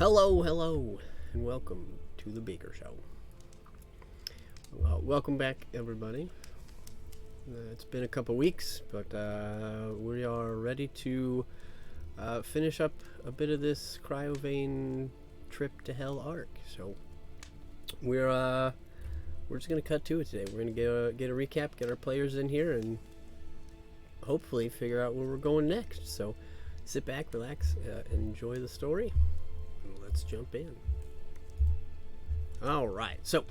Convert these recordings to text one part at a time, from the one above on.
Hello, and welcome to the Baker Show. Welcome back, everybody. It's been a couple weeks, but we are ready to finish up a bit of this Cryo trip to hell arc. So we're just gonna cut to it today. We're gonna get a recap, get our players in here, and hopefully figure out where we're going next. So sit back, relax, enjoy the story. Let's jump in. All right. So,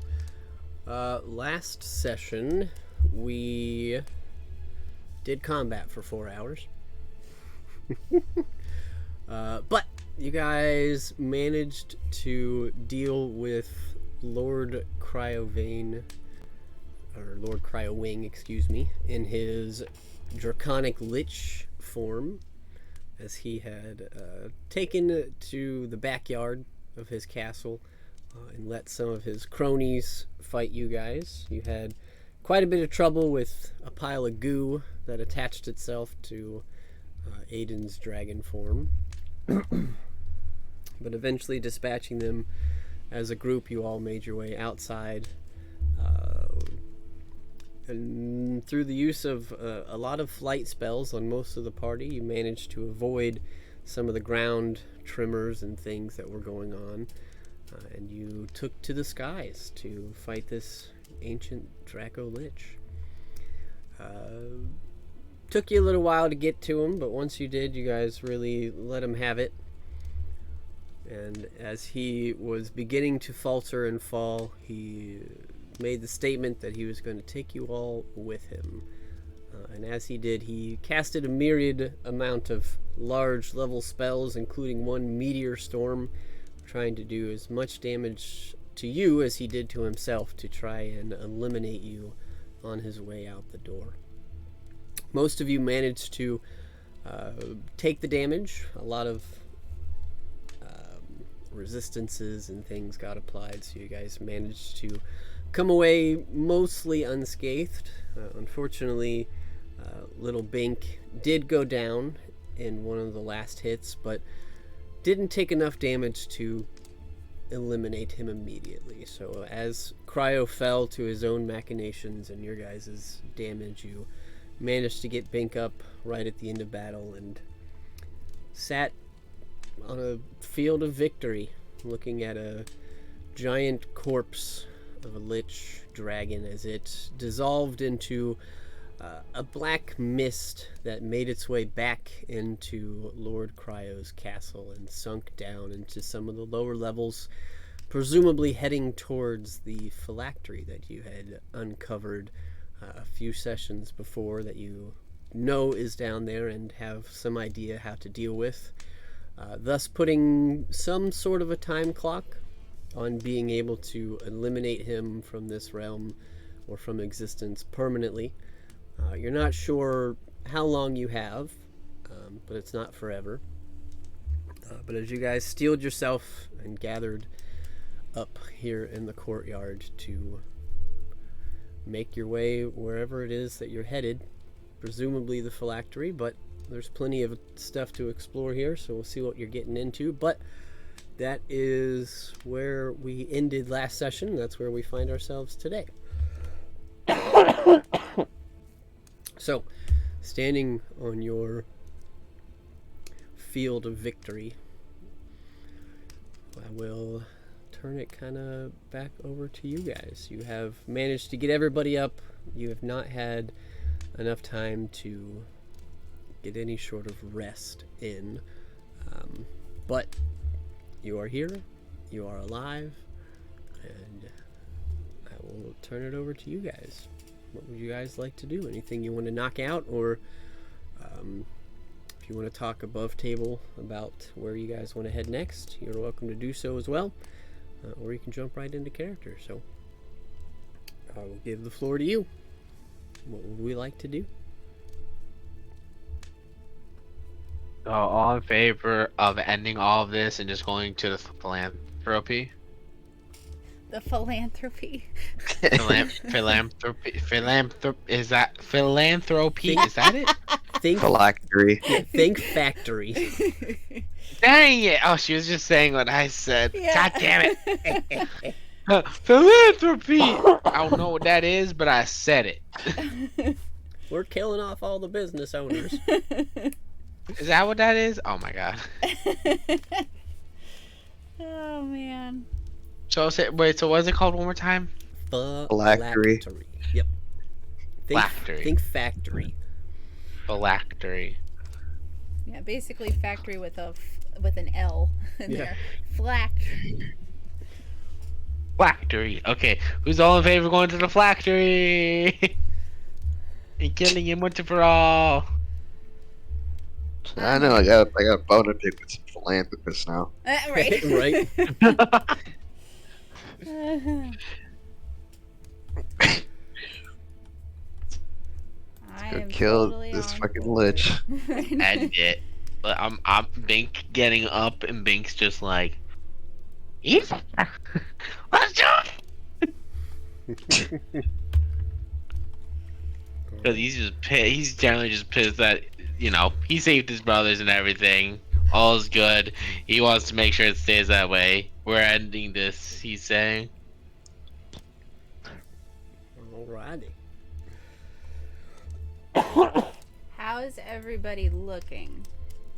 last session we did combat for 4 hours, but you guys managed to deal with Lord Cryo Wing, excuse me, in his draconic lich form, as he had taken to the backyard of his castle and let some of his cronies fight you guys. You had quite a bit of trouble with a pile of goo that attached itself to Aiden's dragon form. But eventually dispatching them as a group, you all made your way outside. And through the use of a lot of flight spells on most of the party, you managed to avoid some of the ground tremors and things that were going on. And you took to the skies to fight this ancient Draco Lich. Took you a little while to get to him, but once you did, you guys really let him have it. And as he was beginning to falter and fall, he made the statement that he was going to take you all with him. And as he did, he casted a myriad amount of large level spells, including one meteor storm, trying to do as much damage to you as he did to himself to try and eliminate you on his way out the door. Most of you managed to take the damage. A lot of resistances and things got applied, so you guys managed to come away mostly unscathed. Unfortunately, little Bink did go down in one of the last hits, but didn't take enough damage to eliminate him immediately. So as Cryo fell to his own machinations and your guys' damage, you managed to get Bink up right at the end of battle and sat on a field of victory, looking at a giant corpse of a lich dragon as it dissolved into a black mist that made its way back into Lord Cryo's castle and sunk down into some of the lower levels, presumably heading towards the phylactery that you had uncovered a few sessions before, that you know is down there and have some idea how to deal with, thus putting some sort of a time clock on being able to eliminate him from this realm or from existence permanently. You're not sure how long you have, but it's not forever. But as you guys steeled yourself and gathered up here in the courtyard to make your way wherever it is that you're headed, presumably the phylactery, but there's plenty of stuff to explore here, so we'll see what you're getting into. But that is where we ended last session. That's where we find ourselves today. So, standing on your field of victory, I will turn it kind of back over to you guys. You have managed to get everybody up. You have not had enough time to get any sort of rest in, but you are here, you are alive, and I will turn it over to you guys. What would you guys like to do? Anything you want to knock out, or if you want to talk above table about where you guys want to head next, you're welcome to do so as well, or you can jump right into character. So I will give the floor to you. What would we like to do? All in favor of ending all of this and just going to the philanthropy? The philanthropy. Philanthropy. Is that philanthropy? Is that it? Think Phylactery. Think factory. Dang it! Oh, she was just saying what I said. Yeah. God damn it! Philanthropy. I don't know what that is, but I said it. We're killing off all the business owners. Is that what that is? Oh my god. Oh man. So wait. So what is it called one more time? Phylactery. Phylactery. Yep. Phylactery. Think factory. Phylactery. Yeah, basically factory with with an L in Yeah. there. Flack. Phylactery. Okay. Who's all in favor of going to the phylactery? And killing him once and for all. I know I got a bone to pick with some philanthropists now. Right. Right. I Go am kill totally this on fucking board. lich. And it. But I'm Bink getting up and Bink's just like, let's do it. Because he's just pissed. He's generally just pissed that he saved his brothers and everything. All's good. He wants to make sure it stays that way. We're ending this. He's saying. Alrighty. How is everybody looking?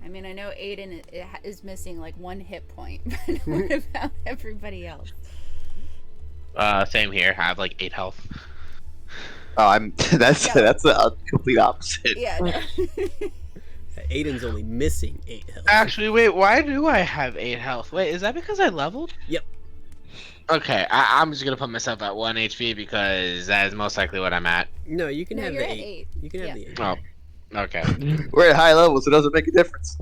I mean, I know Aiden is missing like 1 hit point, but what about everybody else? Same here. I have like 8 health. Oh, I'm. That's Yeah. that's a complete opposite. Yeah, no. Aiden's only missing 8 health. Actually, wait. Why do I have 8 health? Wait, is that because I leveled? Yep. Okay, I'm just gonna put myself at 1 HP because that is most likely what I'm at. No, you can No, have you're the at 8. 8. You can have Yeah. the 8. Oh, okay. We're at high levels. It doesn't make a difference.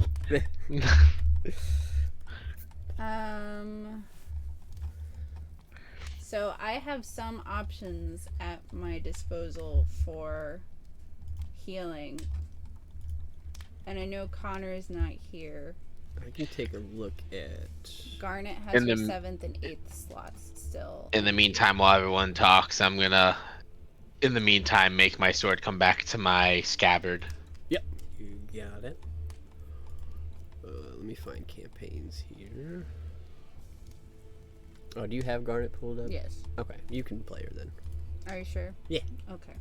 So I have some options at my disposal for healing. And I know Connor is not here. I can take a look at. Garnet has In her the- 7th and 8th slots still. In the meantime, while everyone talks, I'm gonna, in the meantime, make my sword come back to my scabbard. Yep. You got it. Let me find campaigns here. Oh, do you have Garnet pulled up? Yes. Okay, you can play her then. Are you sure? Yeah. Okay.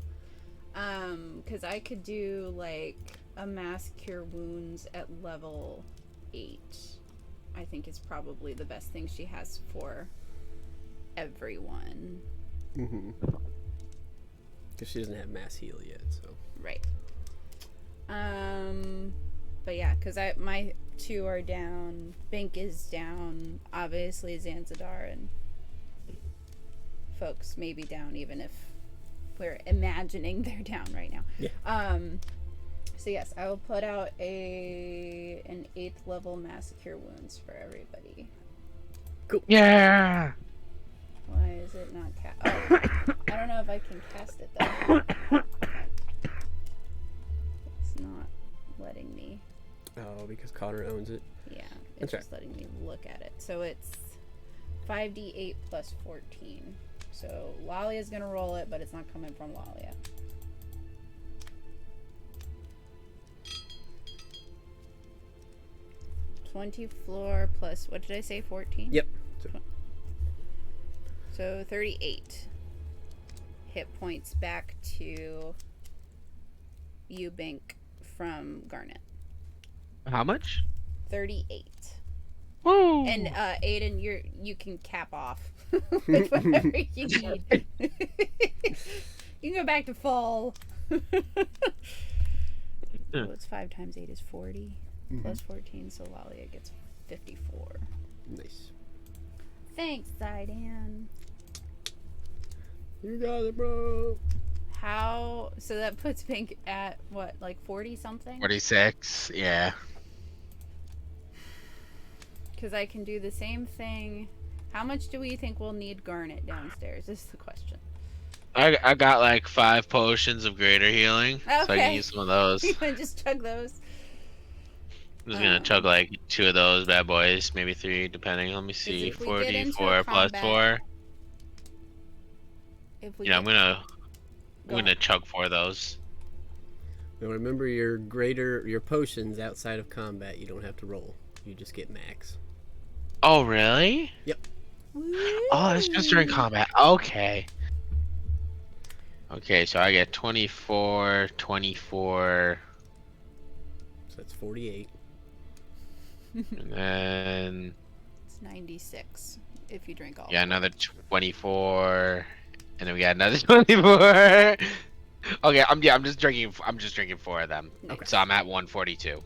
Because I could do like a mass cure wounds at level 8. I think is probably the best thing she has for everyone. Mm-hmm. Because she doesn't have mass heal yet, so. Right. But yeah, because my 2 are down. Bink is down. Obviously, Zanzidar and folks may be down, even if we're imagining they're down right now. Yeah. So yes, I will put out an 8th level massacre wounds for everybody. Yeah. Why is it not cast? Oh, I don't know if I can cast it though. It's not letting me. Oh, because Connor owns it. Yeah, That's it's just letting me look at it. So it's 5d8 plus 14. So Lalia's gonna roll it, but it's not coming from Lalia. $20 floor plus, what did I say, 14? Yep. So 38 hit points back to you, Bink, from Garnet. How much? 38. Woo! And Aiden, you can cap off with whatever you need. You can go back to full. So it's 5 times 8 is 40. Plus 14, so Lalia gets 54. Nice. Thanks, Zidane. You got it, bro. So that puts Pink at what, like 40 something? 46. Yeah. Because I can do the same thing. How much do we think we'll need Garnet downstairs? Is the question. I got like 5 potions of greater healing, so I Okay. can use some of those. You want to just chug those? I'm just gonna chug like 2 of those bad boys, maybe 3, depending. Let me see. if we get into 4d4 plus combat- 4. If we Yeah, I'm gonna Go I'm gonna chug 4 of those. Now remember your potions outside of combat. You don't have to roll. You just get max. Oh, really? Oh, that's just during Woo! combat. Okay. Okay, so I get 24, 24, So that's 48. and then It's 96 if you drink all. yeah, four. another 24, and then we got another 24. Okay, I'm just drinking 4 of them. Okay. So I'm at 142.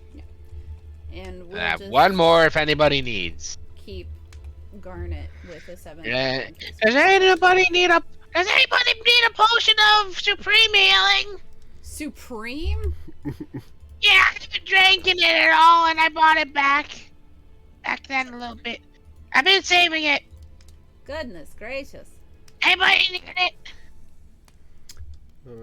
And And we'll I have just one more if anybody needs. keep Garnet with a 7. Yeah. in case Does we- anybody need a potion of supreme healing? Supreme? Yeah, I haven't drinking it at all, and I bought it back then a little bit. I've been saving it. Goodness gracious. Anybody need it?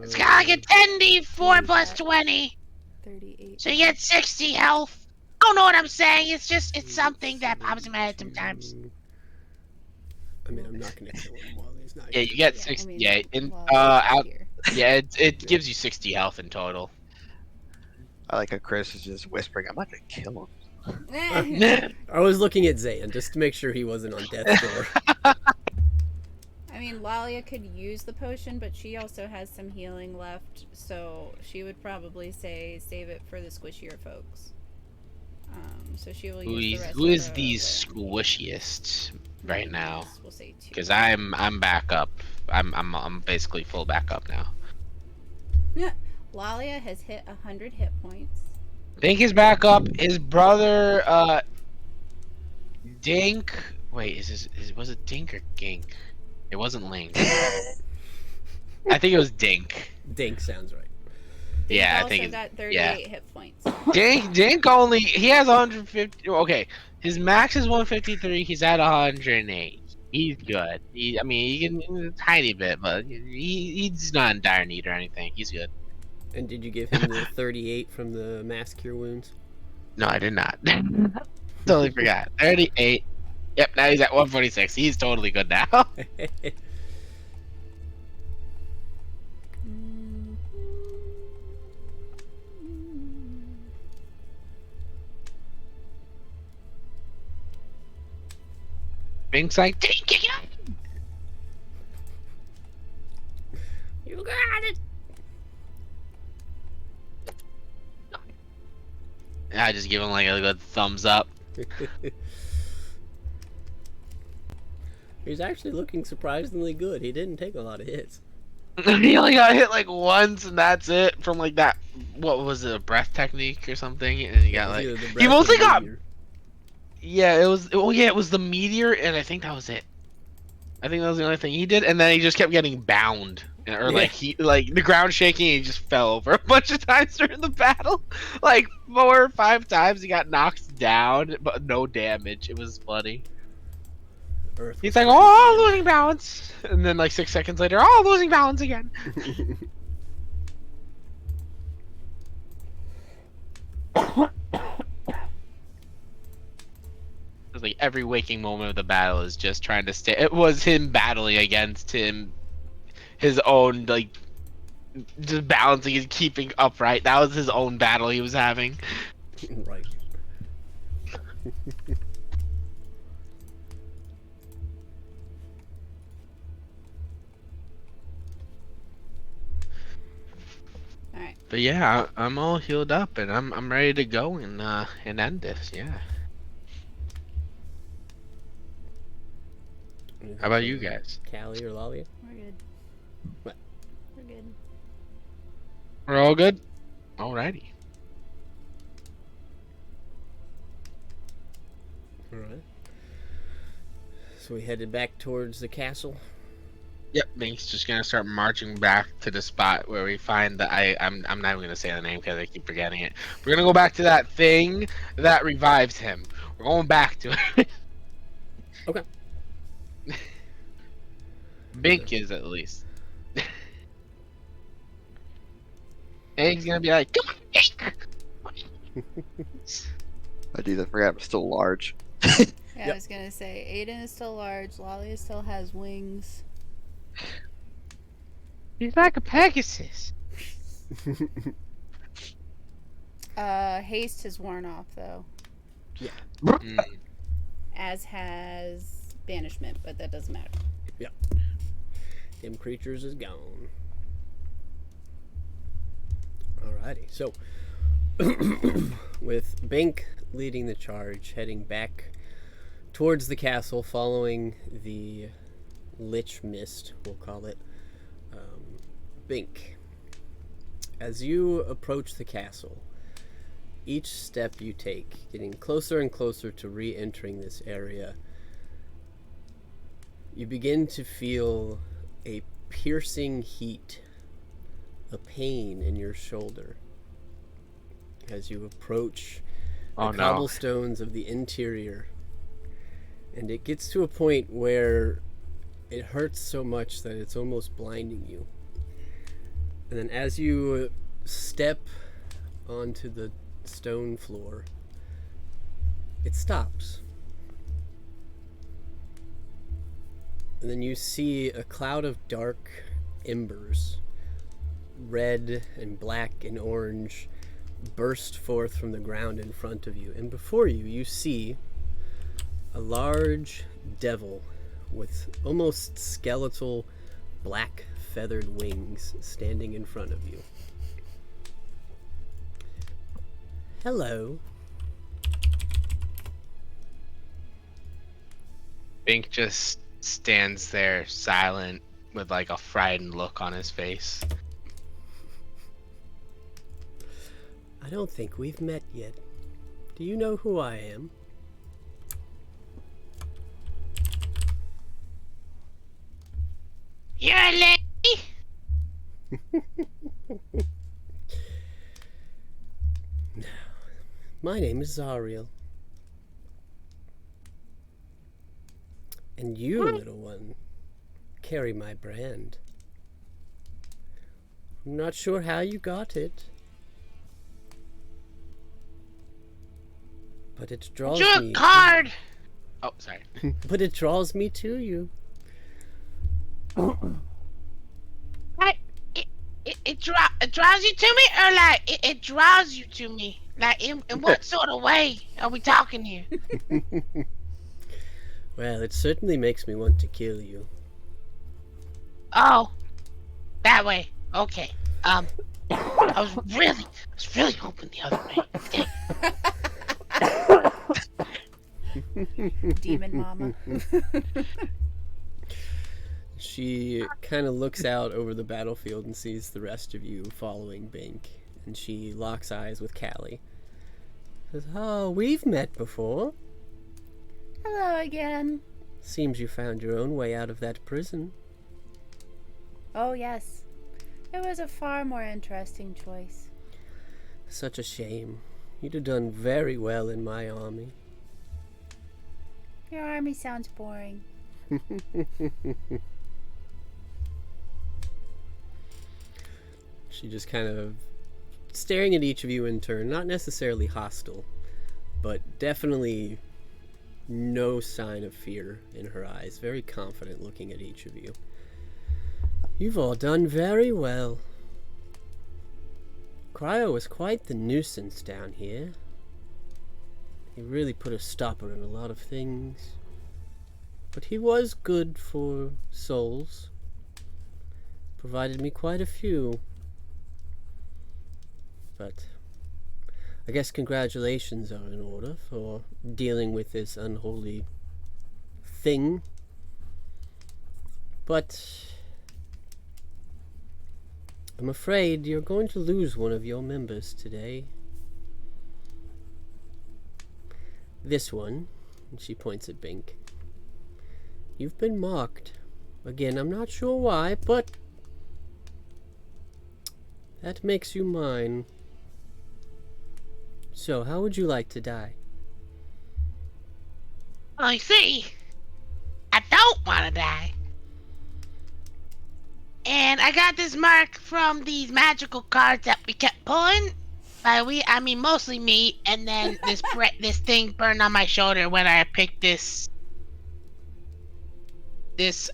It's got like a 10d4 plus 20, 38. so you get 60 health. I don't know what I'm saying. It's something that pops in my head sometimes. I mean, I'm not gonna kill him while he's not Yeah, here. you get Yeah, 60. I mean, Yeah, in well, out. here. Yeah, it gives you 60 health in total. I like how Chris is just whispering, I'm not gonna kill him. I was looking at Zayn just to make sure he wasn't on death's door. I mean, Lalia could use the potion, but she also has some healing left, so she would probably say save it for the squishier folks. So she will use the rest Who of is the the rest. squishiest right now? We'll say 2. Because I'm back up. I'm basically full back up now. Lalia has hit 100 hit points. Dink is back up. His brother, Dink. Wait, was it Dink or Gink? It wasn't Link. I think it was Dink. Dink sounds right. Dink Yeah, I also think got 38 yeah. hit points. Dink only he has 150. Okay, his max is 153. He's at 108. He's good. He can a tiny bit, but he's not in dire need or anything. He's good. And did you give him the 38 from the mass cure wounds? No, I did not. Totally forgot. 38. Yep, now he's at 146. He's totally good now. Bink's like, Dink, you got it. You got it. I just give him like a good thumbs up. He's actually looking surprisingly good. He didn't take a lot of hits. He only got hit like once, and that's it. From like that, what was it, a breath technique or something? And he got like, Either the he breath or mostly the got. meteor. Yeah, it was. Oh yeah, it was the meteor, and I think that was it. I think that was the only thing he did, and then he just kept getting bound, or like the ground shaking. And he just fell over a bunch of times during the battle, like 4 or 5 times. He got knocked down, but no damage. It was funny. Earth He's was like, oh, losing balance, and then like 6 seconds later, oh, losing balance again. It's like every waking moment of the battle is just trying to stay. It was him battling against his own like just balancing and keeping upright. That was his own battle he was having. Right. Alright. But yeah, I'm all healed up and I'm ready to go and end this. Yeah. How about you guys? Callie or Lalia? We're good. What? We're good. We're all good. Alrighty. Alright. So we headed back towards the castle. Yep, Mink's just gonna start marching back to the spot where we find the I'm not even gonna say the name because I keep forgetting it. We're gonna go back to that thing that revives him. We're going back to it. Okay. Bink is at least. Egg's gonna be like, come on, Bink! I do forget I'm still large. Yeah, Yep. I was gonna say, Aiden is still large, Lalia still has wings. He's like a Pegasus. Haste has worn off though. Yeah. As has banishment, but that doesn't matter. Yeah. Them creatures is gone. Alrighty. So, with Bink leading the charge, heading back towards the castle, following the Lich Mist, we'll call it, Bink. As you approach the castle, each step you take, getting closer and closer to re-entering this area, you begin to feel a piercing heat, a pain in your shoulder as you approach the cobblestones of the interior. And it gets to a point where it hurts so much that it's almost blinding you. And then as you step onto the stone floor, it stops. And then you see a cloud of dark embers, red and black and orange, burst forth from the ground in front of you. And before you, you see a large devil with almost skeletal black feathered wings standing in front of you. Hello. Bink just stands there silent with like a frightened look on his face. I don't think we've met yet. Do you know who I am? You're a lady? No. My name is Zariel. And you, little one, carry my brand. I'm not sure how you got it, but it draws Drew me. a card! Oh, sorry. But it draws me to you. It draws you to me, or like it draws you to me? Like in what sort of way are we talking here? Well, it certainly makes me want to kill you. Oh, that way. Okay. I was really hoping the other way. Okay. Demon mama. She kind of looks out over the battlefield and sees the rest of you following Bink, and she locks eyes with Callie. Says, "Oh, we've met before. Hello again. Seems you found your own way out of that prison." Oh, yes. It was a far more interesting choice. Such a shame. You'd have done very well in my army. Your army sounds boring. She just kind of staring at each of you in turn, not necessarily hostile, but definitely no sign of fear in her eyes, very confident looking at each of you. You've all done very well. Cryo was quite the nuisance down here. He really put a stopper in a lot of things. But he was good for souls. Provided me quite a few. But I guess congratulations are in order for dealing with this unholy thing. But I'm afraid you're going to lose one of your members today. This one, and she points at Bink. You've been marked. Again, I'm not sure why, but that makes you mine. So, how would you like to die? I see. I don't want to die. And I got this mark from these magical cards that we kept pulling. By we, I mean mostly me. And then this thing burned on my shoulder when I picked this.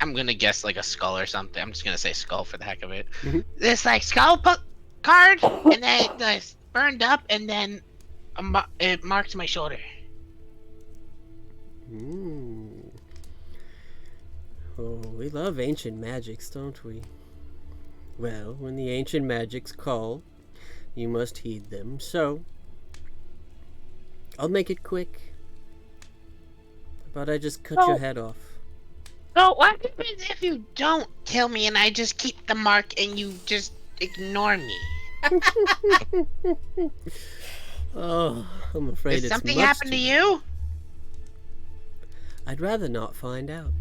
I'm gonna guess like a skull or something. I'm just gonna say skull for the heck of it. Mhm. This like skull card, and then it burned up, and then it marked my shoulder. Hmm. Oh, we love ancient magics, don't we? Well, when the ancient magics call, you must heed them. So, I'll make it quick. How about I just cut your head off? So what happens if you don't kill me and I just keep the mark and you just ignore me? Oh, I'm afraid Did it's something much happen to too- you? I'd rather not find out.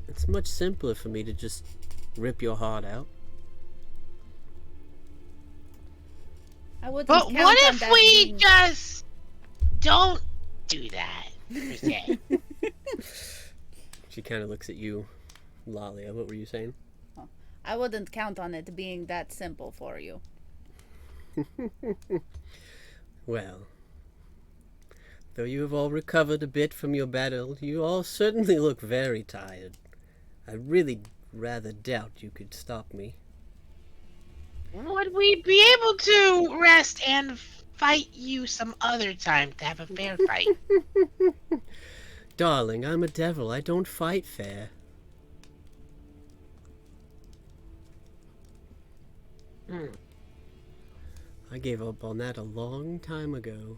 It's much simpler for me to just rip your heart out. I wouldn't But count what on if that we being- just don't do that, per se? She kind of looks at you, Lalia. What were you saying? I wouldn't count on it being that simple for you. Well, though you have all recovered a bit from your battle, you all certainly look very tired. I really rather doubt you could stop me. Would we be able to rest and fight you some other time to have a fair fight? Darling, I'm a devil. I don't fight fair. I gave up on that a long time ago.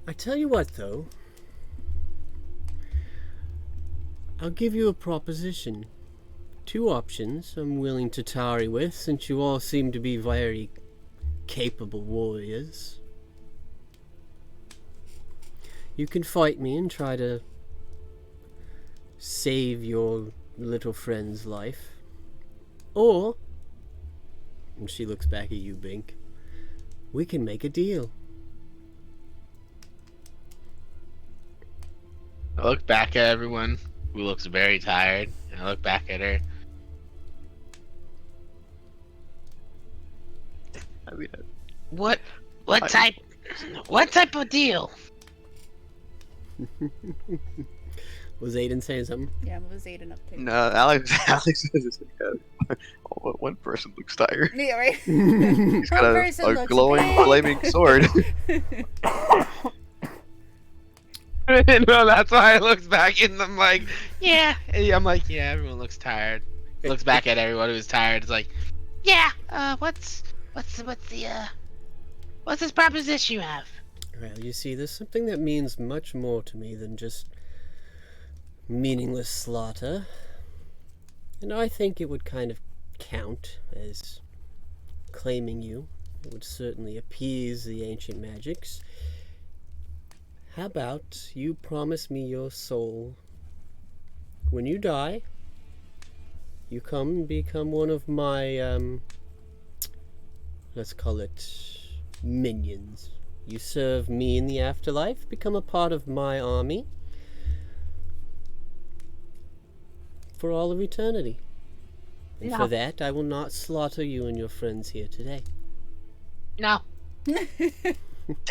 I tell you what, though. I'll give you a proposition. 2 options I'm willing to tarry with, since you all seem to be very capable warriors. You can fight me and try to save your little friend's life. Or, and she looks back at you, Bink, we can make a deal. I look back at everyone who looks very tired, and I look back at her. I mean, What type of deal? Was Aiden saying something? Yeah, what was Aiden up to? no, Alex is like, one person looks tired. Yeah, right? He's got One person a looks glowing, big. flaming sword. No, that's why I look back and I'm like, yeah. And I'm like, yeah, everyone looks tired. Looks back at everyone who's tired. It's like, yeah. What's this proposition you have? Well, you see, there's something that means much more to me than just meaningless slaughter. And I think it would kind of count as claiming you. It would certainly appease the ancient magics. How about you promise me your soul? When you die, you come and become one of my, let's call it minions. You serve me in the afterlife, become a part of my army for all of eternity. And No. for that, I will not slaughter you and your friends here today. No.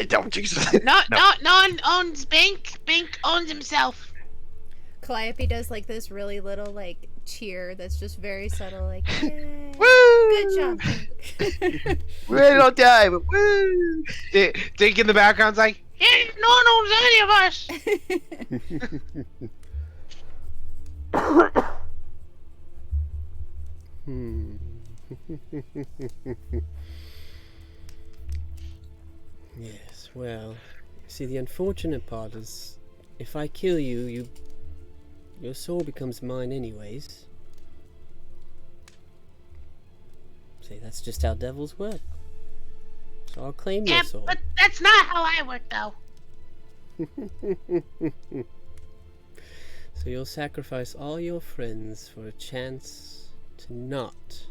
Don't, Jesus. No one owns Bink. Bink owns himself. Calliope does like this really little like cheer that's just very subtle, like yay. Woo! Good job. Pink. We don't die, but woo! Dink in the background's like, yeah, no one owns any of us. Hmm. Yes, well, see, the unfortunate part is, if I kill you, your soul becomes mine anyways. See, that's just how devils work. So I'll claim Yeah, your soul. but that's not how I work, though. So you'll sacrifice all your friends for a chance to not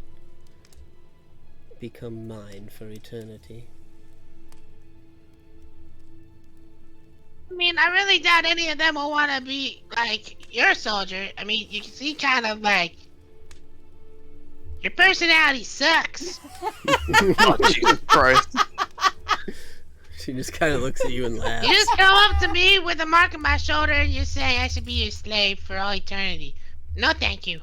become mine for eternity. I mean, I really doubt any of them will want to be, like, your soldier. I mean, you can see kind of, like, your personality sucks. Oh, Jesus Christ. She just kind of looks at you and laughs. You just come up to me with a mark on my shoulder and you say I should be your slave for all eternity. No, thank you.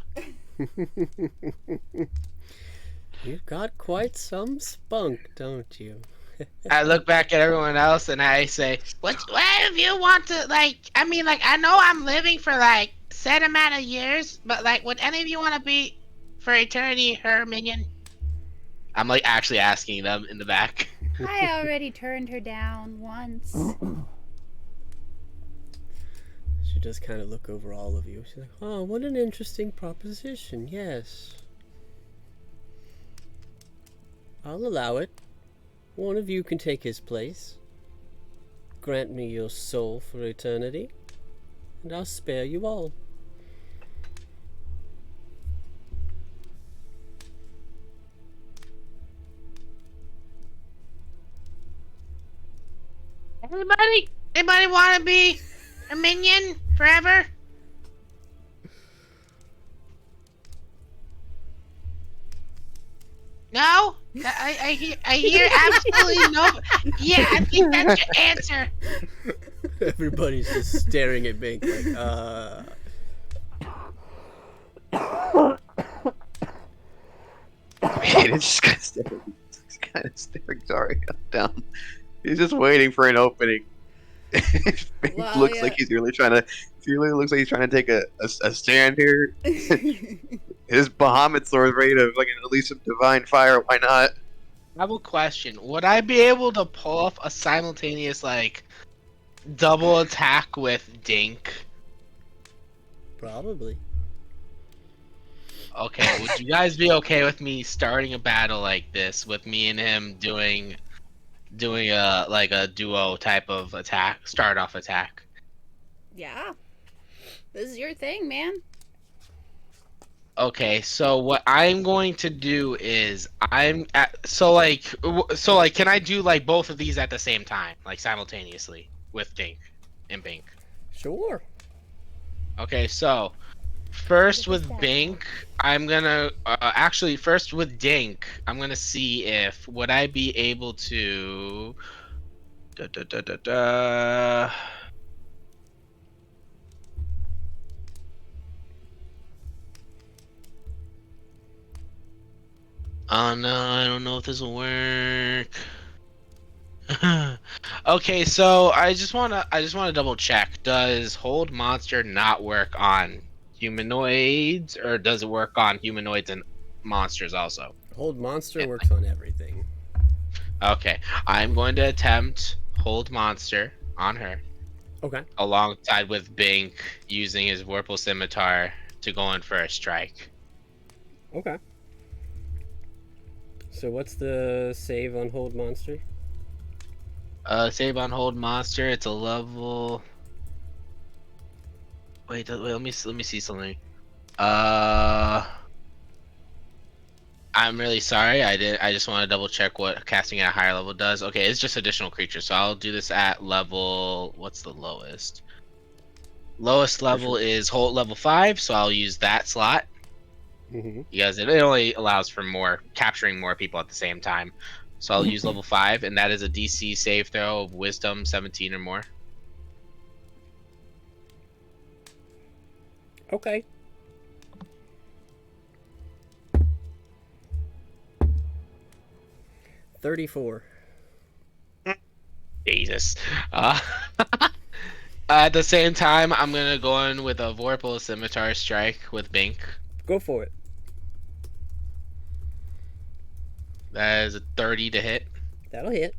You've got quite some spunk, don't you? I look back at everyone else and I say, what if you want to, like, I mean, like, I know I'm living for, like, set amount of years, but, like, would any of you want to be for eternity her minion? I'm, like, actually asking them in the back. I already turned her down once. She does kind of look over all of you. She's like, oh, what an interesting proposition. Yes. I'll allow it. One of you can take his place. Grant me your soul for eternity, and I'll spare you all. Anybody want to be a minion forever? No? I hear absolutely no. Yeah, I think that's your answer. Everybody's just staring at Bink like, It's just kind of staring Zarya down. He's just waiting for an opening. Bink Well, looks yeah. like he's really trying to. He really looks like he's trying to take a stand here. His Bahamut sword is ready to fucking release some divine fire. Why not? I have a question. Would I be able to pull off a simultaneous, like, double attack with Dink? probably. Okay, would you guys be okay with me starting a battle like this with me and him doing a like a duo type of attack, start off attack? Yeah. This is your thing, man. Okay, so what I'm going to do is so like can I do like both of these at the same time, like simultaneously with Dink and Bink? Sure. Okay, so first Look at with that. Bink, I'm gonna actually first with Dink, I'm gonna see if would I be able to. Da, da, da, da, da. Oh no, I don't know if this will work. Okay, so I just wanna double check. Does hold monster not work on humanoids, or does it work on humanoids and monsters also? Hold monster Yeah. works on everything. Okay, I'm going to attempt hold monster on her Okay. alongside with Bink using his Vorpal scimitar to go in for a strike. Okay. So what's the save on hold monster? Save on hold monster. It's a level. Wait, let me see something. I'm really sorry. I just want to double check what casting at a higher level does. Okay, it's just additional creatures. So I'll do this at level. What's the lowest? Lowest level is hold level 5. So I'll use that slot Mm-hmm. because it only allows for capturing more people at the same time. So I'll use level 5, and that is a DC save throw of Wisdom 17 or more. Okay. $34. Jesus. At the same time, I'm gonna go in with a Vorpal Scimitar strike with Bink. Go for it. That is a 30 to hit. That'll hit.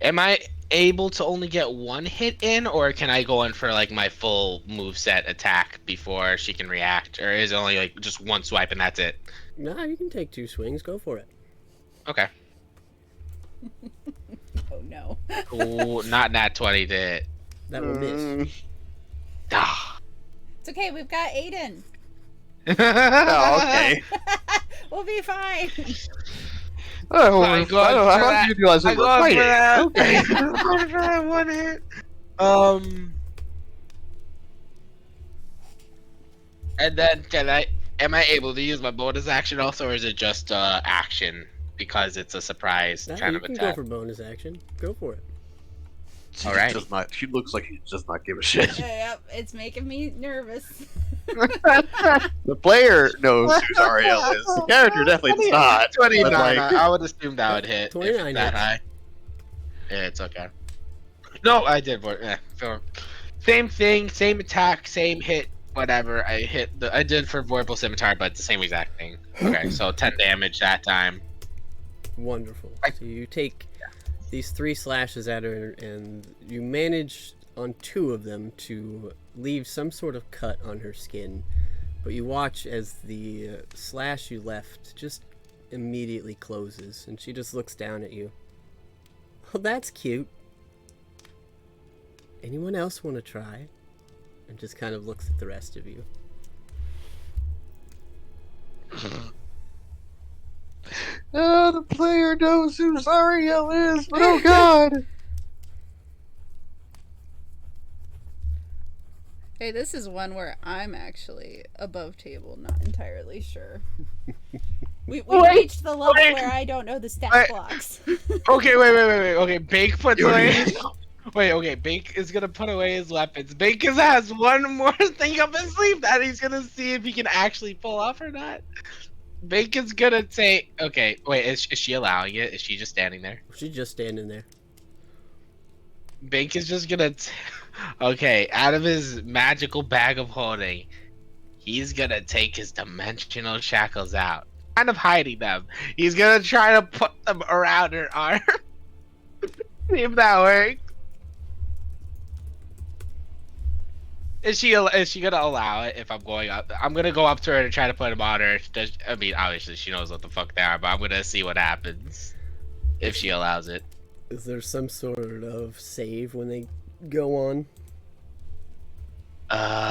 Am I able to only get one hit in, or can I go in for like my full moveset attack before she can react, or is it only like just one swipe and that's it? Nah, you can take 2 swings. Go for it. Okay. Oh no. Ooh, not nat 20 to hit. That will miss. Ah. It's okay, we've got Aiden. Oh, okay. We'll be fine. Oh, I go for that. You realize I we're go fighting. for that. Okay. I go for that one hit. And then am I able to use my bonus action also, or is it just action because it's a surprise Nah, kind you of can attack? go for bonus action. Go for it. Alrighty. She looks like she does not give a shit. Yep, it's making me nervous. The player knows who Zariel is. The character definitely does not. 29. But, like, I would assume that would hit. 29 if that hits. high. Yeah, it's okay. No, I did. Same thing, same attack, same hit. Whatever. I did for Vorpal Scimitar, but it's the same exact thing. Okay, so 10 damage that time. Wonderful. So you take these 3 slashes at her, and you manage on 2 of them to leave some sort of cut on her skin. But you watch as the slash you left just immediately closes, and she just looks down at you. Oh, that's cute. Anyone else want to try? And just kind of looks at the rest of you. The player knows who Zariel is, but oh god! Hey, this is one where I'm actually above table, not entirely sure. We reached the level where I don't know the stat blocks. Okay, wait. Okay, Bake puts away. Wait, okay, Bake is gonna put away his weapons. Bake has one more thing up his sleeve that he's gonna see if he can actually pull off or not. Bake is gonna say, okay, wait, is she allowing it? Is she just standing there? She's just standing there. Bake is just gonna, okay, out of his magical bag of holding, he's gonna take his dimensional shackles out, kind of hiding them. He's gonna try to put them around her arm. See if that works. Is she gonna allow it if I'm going up? I'm gonna go up to her and try to put him on her. I mean, obviously she knows what the fuck they are, but I'm gonna see what happens if she allows it. Is there some sort of save when they go on?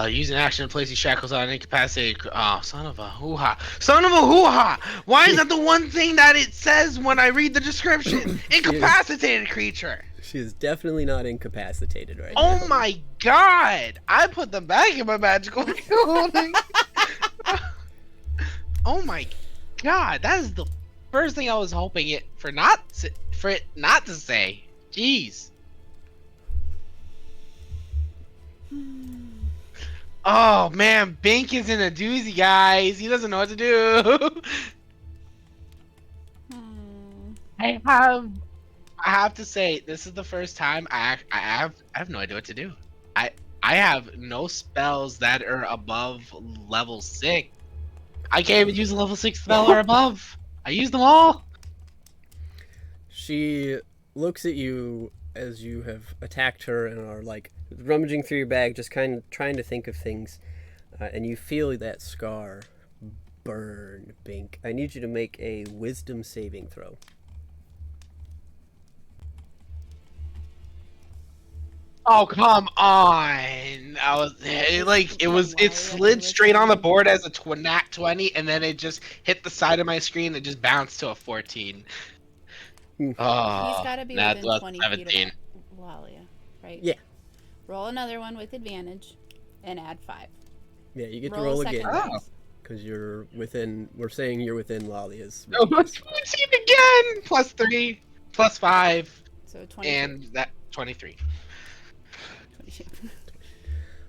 Use an action to place these shackles on incapacitated. Oh, son of a hoo-ha! Son of a hoo-ha! Why is that the one thing that it says when I read the description? Incapacitated creature. She is definitely not incapacitated right now. Oh my god! I put them back in my magical holding. Oh my god! That is the first thing I was hoping it not to say. Jeez. Oh man, Bink is in a doozy, guys. He doesn't know what to do. I have to say, this is the first time I have no idea what to do. I have no spells that are above level 6. I can't even use a level 6 spell or above. I used them all. She looks at you as you have attacked her and are like rummaging through your bag, just kind of trying to think of things, and you feel that scar burn, Bink. I need you to make a wisdom saving throw. Oh come on! It slid straight on the board as a nat 20, and then it just hit the side of my screen and just bounced to a 14. Oh, He's gotta be that's within 20 feet 17. of Lalia, right? Yeah. Roll another one with advantage, and add 5. Yeah, you get to Roll roll a second again dice. because you're within. We're saying you're within Lalia's. No, plus 14 again. Plus 3, plus 5, So 20. and that 23. 20.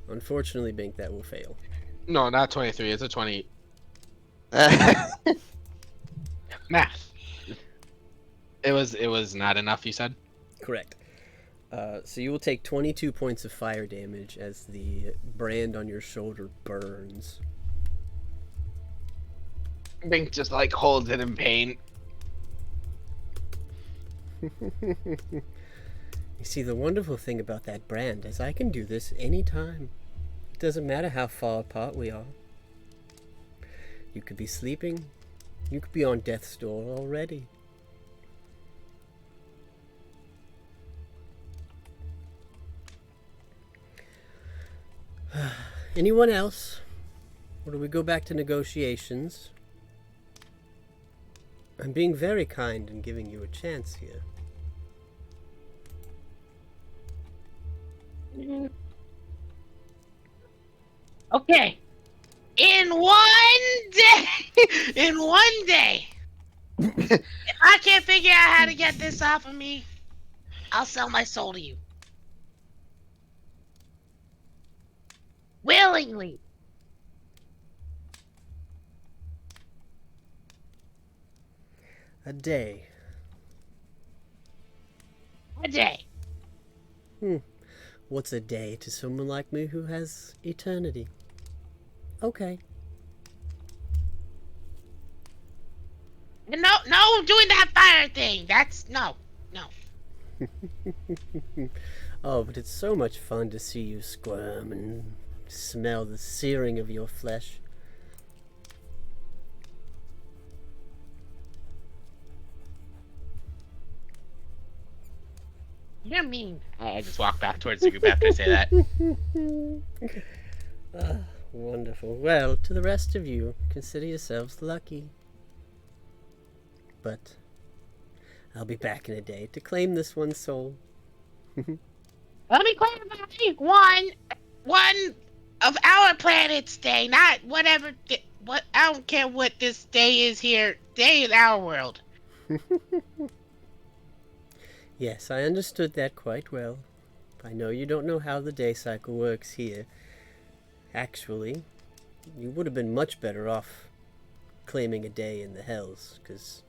Unfortunately, Bink, that will fail. No, not 23. It's a 20. Math. It was not enough. You said. Correct. So you will take 22 points of fire damage as the brand on your shoulder burns. Bink just like holds it in pain. You see, the wonderful thing about that brand is I can do this anytime. It doesn't matter how far apart we are. You could be sleeping. You could be on death's door already. Anyone else? Or do we go back to negotiations? I'm being very kind and giving you a chance here. Okay. In one day, if I can't figure out how to get this off of me, I'll sell my soul to you. willingly. A day. A day. What's a day to someone like me who has eternity? Okay. No, doing that fire thing. That's no. Oh, but it's so much fun to see you squirm and smell the searing of your flesh. You're mean. I just walk back towards the group after I say that. Wonderful. Well, to the rest of you, consider yourselves lucky. But I'll be back in a day to claim this one soul. Let me clarify. One of our planet's day, not whatever. What I don't care what this day is here. Day in our world. Yes, I understood that quite well. I know you don't know how the day cycle works here. Actually, you would have been much better off claiming a day in the Hells, because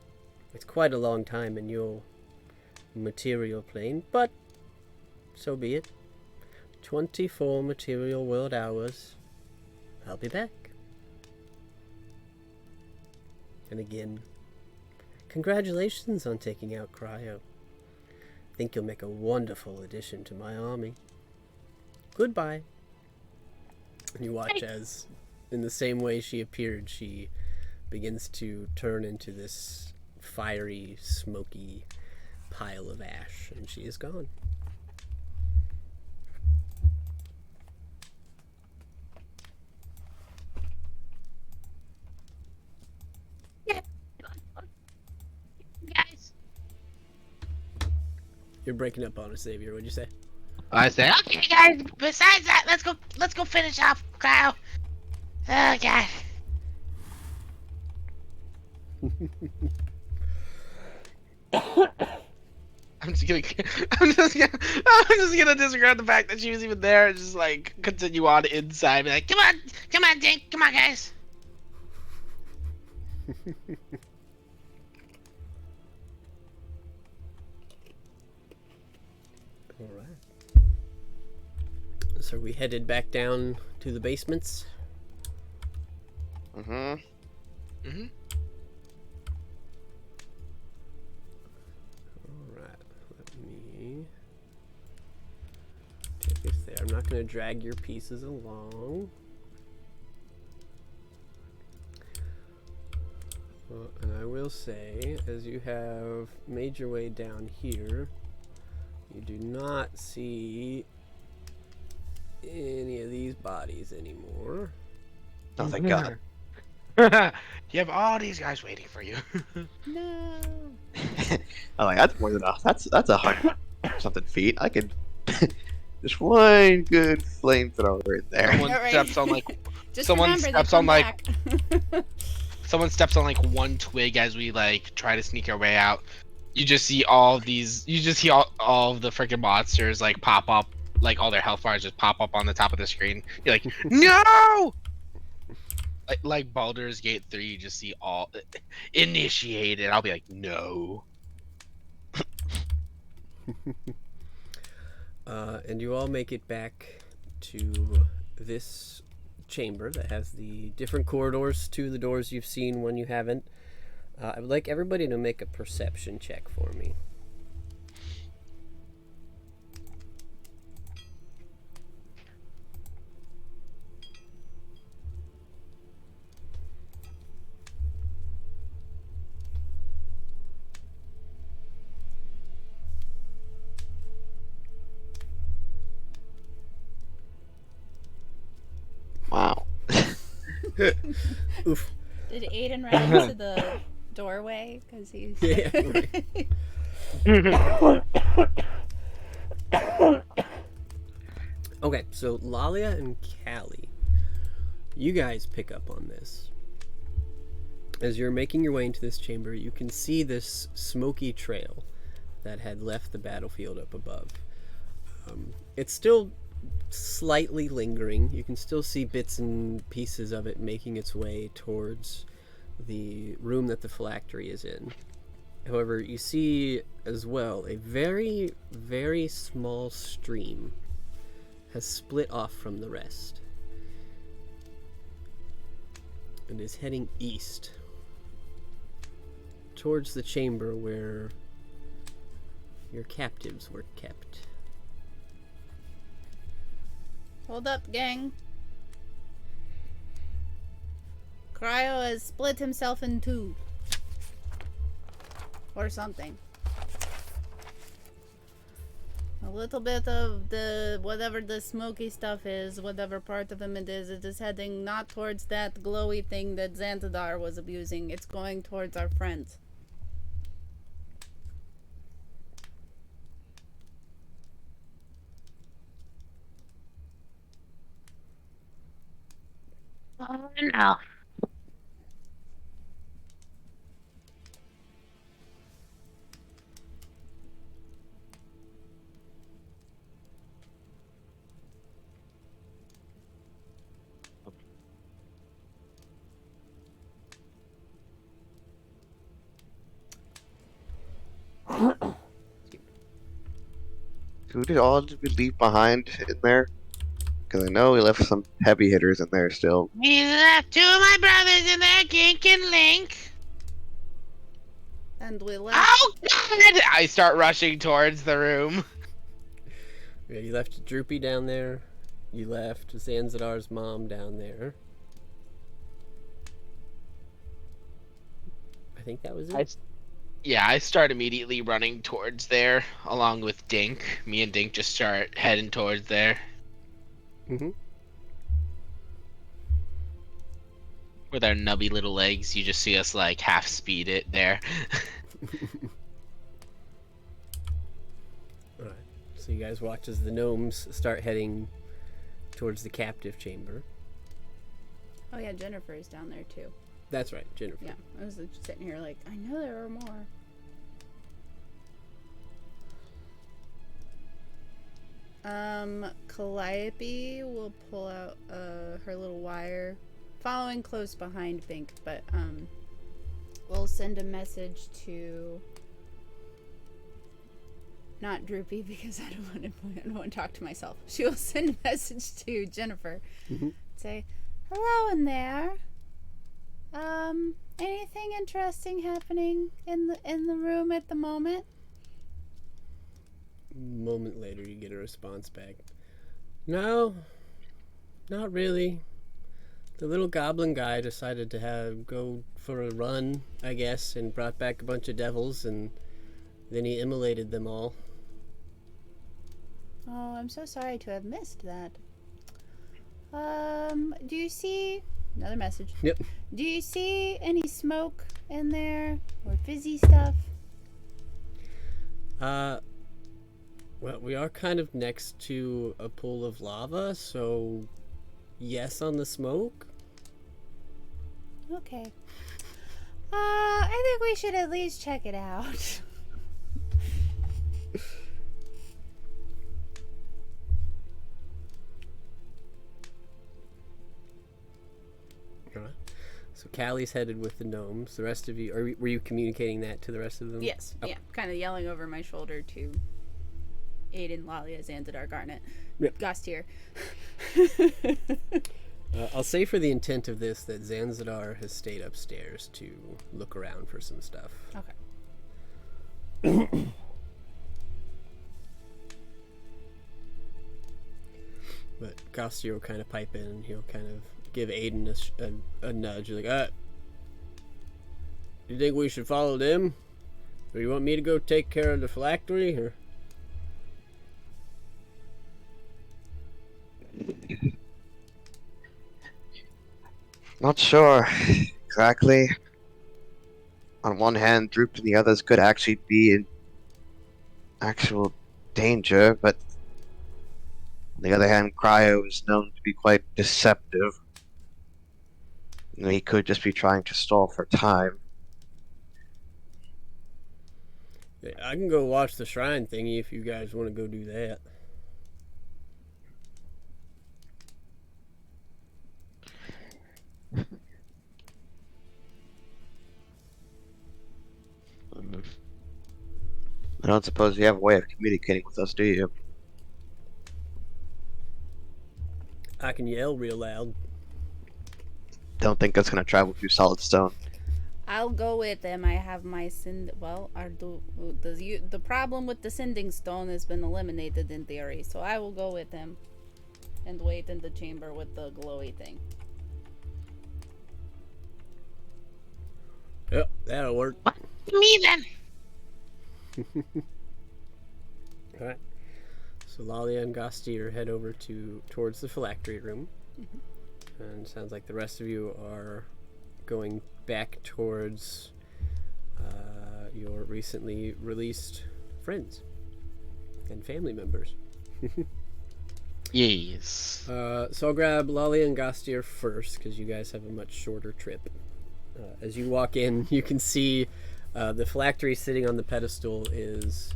it's quite a long time in your material plane, but so be it. 24 material world hours. I'll be back. And again, congratulations on taking out Cryo. I think you'll make a wonderful addition to my army. Goodbye. And you watch as, in the same way she appeared, she begins to turn into this fiery, smoky pile of ash, and she is gone. Guys. You're breaking up on us, Xavier. What'd you say? I said, okay, guys. Besides that, let's go finish off Cryo. Oh God. I'm just gonna disregard the fact that she was even there and just like continue on inside. Be like, come on, Dink, come on, guys. All right. So we headed back down to the basements. Mm-hmm. Alright, let me take this there. I'm not going to drag your pieces along. And I will say, as you have made your way down here, you do not see any of these bodies anymore. Oh, thank God. You have all these guys waiting for you. No. I'm like, that's more than enough. That's 100 something feet. I could just one good flamethrower in there. Someone Yeah, right. steps on like Just someone remember, they steps come on like back. someone steps on like one twig as we like try to sneak our way out. You just see all these. You just see all of the freaking monsters like pop up, like all their health bars just pop up on the top of the screen. You're like, no! Like Baldur's Gate 3, you just see all initiated. I'll be like, no. And you all make it back to this chamber that has the different corridors to the doors you've seen, one you haven't. I would like everybody to make a perception check for me. Wow. Oof. Did Aiden run into the doorway? Because he's. Yeah, Okay, so Lalia and Callie, you guys pick up on this. As you're making your way into this chamber, you can see this smoky trail that had left the battlefield up above. It's still slightly lingering. You can still see bits and pieces of it making its way towards the room that the phylactery is in. However, you see as well a very, very small stream has split off from the rest and is heading east towards the chamber where your captives were kept. Hold up, gang. Cryo has split himself in two. Or something. A little bit of the whatever the smoky stuff is, whatever part of him it is heading not towards that glowy thing that Xantadar was abusing. It's going towards our friends. Oh no. Who did all did we leave behind in there? Because I know we left some heavy hitters in there still. We left two of my brothers in there, Gink and Link. And we left. Oh god! I start rushing towards the room. Yeah, you left Droopy down there. You left Zanzidar's mom down there. I think that was it. I start immediately running towards there, along with Dink. Me and Dink just start heading towards there. Mm-hmm. With our nubby little legs, you just see us like half speed it there. Alright. So you guys watch as the gnomes start heading towards the captive chamber. Oh yeah, Jennifer is down there too. That's right, Jennifer. Yeah, I was just sitting here like, I know there are more. Calliope will pull out her little wire, following close behind Bink, but we'll send a message to not Droopy because I don't want to talk to myself. She will send a message to Jennifer. Mm-hmm. Say, hello in there. Anything interesting happening in the room at the moment? Moment later, you get a response back. No, not really. The little goblin guy decided to go for a run, I guess, and brought back a bunch of devils, and then he immolated them all. Oh, I'm so sorry to have missed that. Do you see... Another message. Yep. Do you see any smoke in there? Or fizzy stuff? Well, we are kind of next to a pool of lava, so yes on the smoke. Okay. I think we should at least check it out. So Callie's headed with the gnomes. The rest of you, were you communicating that to the rest of them? Yes, yeah. Kind of yelling over my shoulder to Aiden, Lalia, Xantadar, Garnet, Yep. Gostier. I'll say for the intent of this that Zanzibar has stayed upstairs to look around for some stuff. Okay. But Gostier will kind of pipe in and he'll kind of give Aiden a nudge. Like, you think we should follow them? Or you want me to go take care of the phylactery? Or... Not sure exactly. On one hand, Droop and the others could actually be in actual danger, but on the other hand, Cryo is known to be quite deceptive. He could just be trying to stall for time. I can go watch the shrine thingy if you guys want to go do that. I don't suppose you have a way of communicating with us, do you? I can yell real loud. Don't think that's gonna travel through solid stone. I'll go with them. I have my send. Well, the problem with the sending stone has been eliminated in theory, so I will go with him and wait in the chamber with the glowy thing. Yep, that'll work. Me then. Alright. So Lalia and Gostier head over towards the phylactery room. And sounds like the rest of you are going back towards your recently released friends and family members. Yes. So I'll grab Lalia and Gostier first because you guys have a much shorter trip. As you walk in, you can see the phylactery sitting on the pedestal is...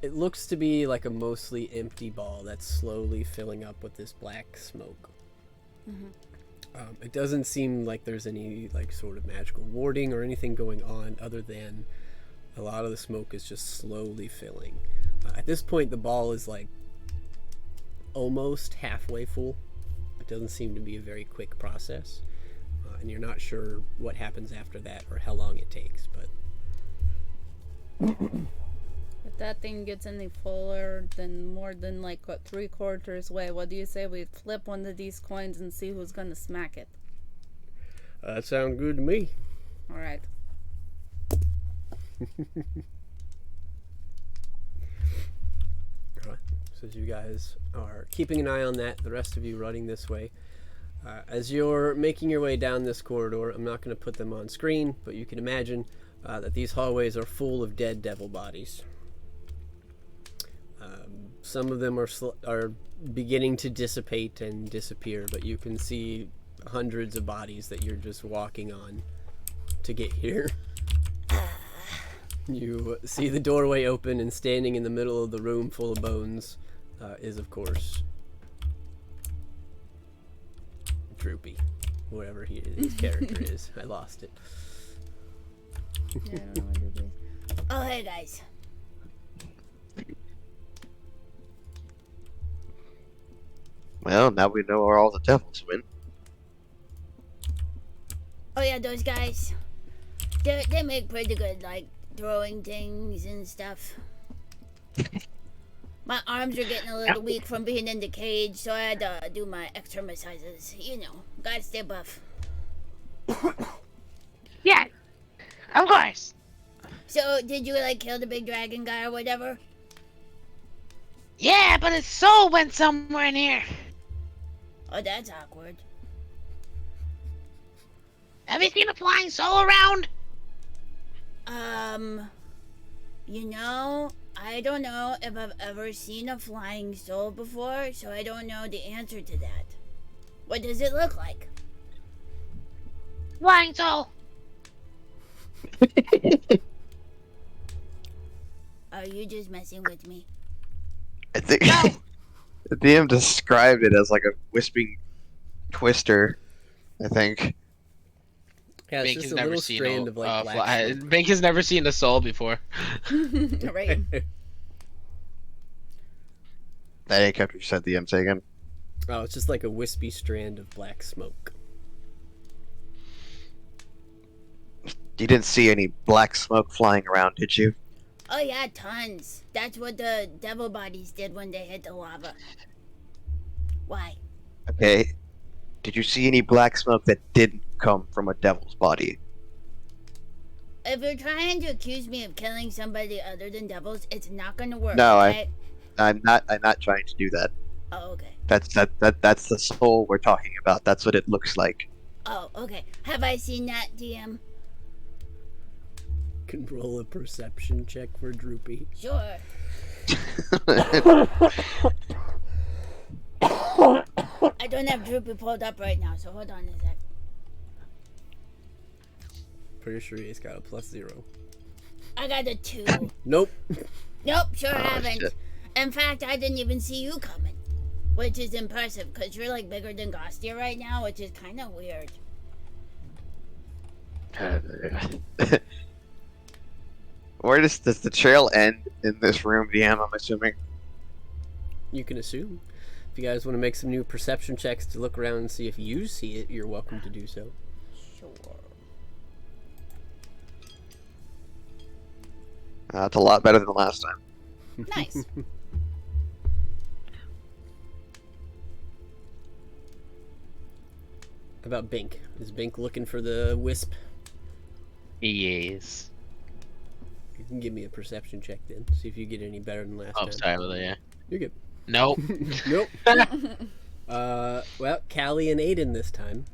it looks to be like a mostly empty ball that's slowly filling up with this black smoke. It doesn't seem like there's any like sort of magical warding or anything going on other than a lot of the smoke is just slowly filling. At this point, the ball is like almost halfway full. It doesn't seem to be a very quick process, and you're not sure what happens after that or how long it takes, but If that thing gets any fuller than more than like what 3/4 way, what do you say we flip one of these coins and see who's gonna smack it? that sounds good to me. All right. Alright, so as you guys are keeping an eye on that, the rest of you running this way, as you're making your way down this corridor, I'm not going to put them on screen, but you can imagine that these hallways are full of dead devil bodies. Some of them are beginning to dissipate and disappear, but you can see hundreds of bodies that you're just walking on to get here. You see the doorway open, and standing in the middle of the room full of bones is, of course, Droopy. Whatever his character is. I lost it. Yeah, I don't know what it is. Oh, hey guys. Well, now we know where all the devils went. Oh yeah, those guys. They make pretty good, like, throwing things and stuff. My arms are getting a little weak from being in the cage, so I had to do my exercises. You know, gotta stay buff. Yeah. Of course. So, did you, like, kill the big dragon guy or whatever? Yeah, but his soul went somewhere in here. Oh, that's awkward. Have you seen a flying soul around? You know, I don't know if I've ever seen a flying soul before, so I don't know the answer to that. What does it look like? Flying soul. Are you just messing with me? I think No. the DM described it as like a wisping twister. I think. Yeah, it's Bink just has a never little seen strand a, of like black smoke. Bink has never seen a soul before. Right. That ain't what you said, DM. Say again. Oh, it's just like a wispy strand of black smoke. You didn't see any black smoke flying around, did you? Oh yeah, tons. That's what the devil bodies did when they hit the lava. Why? Okay. Did you see any black smoke that didn't come from a devil's body? If you're trying to accuse me of killing somebody other than devils, it's not gonna work. No, okay? I'm not trying to do that. Oh, okay. That's the soul we're talking about. That's what it looks like. Oh, okay. Have I seen that, DM? Can roll a perception check for Droopy. Sure. I don't have Droopy pulled up right now, so hold on a sec. Pretty sure he's got a +0. I got a 2. Nope. Nope, sure haven't. shit. In fact, I didn't even see you coming. Which is impressive, because you're like bigger than Gostia right now, which is kind of weird. Where does the trail end in this room, DM? I'm assuming. You can assume. If you guys want to make some new perception checks to look around and see if you see it, you're welcome to do so. Sure. It's a lot better than the last time. Nice. About Bink? Is Bink looking for the wisp? Yes. You can give me a perception check then. See if you get any better than last Oh, time. sorry about that. Yeah. You're good. Nope. Nope. Well, Callie and Aiden this time.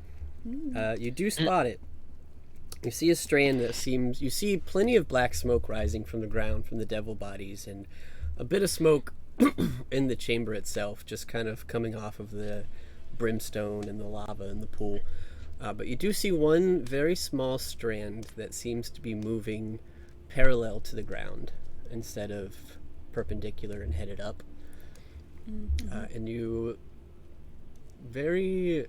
You do spot it. You see a strand that seems... You see plenty of black smoke rising from the ground from the devil bodies, and a bit of smoke in the chamber itself, just kind of coming off of the brimstone and the lava in the pool. But you do see one very small strand that seems to be moving parallel to the ground instead of perpendicular and headed up. And you very...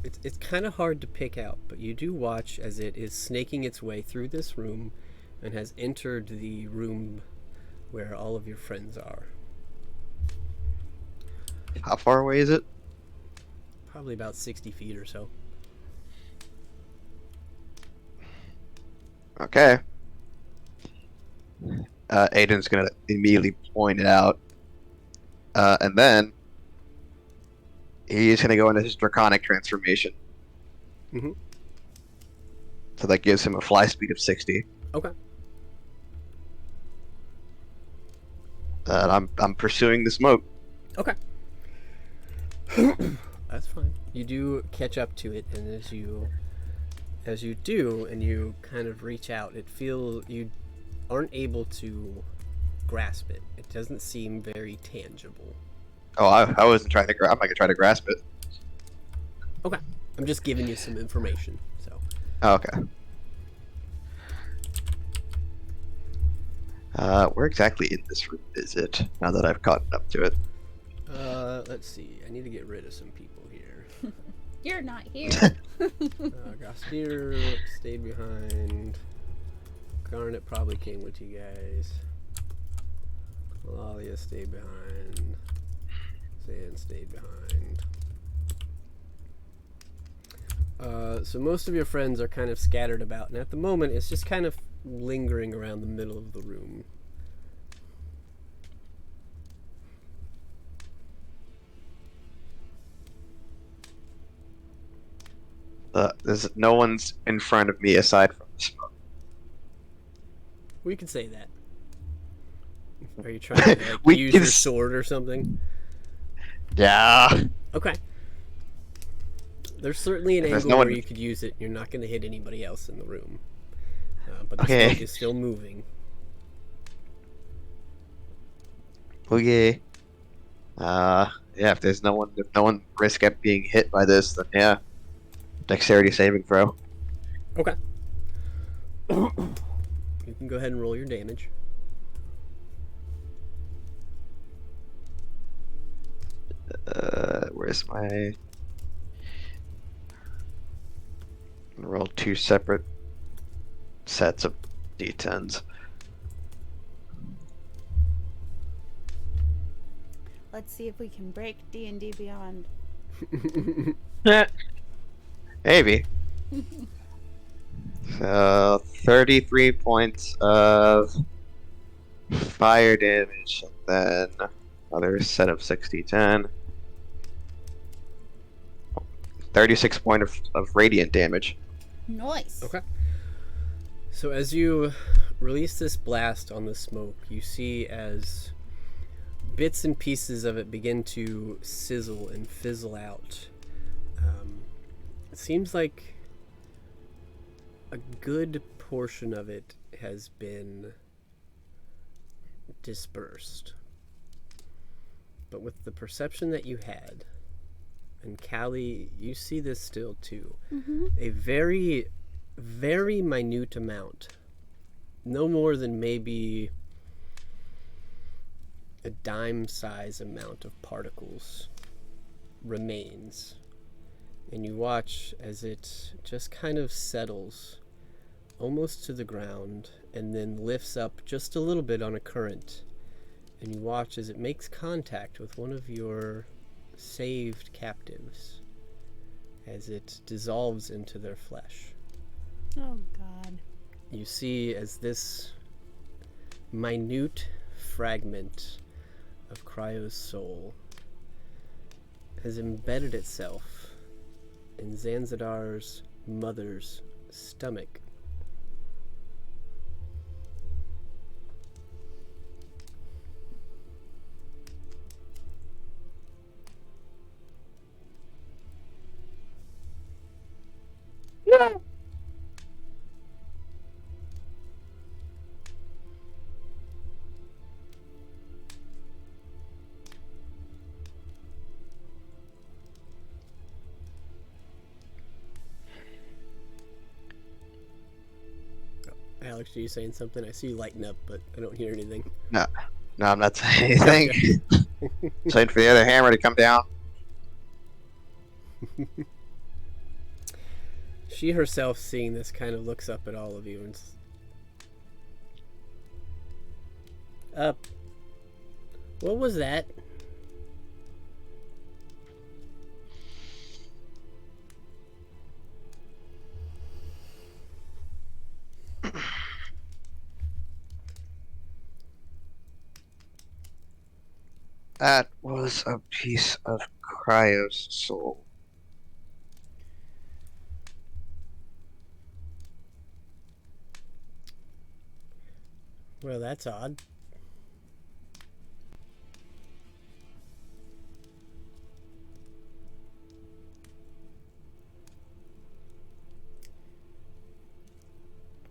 It's kind of hard to pick out, but you do watch as it is snaking its way through this room and has entered the room where all of your friends are. How far away is it? Probably about 60 feet or so. Okay. Aiden's gonna immediately point it out. And then he's gonna go into his draconic transformation. Mhm. So that gives him a fly speed of 60. Okay. And I'm pursuing the smoke. Okay. That's fine. You do catch up to it, and as you do, and you kind of reach out, you aren't able to grasp it. It doesn't seem very tangible. Oh, I wasn't trying to I'm not gonna try to grasp it. Okay. I'm just giving you some information. So. Oh, okay. Where exactly in this room is it? Now that I've caught up to it. Let's see. I need to get rid of some people here. You're not here. Gastier stayed behind. Garnet probably came with you guys. Lalia stayed behind. Zan stayed behind. So most of your friends are kind of scattered about, and at the moment it's just kind of lingering around the middle of the room. There's no one's in front of me aside from the smoke. We could say that. Are you trying to use your sword or something? Yeah. Okay. There's certainly an angle no where one... you could use it, and you're not going to hit anybody else in the room. But the Okay. smoke is still moving. Okay. Yeah, if no one risk at being hit by this, then yeah. Dexterity saving throw. Okay. You can go ahead and roll your damage. Where's my... I'm gonna roll two separate sets of d10s. Let's see if we can break D&D Beyond. Maybe. So 33 points of fire damage, and then another set of 60-10. 36 points of radiant damage. Nice. Okay. So as you release this blast on the smoke, you see as bits and pieces of it begin to sizzle and fizzle out. It seems like a good portion of it has been dispersed. But with the perception that you had, and Callie, you see this still too, a very, very minute amount, no more than maybe a dime size amount of particles remains. And you watch as it just kind of settles almost to the ground and then lifts up just a little bit on a current. And you watch as it makes contact with one of your saved captives as it dissolves into their flesh. Oh, God. You see as this minute fragment of Cryo's soul has embedded itself in Zanzidar's mother's stomach. Alex, are you saying something? I see you lighten up, but I don't hear anything. No, I'm not saying anything. Saying for the other hammer to come down. She herself, seeing this, kind of looks up at all of you and what was that? That was a piece of Cryo's soul. Well, that's odd.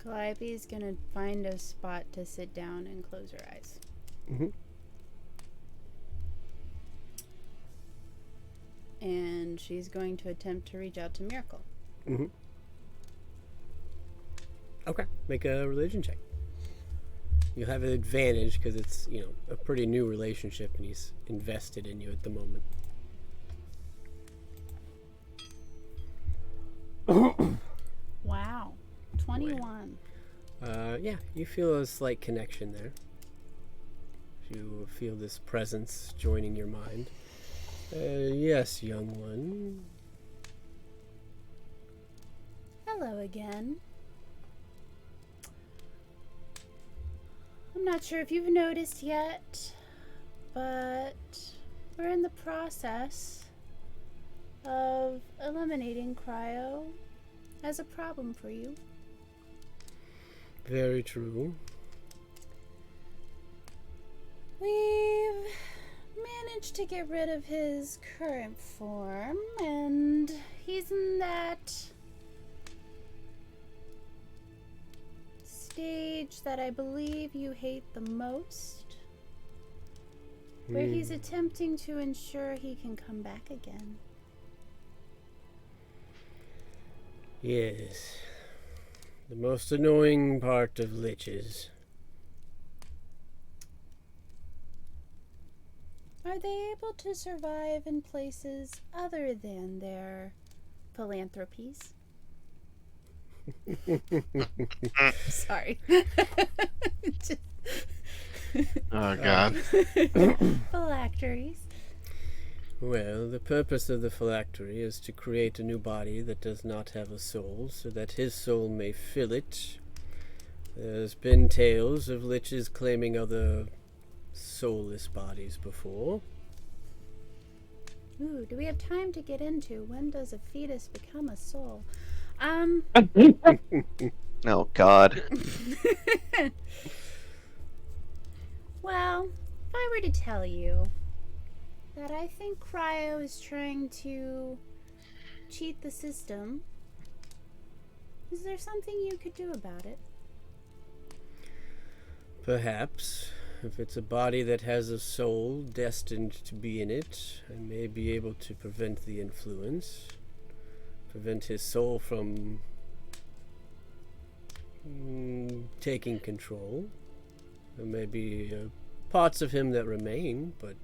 Calliope's gonna find a spot to sit down and close her eyes. Mm-hmm. And she's going to attempt to reach out to Miracle. Mm-hmm. Okay, make a religion check. You'll have an advantage because it's, a pretty new relationship and he's invested in you at the moment. Wow. 21. Yeah, you feel a slight connection there. You feel this presence joining your mind. Yes, young one. Hello again. I'm not sure if you've noticed yet, but we're in the process of eliminating Cryo as a problem for you. Very true. We've managed to get rid of his current form, and he's in that stage that I believe you hate the most, where he's attempting to ensure he can come back again. Yes. The most annoying part of liches. Are they able to survive in places other than their philanthropies? Sorry. Oh God. Phylacteries. Well, the purpose of the phylactery is to create a new body that does not have a soul, so that his soul may fill it. There's been tales of liches claiming other soulless bodies before. Ooh, do we have time to get into when does a fetus become a soul? Oh God. Well, if I were to tell you that I think Cryo is trying to cheat the system, is there something you could do about it? Perhaps. If it's a body that has a soul destined to be in it, I may be able to prevent the influence. Prevent his soul from taking control. There may be parts of him that remain, but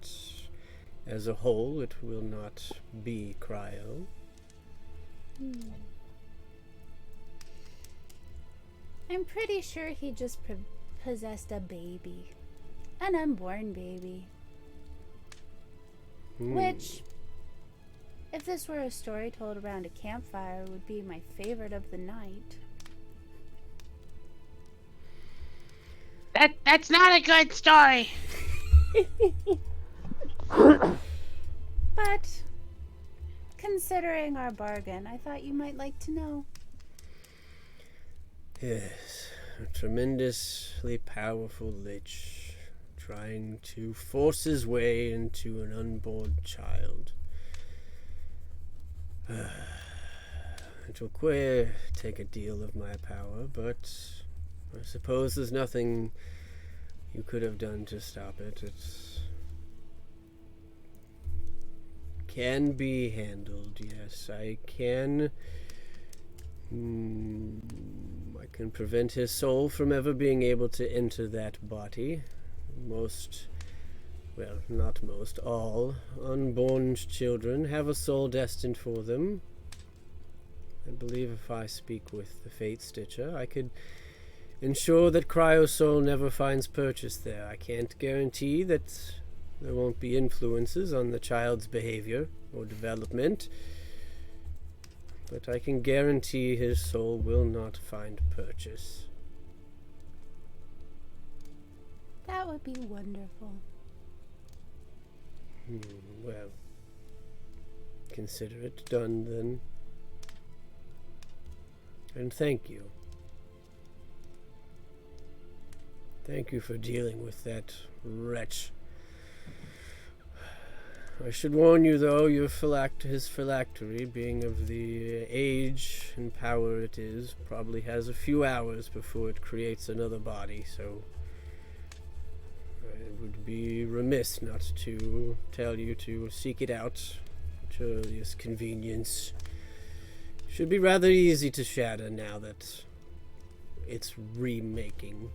as a whole, it will not be Cryo. I'm pretty sure he just possessed a baby. An unborn baby. Which, if this were a story told around a campfire, would be my favorite of the night. That's not a good story. But, considering our bargain, I thought you might like to know. Yes, a tremendously powerful lich trying to force his way into an unborn child. It will take a deal of my power, but I suppose there's nothing you could have done to stop it. It can be handled, yes. I can prevent his soul from ever being able to enter that body. All unborn children have a soul destined for them. I believe if I speak with the Fate Stitcher, I could ensure that Cryo soul never finds purchase there. I can't guarantee that there won't be influences on the child's behavior or development, but I can guarantee his soul will not find purchase. That would be wonderful. Well, consider it done then. And thank you. Thank you for dealing with that wretch. I should warn you, though, his phylactery, being of the age and power it is, probably has a few hours before it creates another body, so I would be remiss not to tell you to seek it out at your earliest convenience. Should be rather easy to shatter now that it's remaking.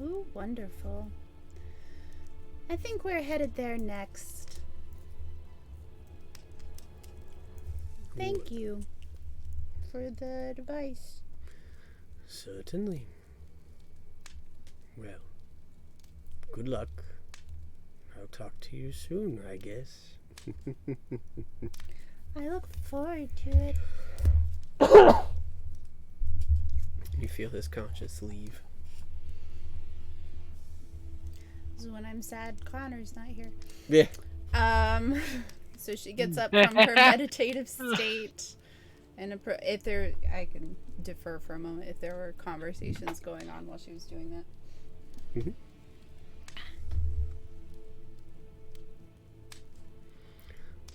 Ooh, wonderful. I think we're headed there next. Thank you for the advice. Certainly. Well, good luck. I'll talk to you soon, I guess. I look forward to it. You feel his conscience leave. This is when I'm sad Connor's not here. Yeah. So she gets up from her meditative state, and I can defer for a moment if there were conversations going on while she was doing that. Mm-hmm.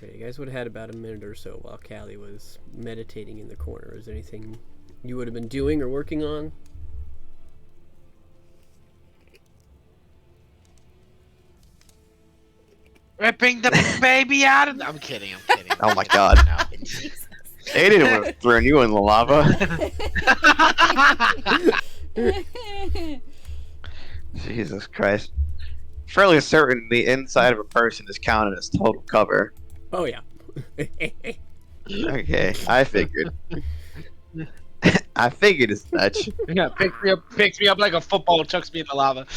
Okay, you guys would have had about a minute or so while Callie was meditating in the corner. Is there anything you would have been doing or working on? Ripping the baby out of. I'm kidding. Oh my god. No. Jesus. They didn't want to throw you in the lava. Jesus Christ. Fairly certain the inside of a person is counted as total cover. Oh, yeah. Okay, I figured. I figured as much. Yeah, picks me up like a football, chucks me in the lava.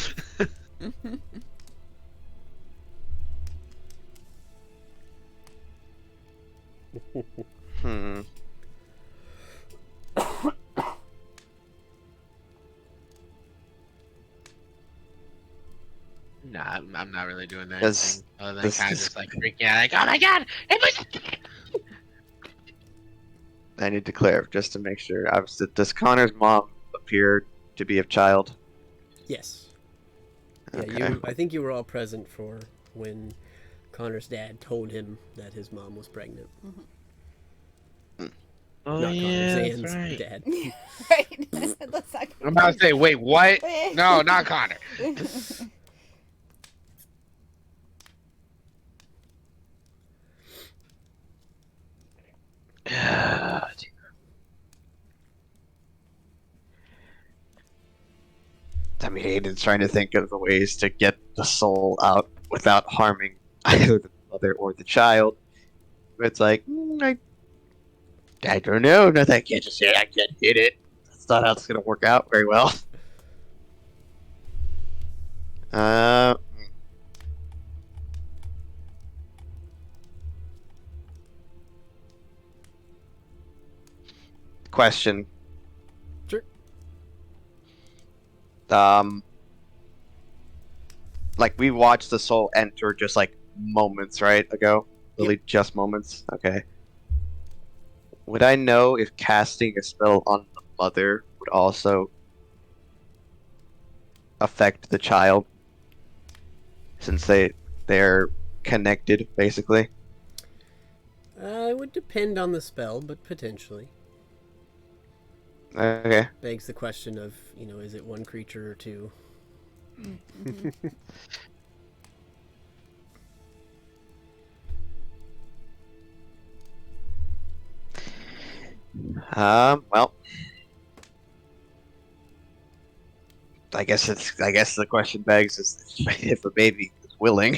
Nah, I'm not really doing that. Other than kind of just like freaking out, like, oh my god, it was. I need to clear just to make sure. Does Connor's mom appear to be a child? Yes. Okay. Yeah, I think you were all present for when Connor's dad told him that his mom was pregnant. Mm-hmm. Oh Not yeah, Connor, that's Zan's right. dad. Right. Let's not I'm about to say, wait, what? No, not Connor. I mean, Aiden's trying to think of the ways to get the soul out without harming either the mother or the child. But it's like, I don't know. No, I can't just say I can't hit it. It's not how it's gonna work out very well. Uh, question. Sure. Like we watched the soul enter just like moments, right, ago? Really, just moments. Okay. Would I know if casting a spell on the mother would also affect the child, since they're connected, basically? It would depend on the spell, but potentially. Okay. Begs the question of, is it one creature or two? Mm-hmm. Well, I guess the question begs is if a baby is willing.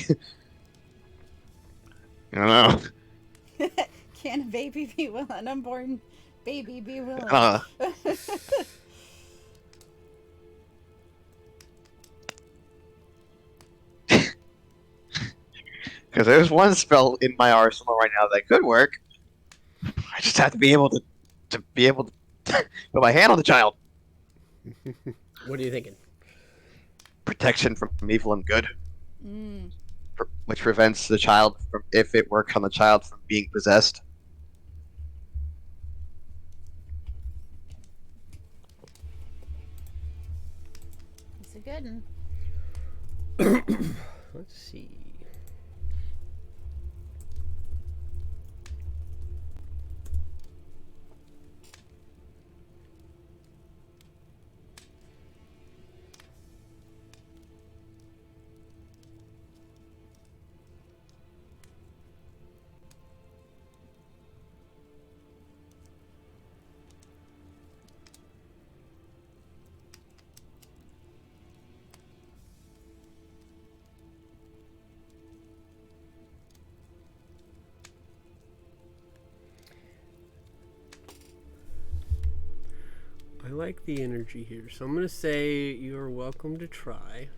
I don't know. Can a baby be willing? An unborn baby be willing? Because there's one spell in my arsenal right now that could work. I just have to be able to put my hand on the child. What are you thinking? Protection from evil and good, Mm. which prevents the child from, if it works on the child, from being possessed. It's a good one. Let's see. I like the energy here, so I'm going to say you're welcome to try.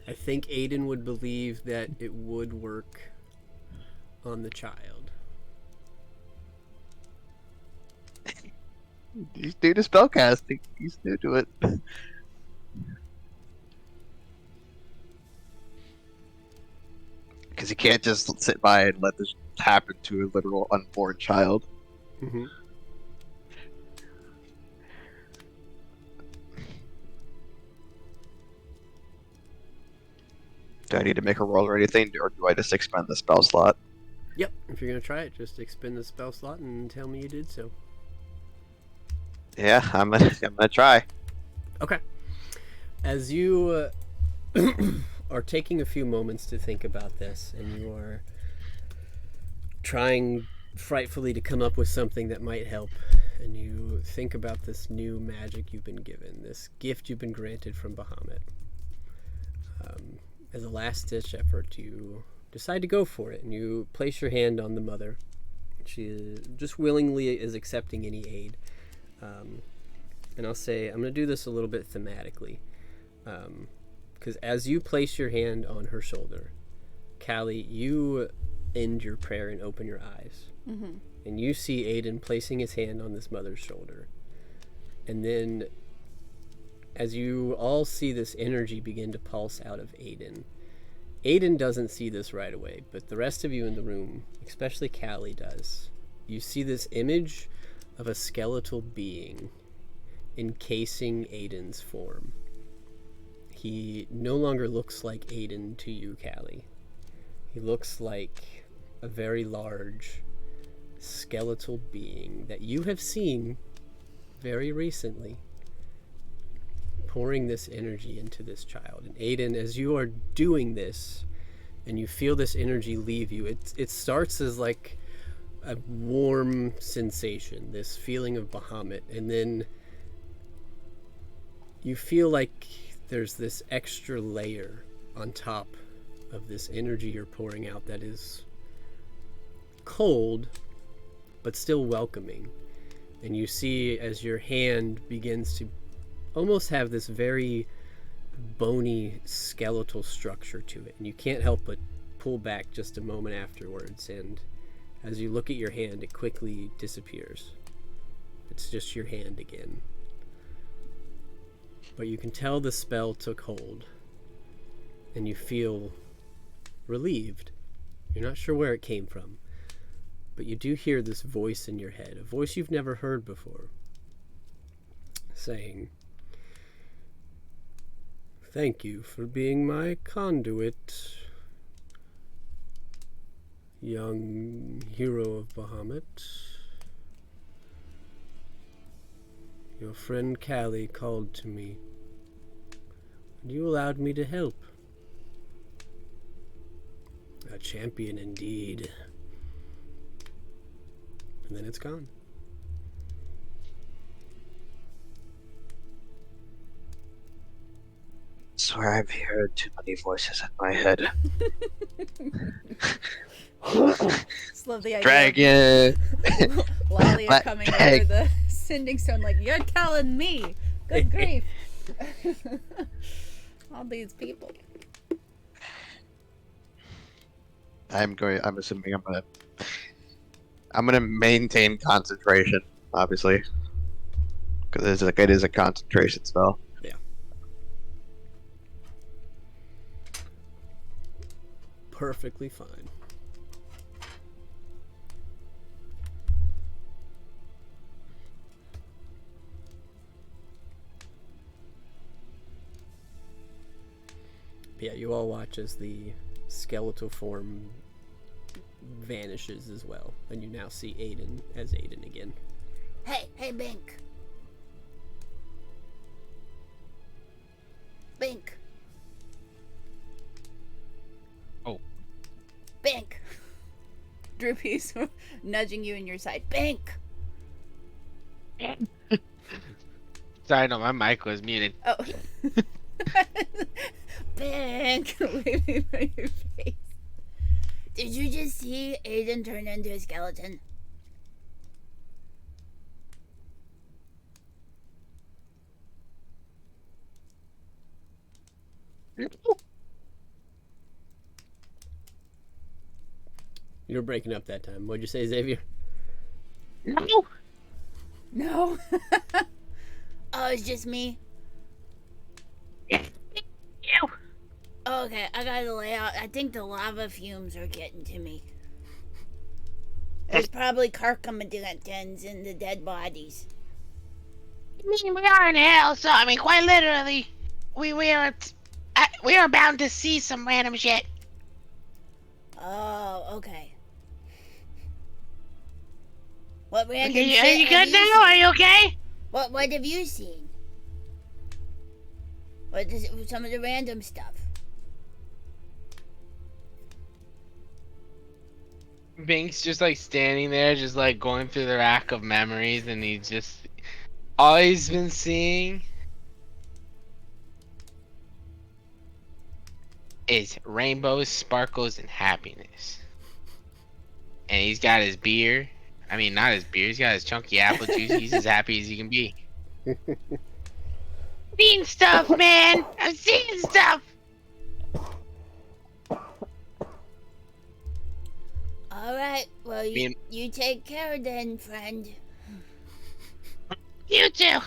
I think Aiden would believe that it would work on the child. He's new to spellcasting. He's new to it. Because you can't just sit by and let this happen to a literal unborn child. Mm-hmm. Do I need to make a roll or anything, or do I just expend the spell slot? Yep, if you're going to try it, just expend the spell slot and tell me you did so. Yeah, I'm gonna try. Okay. As you are taking a few moments to think about this, and you are trying frightfully to come up with something that might help, and you think about this new magic you've been given, this gift you've been granted from Bahamut. As a last-ditch effort, you decide to go for it, and you place your hand on the mother. She just willingly is accepting any aid. And I'll say, I'm going to do this a little bit thematically. Because as you place your hand on her shoulder, Callie, you end your prayer and open your eyes. Mm-hmm. And you see Aiden placing his hand on this mother's shoulder. And then, as you all see this energy begin to pulse out of Aiden, Aiden doesn't see this right away, but the rest of you in the room, especially Callie, does. You see this image of a skeletal being encasing Aiden's form. He no longer looks like Aiden to you, Callie. He looks like a very large skeletal being that you have seen very recently, pouring this energy into this child. And Aiden, as you are doing this and you feel this energy leave you, it starts as like a warm sensation, this feeling of Bahamut, and then you feel like there's this extra layer on top of this energy you're pouring out that is cold but still welcoming. And you see as your hand begins to almost have this very bony skeletal structure to it, and you can't help but pull back just a moment afterwards, and as you look at your hand, it quickly disappears. It's just your hand again. But you can tell the spell took hold, and you feel relieved. You're not sure where it came from, but you do hear this voice in your head, a voice you've never heard before, saying, "Thank you for being my conduit, young hero of Bahamut. Your friend Callie called to me, and you allowed me to help. A champion indeed." And then it's gone. Swear I've heard too many voices in my head. Just love the idea. Dragon! Lolly Black coming peg. over the sending stone like, you're telling me. Good grief. All these people. I'm assuming I'm gonna maintain concentration, obviously. Because it is a concentration spell. Perfectly fine. Yeah, you all watch as the skeletal form vanishes as well, and you now see Aiden as Aiden again. Hey, Bink. Bink. Oh. Bink. Droopy's nudging you in your side. Bink. Sorry, no, my mic was muted. Oh. Bink. Waving from your face. Did you just see Aiden turn into a skeleton? You were breaking up that time. What'd you say, Xavier? No. Oh, it's just me. Okay, I gotta lay out. I think the lava fumes are getting to me. There's probably carcomedons in the dead bodies. I mean, we are in hell, so I mean, quite literally, we are bound to see some random shit. Oh, okay. What random Okay, shit are you have good now? seen? Are you okay? What have you seen? What is some of the random stuff? Bink's just like standing there, just like going through the rack of memories, and he's just all he's been seeing is rainbows, sparkles, and happiness. And he's got his beer. I mean, not his beer. He's got his chunky apple juice. He's as happy as he can be. Seeing stuff, man. I'm seeing stuff. All right. Well, you take care then, friend. You too.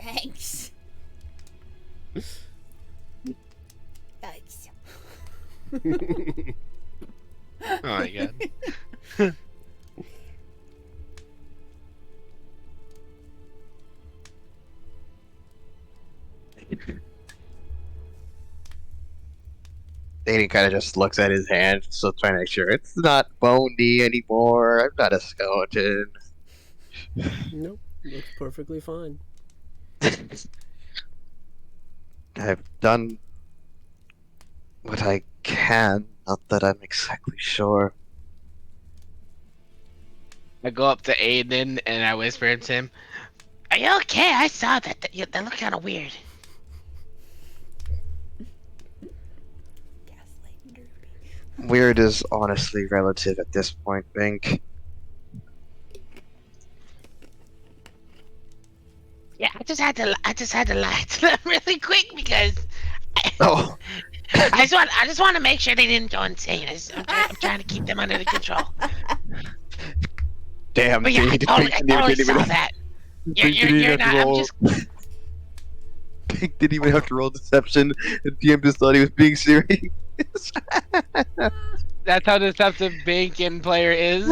Thanks. Thanks. Oh my god. Danny kind of just looks at his hand, still trying to make sure it's not bony anymore. I'm not a skeleton. Nope, looks perfectly fine. I've done what I can, not that I'm exactly sure. I go up to Aiden and I whisper to him, "Are you okay? I saw that. That looked kind of weird." Gaslighting Droopy. Weird is honestly relative at this point, Bink. I just had to lie to them really quick because Oh, I just want to make sure they didn't go insane. I'm trying to keep them under the control. damn, But yeah, Pink I didn't totally even, saw that. Pink didn't even You're have to not. I'm roll. just. Pink didn't even have to roll deception, and DM just thought he was being serious. That's how deceptive Bacon player is.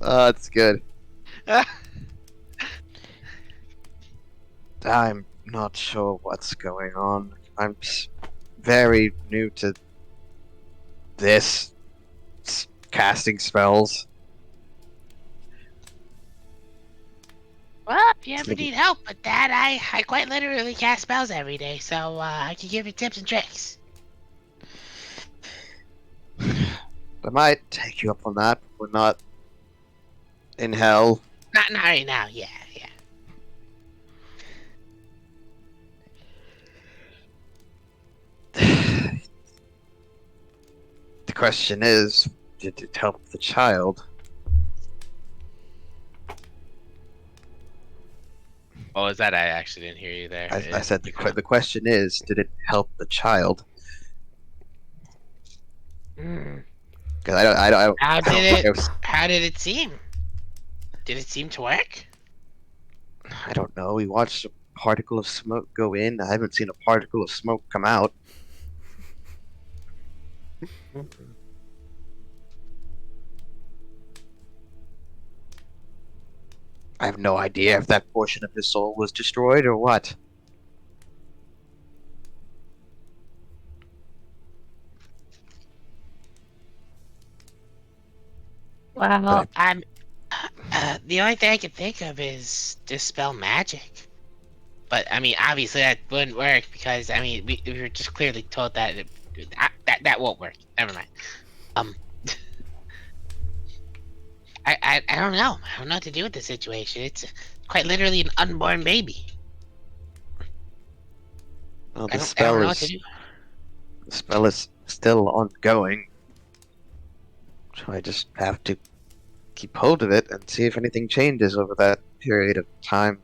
That's good. I'm not sure what's going on. I'm very new to this casting spells. Well, if you ever need help with that, I quite literally cast spells every day, so I can give you tips and tricks. I might take you up on that, but we're not in hell. Not right now. Yeah. The question is, did it help the child? What was that? I actually didn't hear you there. I said the question is, did it help the child? Hmm. Because I don't. How I don't did think I it? was- How did it seem? Did it seem to work? I don't know. We watched a particle of smoke go in. I haven't seen a particle of smoke come out. I have no idea if that portion of his soul was destroyed or what. Well, I'm. The only thing I can think of is dispel magic. But I mean, obviously that wouldn't work because I mean we were just clearly told that that won't work. Never mind. Um, I don't know. I don't know what to do with the situation. It's quite literally an unborn baby. Well, I don't know what to do. the spell is still ongoing. So I just have to keep hold of it and see if anything changes over that period of time.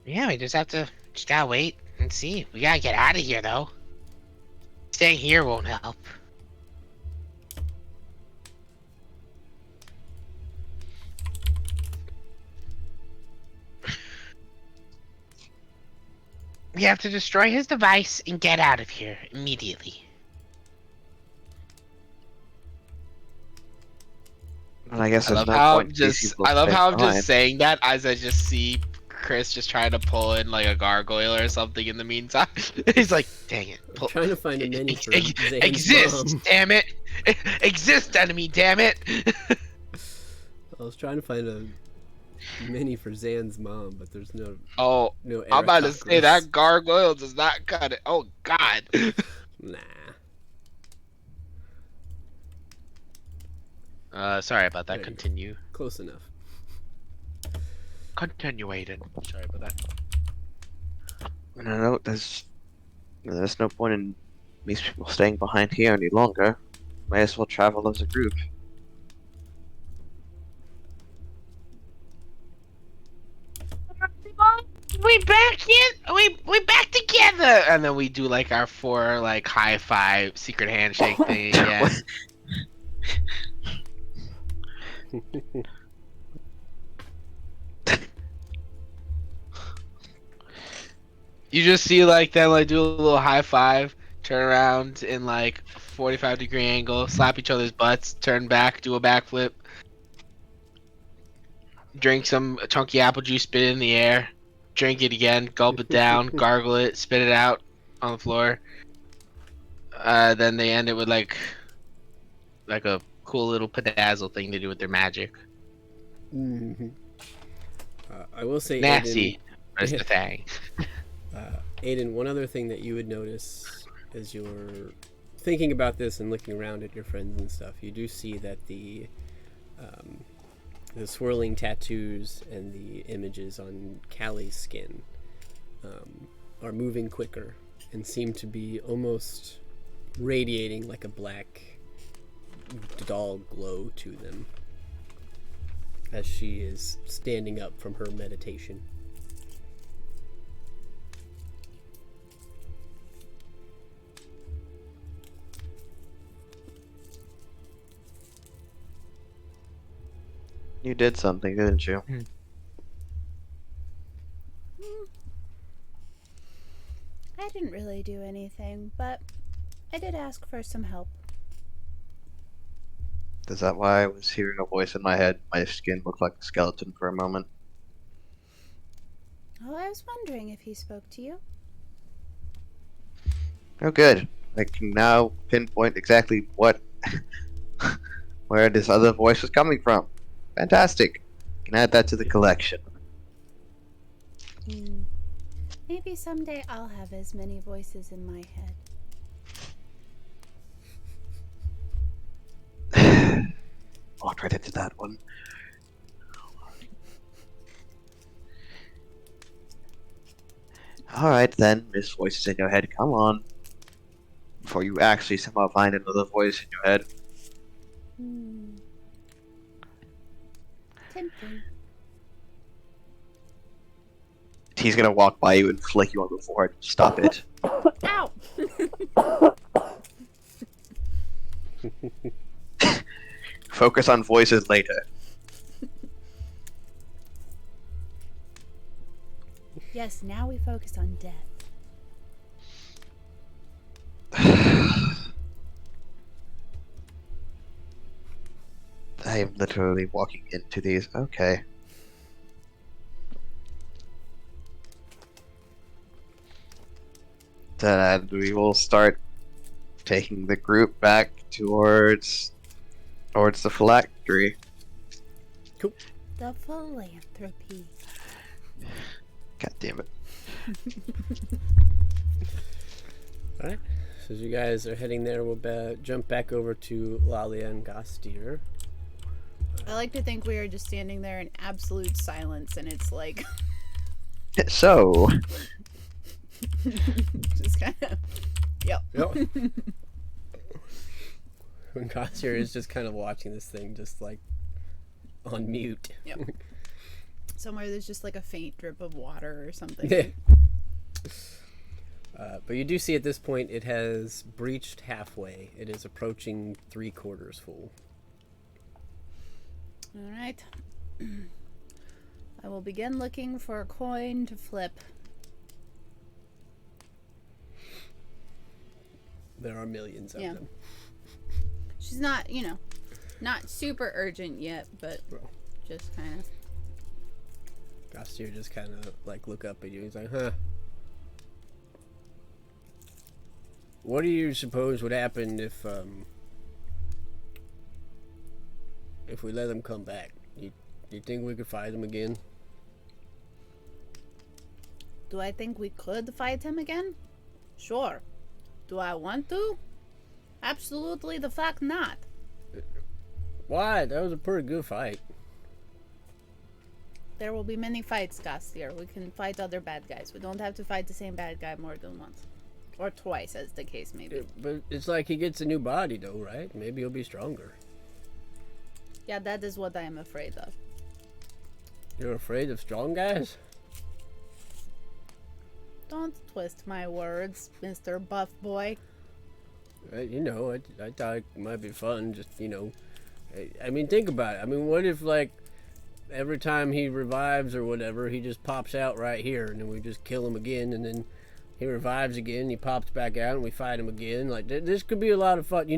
Yeah, we just gotta wait and see. We gotta get out of here though. Staying here won't help. We have to destroy his device and get out of here immediately. And I guess I there's love no how point in these people I love staying how I'm behind. just saying that as I just see Chris just trying to pull in like a gargoyle or something in the meantime. He's like, dang it. I'm trying to find a mini for Zane's Exist, mom. damn it. Exist, enemy, damn it. I was trying to find a mini for Zan's mom, but there's no Oh, no. I'm about to say Aristocracy. that gargoyle does not cut it. Oh god. Nah, Sorry about that. There you go. Continue. close enough. Continuated. Sorry about that. No, there's no point in these people staying behind here any longer. May as well travel as a group. We back in. We back together, and then we do like our 4 like high five secret handshake thing again. You just see like them like do a little high five, turn around in like a 45-degree angle, slap each other's butts, turn back, do a backflip, drink some chunky apple juice, spit it in the air, drink it again, gulp it down, gargle it, spit it out on the floor. Then they end it with like a cool little pedazzle thing to do with their magic. Mm-hmm. I will say, Nasty. Aiden, Is the thing. Aiden, one other thing that you would notice as you're thinking about this and looking around at your friends and stuff, you do see that the swirling tattoos and the images on Callie's skin are moving quicker and seem to be almost radiating like a black dull glow to them as she is standing up from her meditation. You did something, didn't you? I didn't really do anything, but I did ask for some help. Is that why I was hearing a voice in my head? My skin looked like a skeleton for a moment. Oh, I was wondering if he spoke to you. Oh, good. I can now pinpoint exactly what, where this other voice was coming from. Fantastic. Can add that to the collection. Maybe someday I'll have as many voices in my head. Walked right into that one. Alright then, Miss Voices in your head, come on. Before you actually somehow find another voice in your head. Tempting. He's gonna walk by you and flick you on the forehead. Stop it. Ow! Focus on voices later. Yes, now we focus on death. I am literally walking into these. Okay. Then we will start taking the group back towards the phylactery. The philanthropy. God damn it. Alright, so as you guys are heading there, we'll jump back over to Lalia and Gastier. I like to think we are just standing there in absolute silence, and it's like So, just kind of, yep. When Gastier is just kind of watching this thing, just like on mute. Yep. Somewhere there's just like a faint drip of water or something. Yeah. But you do see at this point it has breached halfway. It is approaching 3/4 full. All right. I will begin looking for a coin to flip. There are millions of them. She's not, not super urgent yet, but Well, just kind of. Gastier just kind of like look up at you. He's like, huh. What do you suppose would happen if we let them come back? You think we could fight them again? Do I think we could fight him again? Sure. Do I want to? Absolutely the fuck not. Why? That was a pretty good fight. There will be many fights, Gastier. We can fight other bad guys. We don't have to fight the same bad guy more than once. Or twice, as the case may be. But it's like he gets a new body, though, right? Maybe he'll be stronger. Yeah, that is what I am afraid of. You're afraid of strong guys? Don't twist my words, Mr. Buff Boy. I thought it might be fun. Just, I mean, think about it. I mean, what if, like, every time he revives or whatever, he just pops out right here, and then we just kill him again, and then he revives again, he pops back out, and we fight him again. Like, this could be a lot of fun.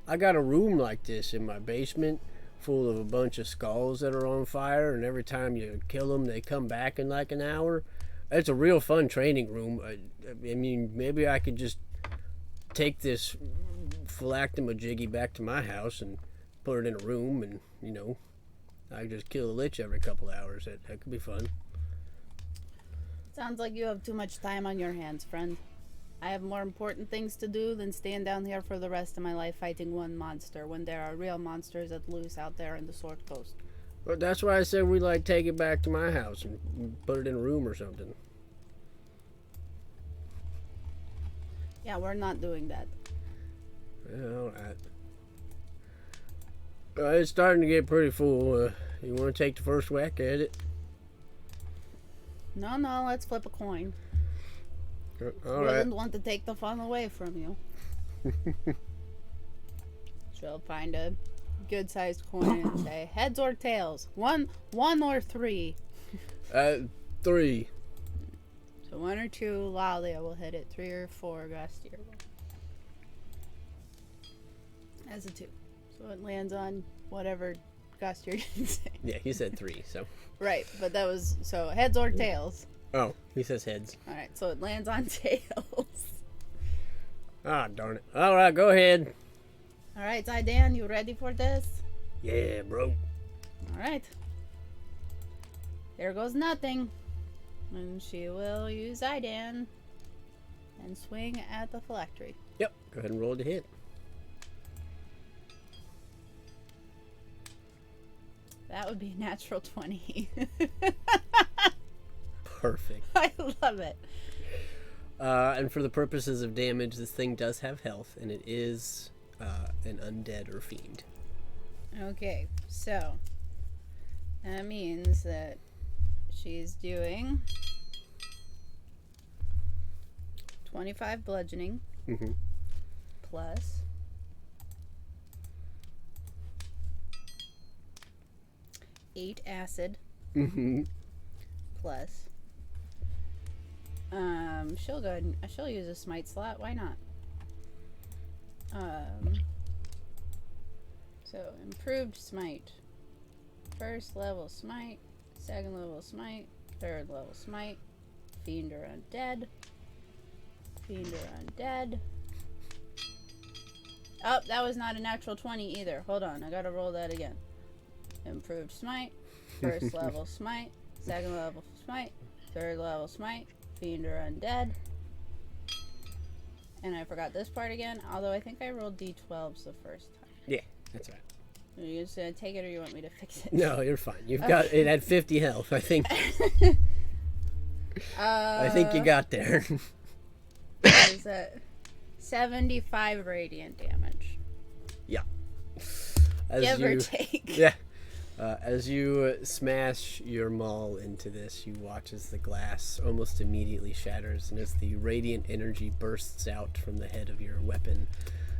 I got a room like this in my basement full of a bunch of skulls that are on fire, and every time you kill them, they come back in like an hour. It's a real fun training room. I mean, maybe I could just take this phylactomajiggy back to my house and put it in a room, and, I could just kill a lich every couple hours. That could be fun. Sounds like you have too much time on your hands, friend. I have more important things to do than stand down here for the rest of my life fighting one monster when there are real monsters at loose out there in the Sword Coast. But that's why I said we take it back to my house and put it in a room or something. Yeah, we're not doing that. Yeah, alright. It's starting to get pretty full. You want to take the first whack at it? No, let's flip a coin. All right. Wouldn't want to take the fun away from you. She'll find a good-sized coin and say, heads or tails? One or three? 3. So 1 or 2, Lalia will hit it. 3 or 4, Gastier will. As a 2. So it lands on whatever Gastier didn't say. Yeah, he said 3, so. Right, but that was, so heads or tails? Oh, he says heads. Alright, so it lands on tails. Ah, darn it. All right, go ahead. Alright, Zaidan, you ready for this? Yeah, bro. Alright. There goes nothing. And she will use Zaidan and swing at the phylactery. Yep, go ahead and roll to hit. That would be a natural 20. Perfect. I love it. And for the purposes of damage, this thing does have health, and it is an undead or fiend. Okay, so that means that she's doing 25 bludgeoning Mm-hmm. plus 8 acid Mm-hmm. plus she'll use a smite slot. Why not? So improved smite, first level smite, second level smite, third level smite, fiend or undead, Oh, that was not a natural 20 either. Hold on, I gotta roll that again. Improved smite, first level smite, second level smite, third level smite, fiend or undead. And I forgot this part again, although I think I rolled d12s the first time. Yeah, that's right. Are you just gonna take it or you want me to fix it? No, you're fine. You've got it at 50 health, I think. I think you got there. Is that 75 radiant damage? Yeah. As Give you, or take. Yeah. As you smash your maul into this, you watch as the glass almost immediately shatters, and as the radiant energy bursts out from the head of your weapon,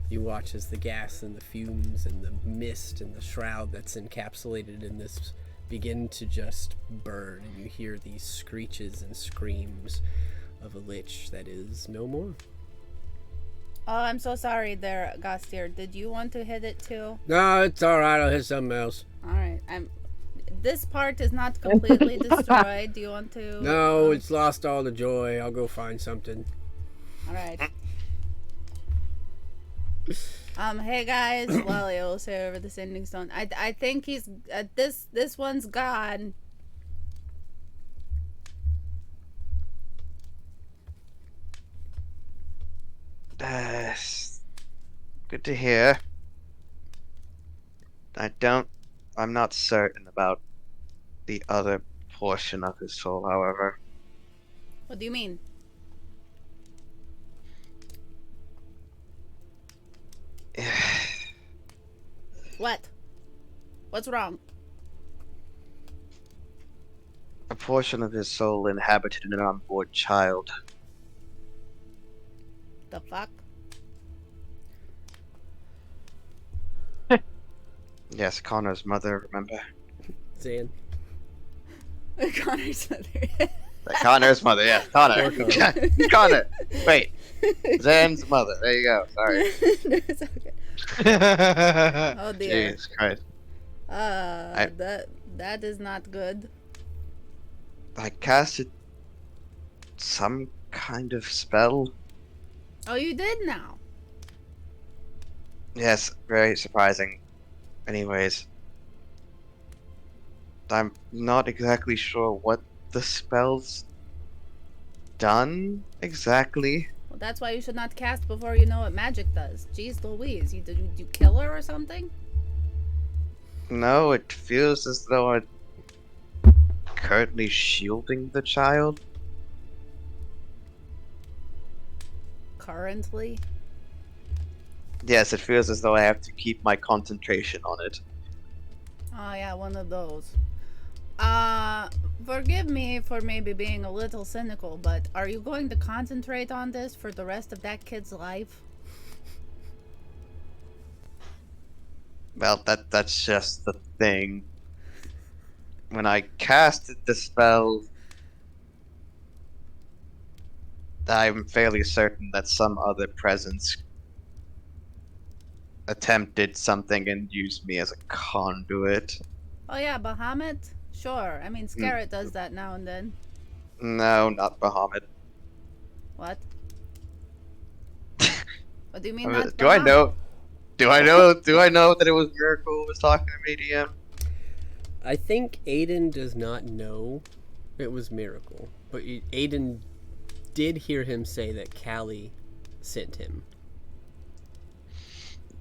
you watch as the gas and the fumes and the mist and the shroud that's encapsulated in this begin to just burn, and you hear these screeches and screams of a lich that is no more. Oh, I'm so sorry there, Gastier. Did you want to hit it too? No, it's alright, I'll hit something else. Alright, this part is not completely destroyed. Do you want to? No, it's lost all the joy. I'll go find something. Alright. Hey guys, Lalia will say over the sending stone. I think he's this one's gone. Good to hear. I'm not certain about the other portion of his soul, however. What do you mean? What? What's wrong? A portion of his soul inhabited an unborn child. The fuck? Yes, Connor's mother, remember? Zan. Connor's mother. Connor's mother, yeah. Connor. Poor Connor. Connor. Wait. Zan's mother. There you go. Sorry. No, it's okay. Oh dear. Jesus Christ. That is not good. I casted some kind of spell. Oh, you did now. Yes, very surprising. Anyways, I'm not exactly sure what the spell's done exactly. Well, that's why you should not cast before you know what magic does. Jeez Louise, did you kill her or something? No, it feels as though I'm currently shielding the child. Currently? Yes, it feels as though I have to keep my concentration on it. Oh yeah, one of those. Forgive me for maybe being a little cynical, but are you going to concentrate on this for the rest of that kid's life? Well, that's just the thing. When I casted the spell, I'm fairly certain that some other presence attempted something and used me as a conduit. Oh yeah, Bahamut? Sure. I mean, Mm, Scarlet does that now and then. no, not Bahamut. What? What do you mean that's Do I Bahamut? know? Do I know? Do I know that it was Miracle who was talking to me, DM? I think Aiden does not know it was Miracle, but Aiden did hear him say that Callie sent him.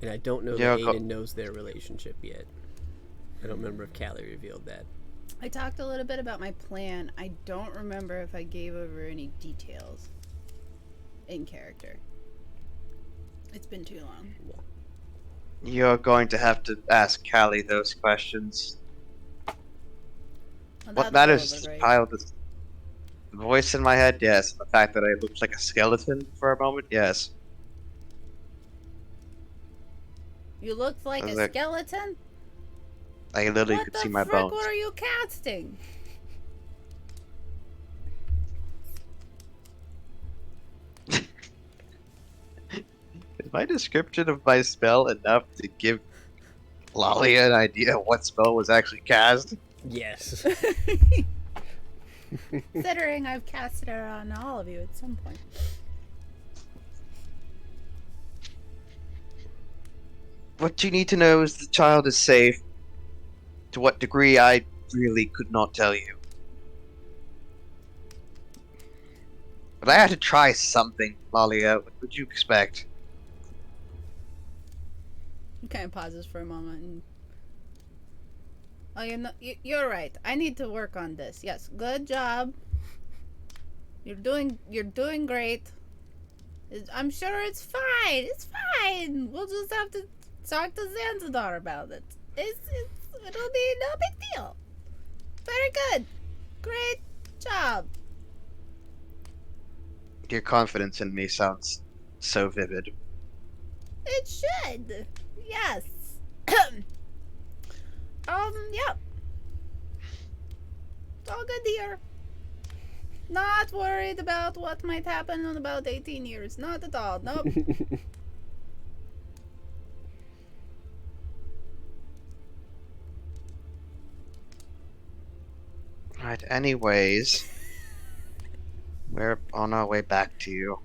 And I don't know Yeah, that Aiden knows their relationship yet. I don't remember if Callie revealed that. I talked a little bit about my plan. I don't remember if I gave over any details in character. It's been too long. You're going to have to ask Callie those questions. Well, What that's matters is the relevant, right? child is the voice in my head, yes. The fact that I looked like a skeleton for a moment, yes. You looked like I was a like- skeleton? I literally What could the see my frick bones. were you casting? Is my description of my spell enough to give Lalia an idea of what spell was actually cast? Yes. Considering I've casted it on all of you at some point. What you need to know is the child is safe. To what degree, I really could not tell you. But I had to try something, Lalia. What would you expect? He kind of pauses for a moment and... Oh, you're right. I need to work on this. Yes, good job. You're doing great. I'm sure it's fine. It's fine. We'll just have to talk to Zanzidar about it. It'll be no big deal. Very good. Great job. Your confidence in me sounds so vivid. It should. Yes. Yeah. It's all good here. Not worried about what might happen in about 18 years. Not at all. Nope. Right, anyways. We're on our way back to you.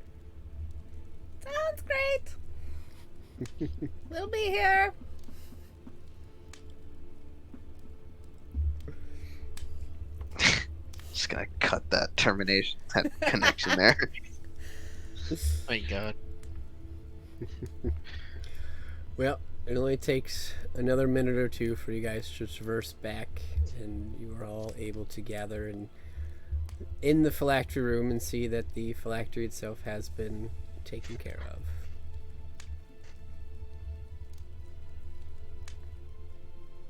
Sounds great. We'll be here. Just gonna cut that termination, that connection there. My God. Well, it only takes another minute or two for you guys to traverse back, and you are all able to gather in the phylactery room and see that the phylactery itself has been taken care of.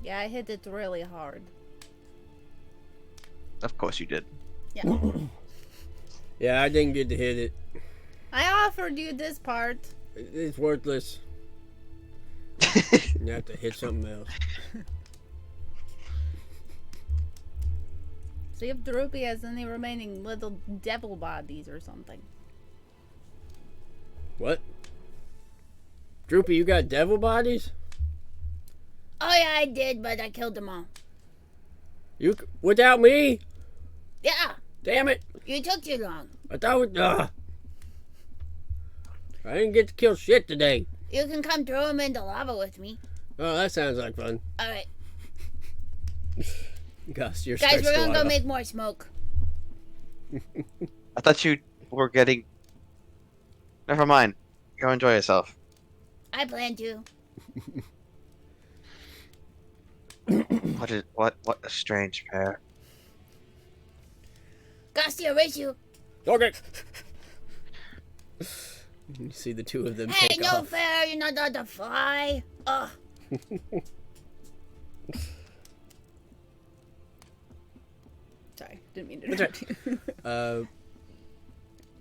Yeah, I hit it really hard. Of course you did. Yeah. Yeah, I didn't get to hit it. I offered you this part. It's worthless. You have to hit something else. See if Droopy has any remaining little devil bodies or something. What? Droopy, you got devil bodies? Oh yeah, I did, but I killed them all. Without me? Yeah, Damn it! you took too long. I thought I didn't get to kill shit today. You can come throw them into lava with me. Oh, that sounds like fun. Alright. Gus, you're Guys, we're gonna go make more smoke. I thought you were getting. Never mind. Go enjoy yourself. I plan to. What a strange pair. Gusty, erase you. Okay. You see the two of them Hey, take no off. fair, you're not allowed to fly. Ugh. Didn't mean to That's interrupt you.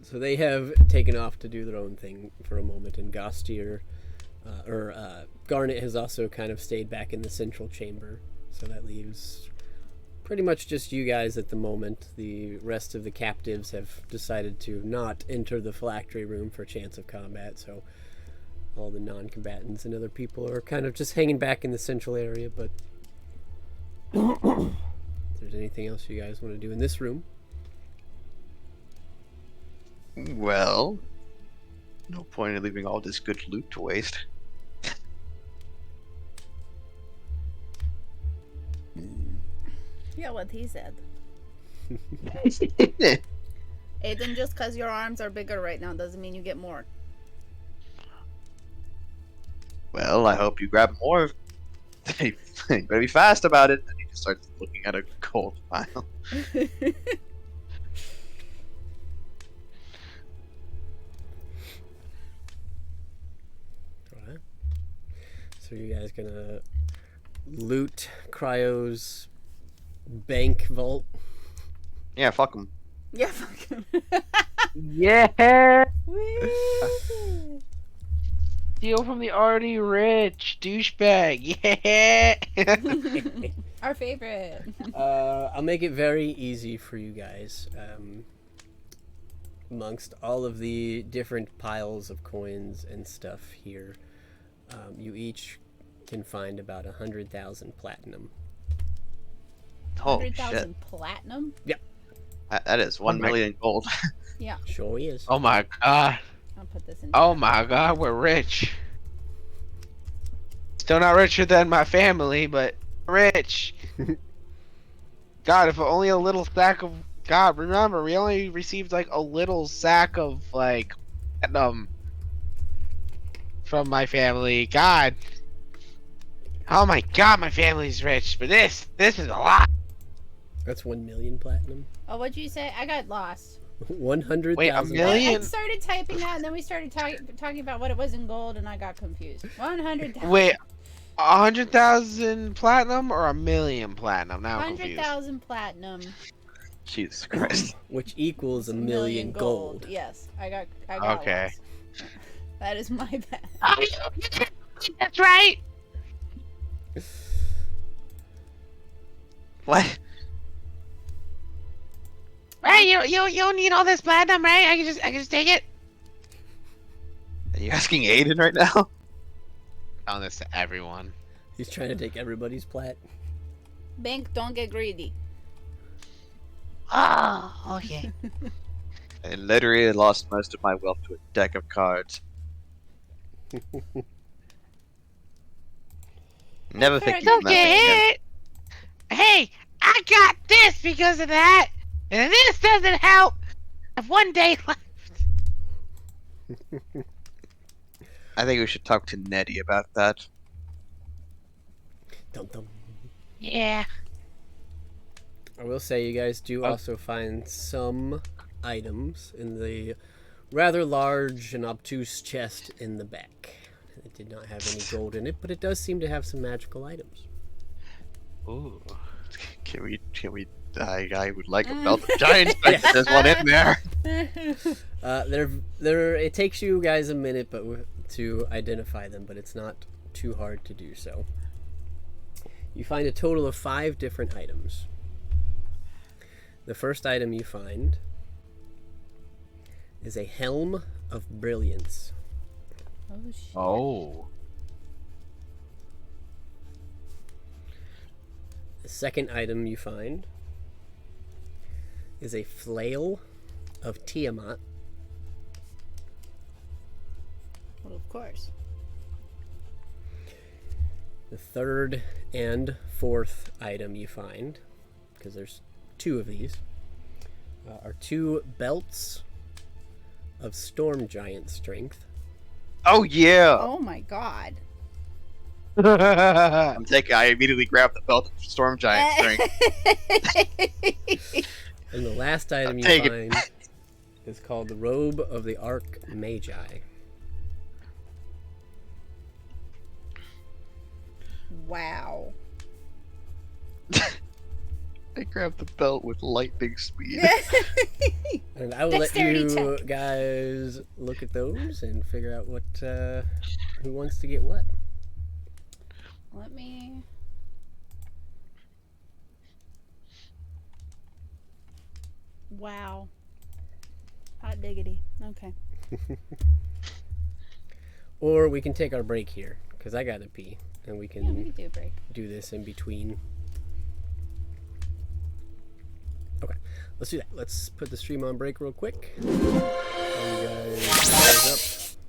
So they have taken off to do their own thing for a moment, and Gostier, Garnet has also kind of stayed back in the central chamber. So that leaves pretty much just you guys at the moment. The rest of the captives have decided to not enter the phylactery room for chance of combat, so all the non-combatants and other people are kind of just hanging back in the central area. But if there's anything else you guys want to do in this room. Well, no point in leaving all this good loot to waste. Yeah, what he said. Aiden, just because your arms are bigger right now doesn't mean you get more. Well, I hope you grab more. You better be fast about it. And he just starts looking at a gold pile. Alright. So you guys gonna loot Cryo's bank vault? Yeah, fuck him. Yeah, fuck him. Yeah. Whee! Steal from the already rich douchebag. Yeah. Our favorite. I'll make it very easy for you guys. Amongst all of the different piles of coins and stuff here, you each can find about 100,000 platinum. Oh 100,000 shit! platinum? That is 1 million gold. Yeah. Sure is. Oh my god. I'll put this in. Oh my god, we're rich. Still not richer than my family, but rich. God, if only a little sack of... God, remember, we only received like a little sack of like platinum from my family. God. Oh my god, my family's rich, but this is a lot. That's 1 million platinum. Oh, what'd you say? I got lost. 100,000. Wait, a I million? started typing that, and then we started talking about what it was in gold, and I got confused. 100,000. Wait, 100,000 platinum or a million platinum? Now I'm confused. 100,000 platinum. Jesus Christ. Which equals a million gold. Yes, I got Okay. lost. That is my bad. Oh, that's right. What? Right, you don't need all this platinum, right? I can just take it. Are you asking Aiden right now? Telling this to everyone. He's trying to take everybody's plat. Bank, don't get greedy. Oh, okay. I literally lost most of my wealth to a deck of cards. Never Fair think you enough. can again. Okay. Hey, I got this because of that, and this doesn't help. I have 1 day left. I think we should talk to Nettie about that. Dum dum. Yeah. I will say you guys do also find some items in the rather large and obtuse chest in the back. It did not have any gold in it, but it does seem to have some magical items. Ooh. Can we? I would like a belt of giants, but there's one in there. It takes you guys a minute, to identify them, but it's not too hard to do so. You find a total of 5 different items. The first item you find is a helm of brilliance. Oh, shit. Oh. The second item you find is a flail of Tiamat. Well, of course. The third and fourth item you find, because there's 2 of these, are 2 belts of storm giant strength. Oh yeah! Oh my god. I immediately grabbed the belt of storm giant strength. And the last item you Take it. find is called the robe of the Arc Magi. Wow. I grabbed the belt with lightning speed. And I will let Dexterity you check. guys look at those and figure out what who wants to get what. Let me. Wow. Hot diggity. Okay. Or we can take our break here because I gotta pee, and we Yeah, we can can do a break. do this in between. Okay, let's do that. Let's put the stream on break real quick. You guys close up.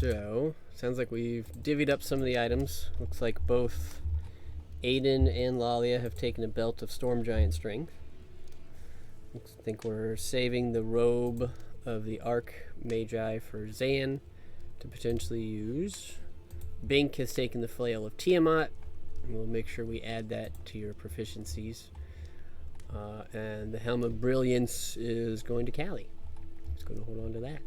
So, sounds like we've divvied up some of the items. Looks like both Aiden and Lalia have taken a belt of Storm Giant Strength. I think we're saving the robe of the Arc Magi for Zan to potentially use. Bink has taken the flail of Tiamat, and we'll make sure we add that to your proficiencies. And the Helm of Brilliance is going to Callie. Just going to hold on to that.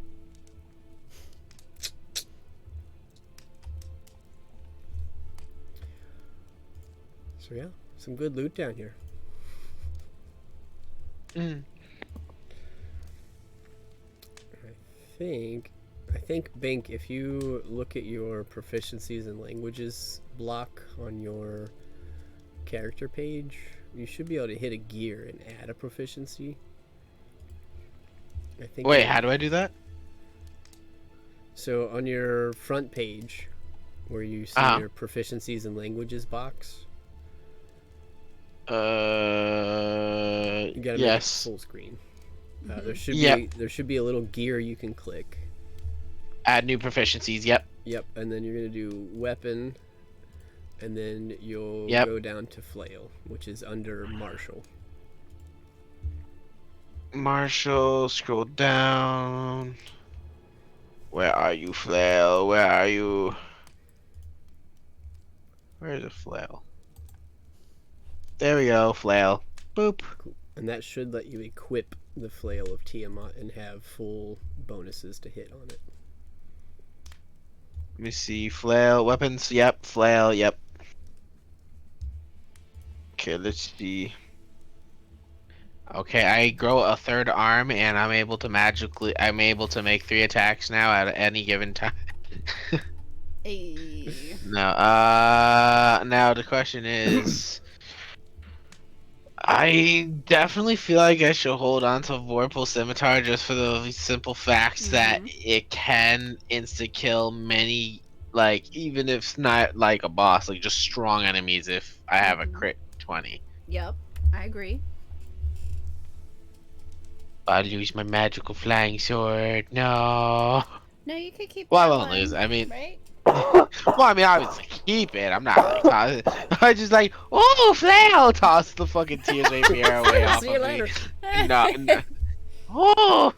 So yeah, some good loot down here. I think Bink, if you look at your proficiencies in languages block on your character page, you should be able to hit a gear and add a proficiency. I think. Wait, how do I do that? So on your front page, where you see your proficiencies in languages box. You gotta make it full screen. There should be a little gear you can click. Add new proficiencies. Yep. Yep, and then you're gonna do weapon, and then you'll go down to flail, which is under martial. Marshall, scroll down. Where are you, flail? Where are you? Where is the flail? There we go, flail. Boop. Cool. And that should let you equip the flail of Tiamat and have full bonuses to hit on it. Let me see. Flail, weapons. Yep. Flail. Yep. Okay, let's see. Okay, I grow a third arm, and I'm able to make 3 attacks now at any given time. Hey. Now the question is, I definitely feel like I should hold on to Vorpal Scimitar just for the simple fact that it can insta-kill many, like, even if it's not like a boss, like just strong enemies if I have a crit 20. Yep, I agree. I'd lose my magical flying sword. No. No, you could keep Well, I that won't one, lose. I mean, right? well, I mean, obviously keep it. I'm not like I just like, oh, flail, toss the fucking tears rapier away off See you of later. me. No. Oh.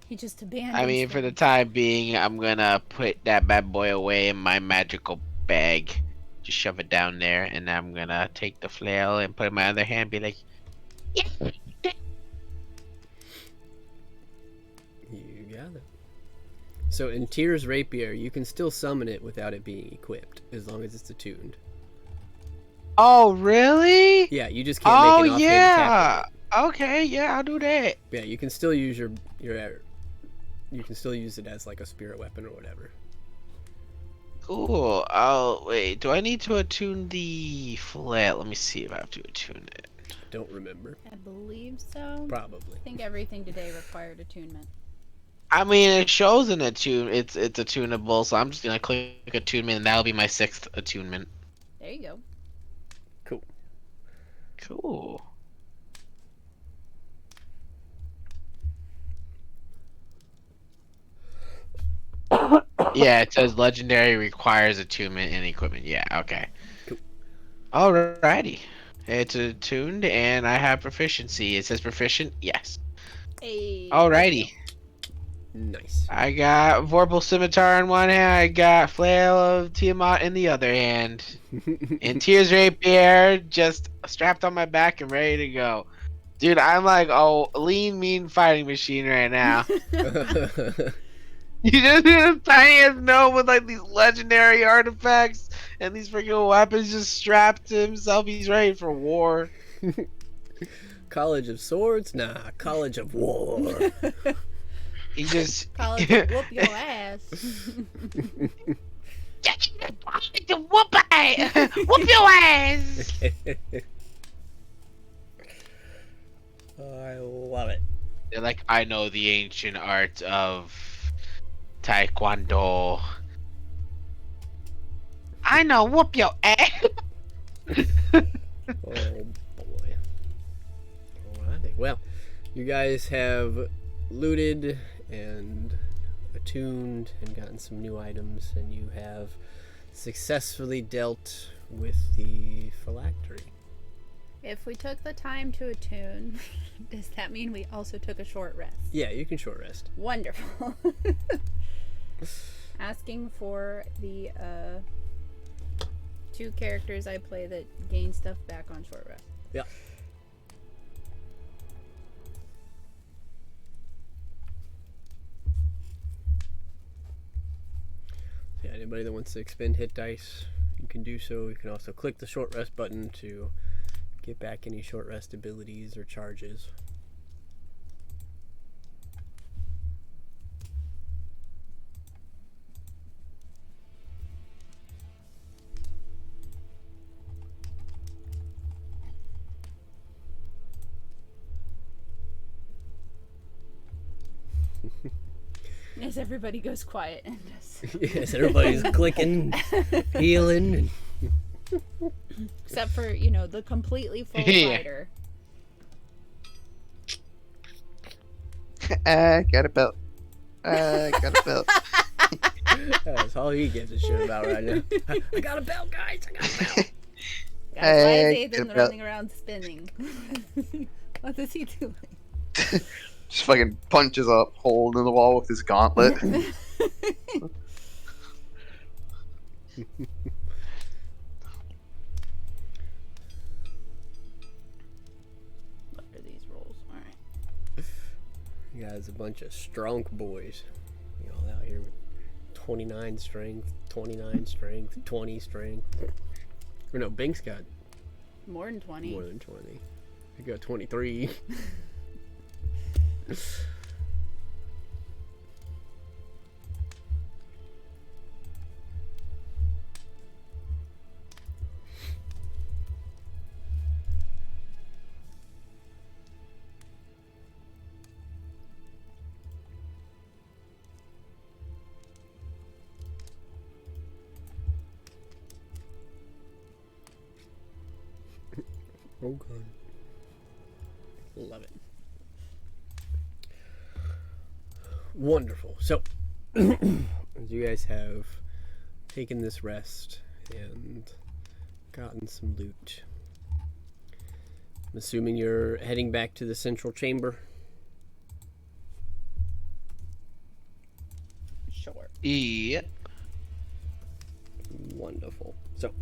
He just abandoned. I mean, for the time being, I'm gonna put that bad boy away in my magical bag. Just shove it down there, and I'm gonna take the flail and put it in my other hand. Be like, yeah. You got it. So in Tyr's Rapier, you can still summon it without it being equipped, as long as it's attuned. Oh, really? Yeah, you just can't make an offhand attack with it. Okay, yeah, I'll do that. Yeah, you can still use you can still use it as like a spirit weapon or whatever. Cool. Wait, do I need to attune the flail? Let me see if I have to attune it. Don't remember. I believe so. Probably. I think everything today required attunement. I mean, it shows an attune. It's attunable, so I'm just gonna click attunement, and that'll be my 6th attunement. There you go. Cool. Yeah, it says legendary requires attunement and equipment. Yeah, okay. Cool. Alrighty. It's attuned, and I have proficiency. It says proficient. Yes. Hey. Alrighty. Nice. I got Vorpal Scimitar in one hand, I got Flail of Tiamat in the other hand. And Tyr's Rapier just strapped on my back and ready to go. Dude, I'm like a lean, mean fighting machine right now. You just see this tiny ass gnome with like these legendary artifacts and these freaking weapons just strapped to himself. He's ready for war. College of Swords? Nah, College of War. He just College will whoop your ass. Whoop your ass! I love it. They're like, I know the ancient art of Taekwondo. I know, whoop your ass! Oh boy. Alrighty. Well, you guys have looted and attuned and gotten some new items, and you have successfully dealt with the phylactery. If we took the time to attune, does that mean we also took a short rest? Yeah, you can short rest. Wonderful. Asking for the 2 characters I play that gain stuff back on short rest. Yeah. Yeah, anybody that wants to expend hit dice, you can do so. You can also click the short rest button to get back any short rest abilities or charges. As everybody goes quiet and just... Yes, everybody's clicking, healing. Except for, you know, the completely full Yeah. fighter. Got a belt. Got a belt. That's all he gives a shit about right now. I got a belt, guys. I got a belt. Guys, why is Hey, Ethan get a belt. running around spinning? What is he doing? Just fucking punches a hole in the wall with his gauntlet. What are these rolls? Alright. You guys, a bunch of strong boys. You all out here with 29 strength, 29 strength, 20 strength. Or no, Bink's got More than 20. more than 20. He got 23. Oh god. Love it. Wonderful. So, as you guys have taken this rest and gotten some loot, I'm assuming you're heading back to the central chamber. Sure. Yeah. Wonderful. So,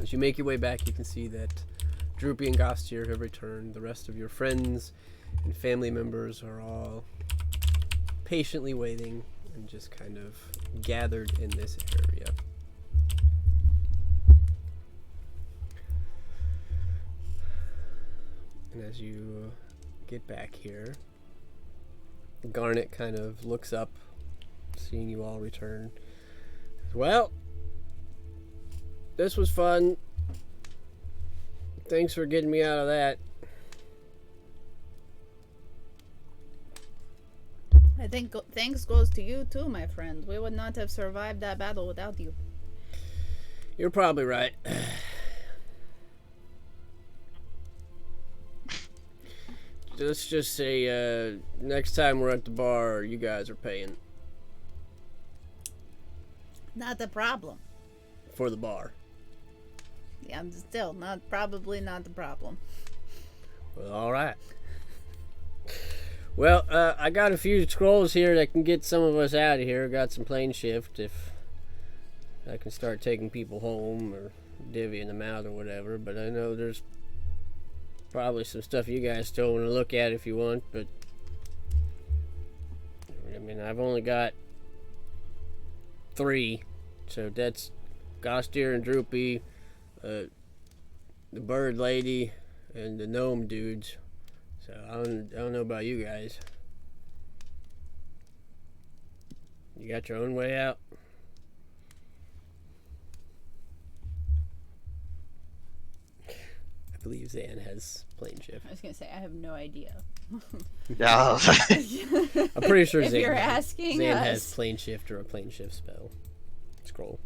as you make your way back, you can see that Droopy and Gostier have returned. The rest of your friends and family members are all patiently waiting and just kind of gathered in this area. And as you get back here, Garnet kind of looks up, seeing you all return. Well, this was fun. Thanks for getting me out of that. I think thanks goes to you too, my friend. We would not have survived that battle without you. You're probably right. Let's just say, next time we're at the bar, you guys are paying Not the problem. for the bar. Yeah, I'm still probably not the problem. Well, all right. Well, I got a few scrolls here that can get some of us out of here. Got some plane shift if I can start taking people home or divvying them out or whatever. But I know there's probably some stuff you guys still want to look at if you want. But I mean, I've only got 3, so that's Gostier and Droopy, the bird lady, and the gnome dudes. So I don't know about you guys. You got your own way out? I believe Zan has plane shift. I was gonna say I have no idea. Yeah. I'm pretty sure If Zan, you're asking Zan us. has plane shift or a plane shift spell. Scroll.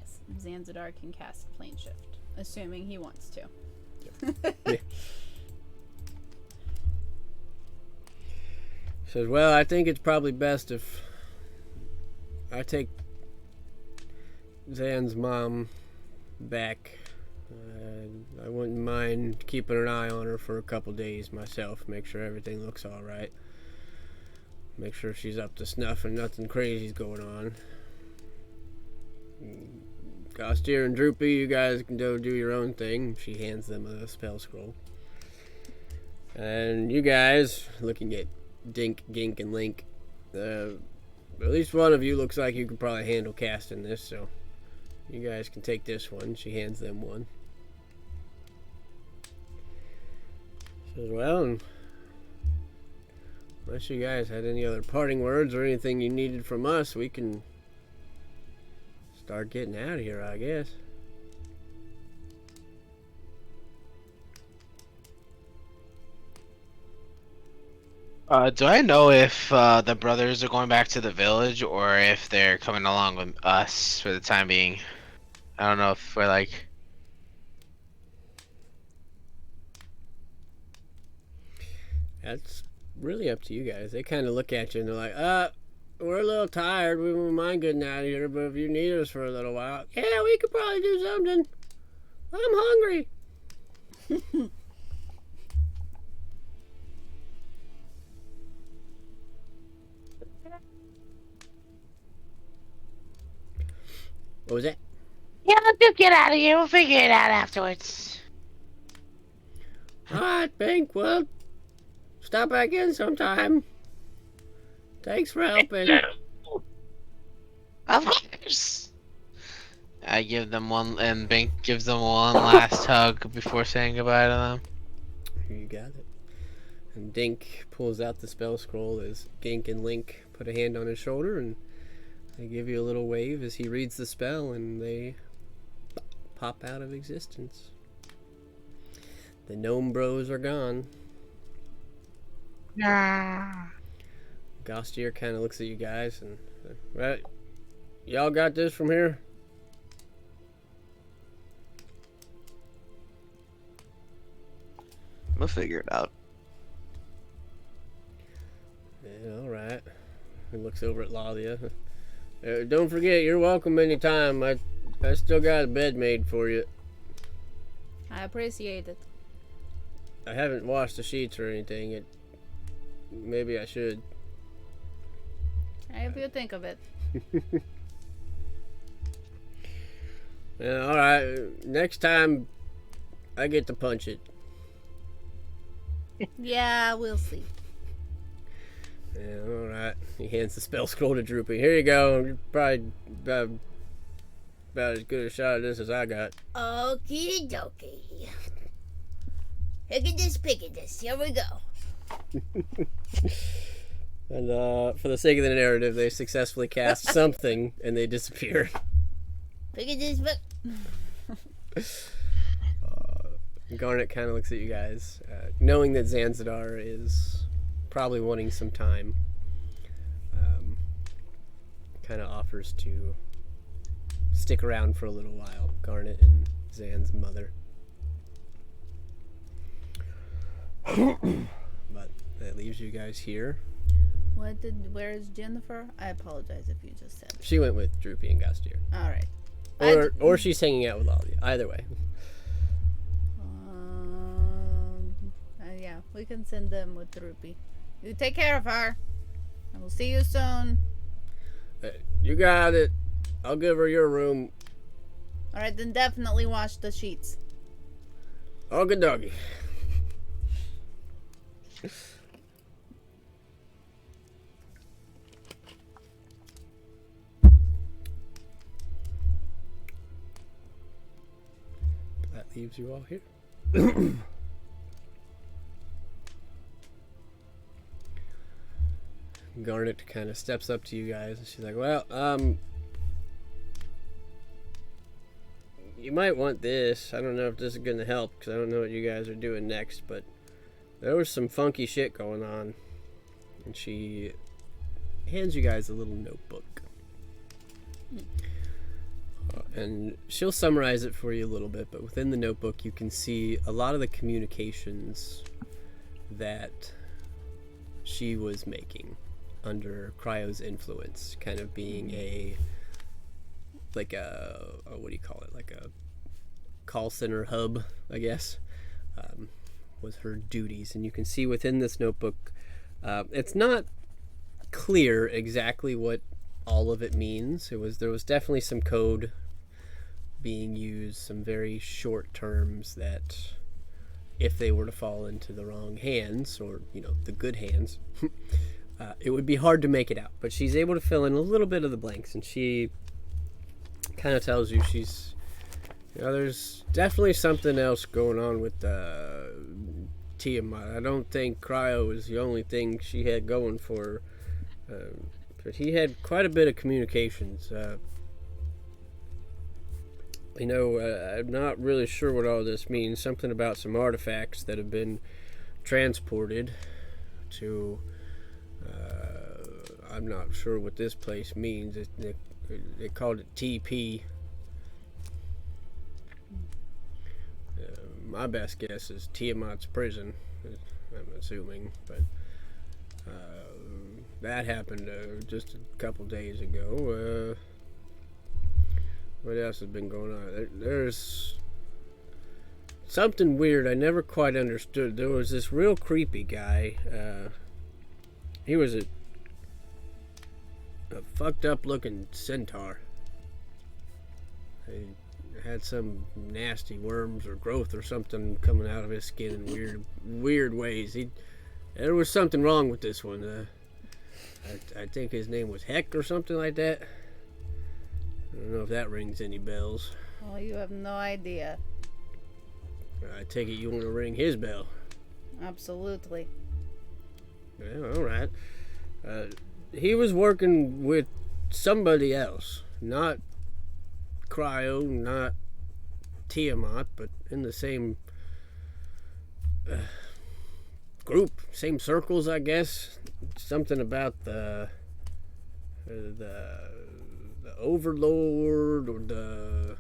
Yes, Zanzidar can cast plane shift, assuming he wants to. Yeah. Says, well, I think it's probably best if I take Zan's mom back. I wouldn't mind keeping an eye on her for a couple days myself, make sure everything looks alright. Make sure she's up to snuff and nothing crazy's going on. Gostier and Droopy, you guys can go do your own thing. She hands them a spell scroll. And you guys, looking at Dink, Gink, and Link, at least one of you looks like you could probably handle casting this, so you guys can take this one. She hands them one. Says, well, unless you guys had any other parting words or anything you needed from us, we can start getting out of here, I guess. Do I know if the brothers are going back to the village or if they're coming along with us for the time being? I don't know if we're like. That's really up to you guys. They kind of look at you and they're like, we're a little tired. We wouldn't mind getting out of here, but if you need us for a little while, yeah, we could probably do something. I'm hungry. What was that? Yeah, let's just get out of here. We'll figure it out afterwards. Alright, Pink, well, stop back in sometime. Thanks for helping. Of course. I give them one, and Bink gives them one last hug before saying goodbye to them. You got it. And Dink pulls out the spell scroll as Gink and Link put a hand on his shoulder, and they give you a little wave as he reads the spell, and they pop out of existence. The gnome bros are gone. Yeah. Gostier kind of looks at you guys and, right, y'all got this from here? We'll figure it out. Yeah, alright. He looks over at Lalia. Don't forget, you're welcome anytime. I still got a bed made for you. I appreciate it. I haven't washed the sheets or anything. Maybe I should. If you think of it. Yeah, alright. Next time, I get to punch it. Yeah, we'll see. Yeah, alright. He hands the spell scroll to Droopy. Here you go. You're probably about as good a shot at this as I got. Okie dokie. Hickedus, here we go. And for the sake of the narrative, they successfully cast something and they disappear. Hickedus, Garnet kind of looks at you guys, knowing that Zanzidar is probably wanting some time. Kind of offers to stick around for a little while. Garnet and Zan's mother. But that leaves you guys here. Where is Jennifer? I apologize if you just said. She went with Droopy and Gostier. Alright. Or she's hanging out with Lalia. Either way. Yeah, we can send them with Droopy. You take care of her. And we'll see you soon. You got it. I'll give her your room. Alright, then definitely wash the sheets. Okie dokie. That leaves you all here. Garnet kind of steps up to you guys and she's like, well, you might want this. I don't know if this is going to help because I don't know what you guys are doing next, but there was some funky shit going on. And she hands you guys a little notebook. And she'll summarize it for you a little bit, but within the notebook you can see a lot of the communications that she was making under Cryo's influence, kind of being a what do you call it, like a call center hub, I guess, was her duties. And you can see within this notebook, it's not clear exactly what all of it means. There was definitely some code being used, some very short terms that, if they were to fall into the wrong hands, or the good hands, it would be hard to make it out. But she's able to fill in a little bit of the blanks, and she kind of tells you there's definitely something else going on with Tiamat. I don't think Cryo is the only thing she had going for her, but he had quite a bit of communications. I'm not really sure what all this means. Something about some artifacts that have been transported to... I'm not sure what this place means. They called it TP. My best guess is Tiamat's prison, I'm assuming. But that happened just a couple days ago. What else has been going on? There's something weird I never quite understood. There was this real creepy guy. He was a fucked up looking centaur. He had some nasty worms or growth or something coming out of his skin in weird ways. There was something wrong with this one. I think his name was Heck or something like that. I don't know if that rings any bells. Oh, you have no idea. I take it you want to ring his bell. Absolutely. Yeah, all right. He was working with somebody else, not Cryo, not Tiamat, but in the same group, same circles, I guess. Something about the Overlord, or the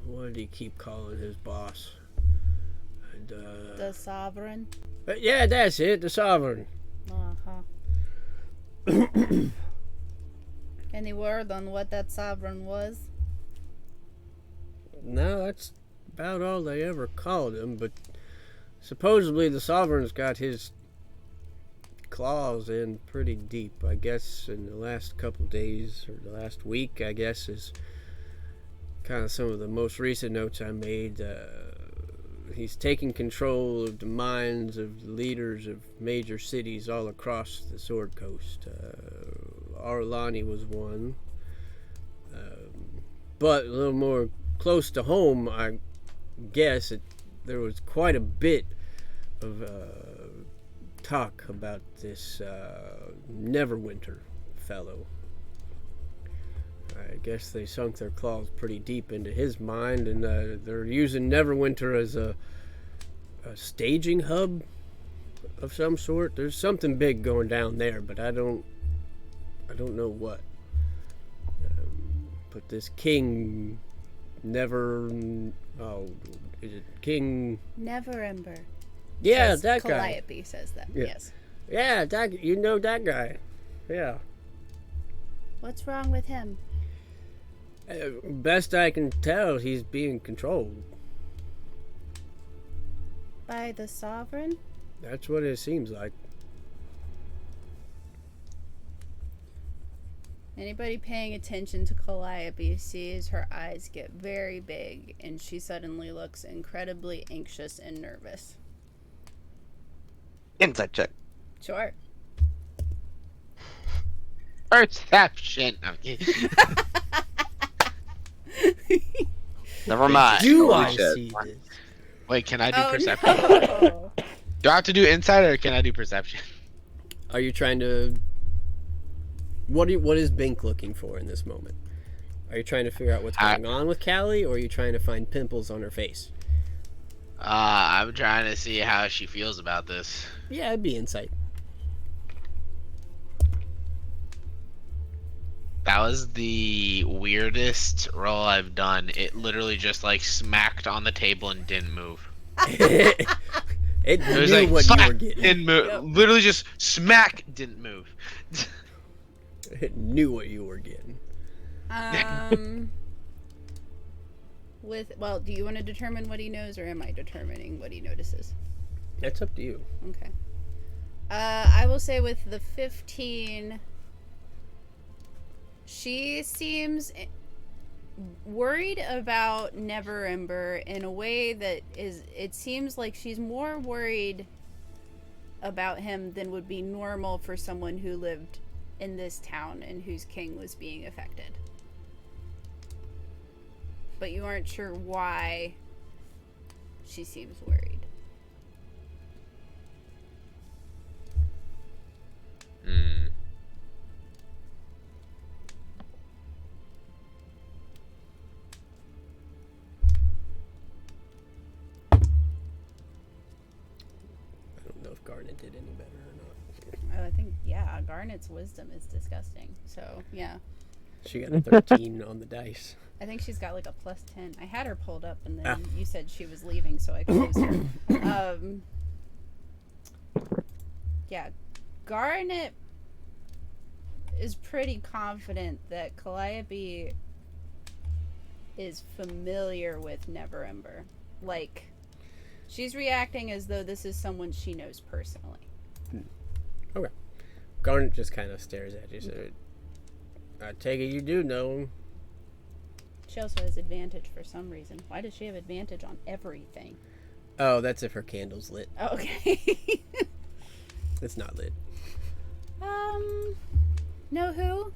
what did he keep calling his boss? The Sovereign. Yeah, that's it, the Sovereign. Any word on what that Sovereign was? No, that's about all they ever called him, but supposedly the Sovereign's got his claws in pretty deep. I guess in the last couple days, or the last week, I guess, is kind of some of the most recent notes I made. He's taking control of the minds of the leaders of major cities all across the Sword Coast. Arlani was one. But a little more close to home, I guess, there was quite a bit of talk about this Neverwinter fellow. I guess they sunk their claws pretty deep into his mind, and they're using Neverwinter as a staging hub of some sort. There's something big going down there, but I don't know what. But this King is it King Neverember. Yeah, says that guy. Calliope says that. Yeah. Yes. Yeah, that that guy. Yeah. What's wrong with him? Best I can tell, he's being controlled. By the Sovereign? That's what it seems like. Anybody paying attention to Calliope sees her eyes get very big, and she suddenly looks incredibly anxious and nervous. Insight check. Sure. Perception. Never mind. Do Holy I shit. see this? Wait, can I do Oh, perception? no. Do I have to do insight or can I do perception? Are you trying to... What is Bink looking for in this moment? Are you trying to figure out what's going on with Callie, or are you trying to find pimples on her face? I'm trying to see how she feels about this. Yeah, it'd be insight. That was the weirdest roll I've done. It literally just like smacked on the table and didn't move. It It was knew like what you "Fuck," were getting. didn't move. Yep. Literally just smack, didn't move. It knew what you were getting. Well, do you want to determine what he knows, or am I determining what he notices? That's up to you. Okay. I will say with the 15, she seems worried about Never Ember in a way that is, it seems like she's more worried about him than would be normal for someone who lived in this town and whose king was being affected. But you aren't sure why she seems worried. Hmm. I don't know if Garnet did any better or not. Oh, I think, yeah, Garnet's wisdom is disgusting. So, yeah. She got a 13 on the dice. I think she's got like a plus 10. I had her pulled up and then you said she was leaving, so I closed her. Yeah, Garnet is pretty confident that Calliope is familiar with Never Ember. Like, she's reacting as though this is someone she knows personally. Okay. Garnet just kind of stares at you. So, I take it you do know him. She also has advantage for some reason. Why does she have advantage on everything? Oh, that's if her candle's lit. Oh, okay. It's not lit. Know who?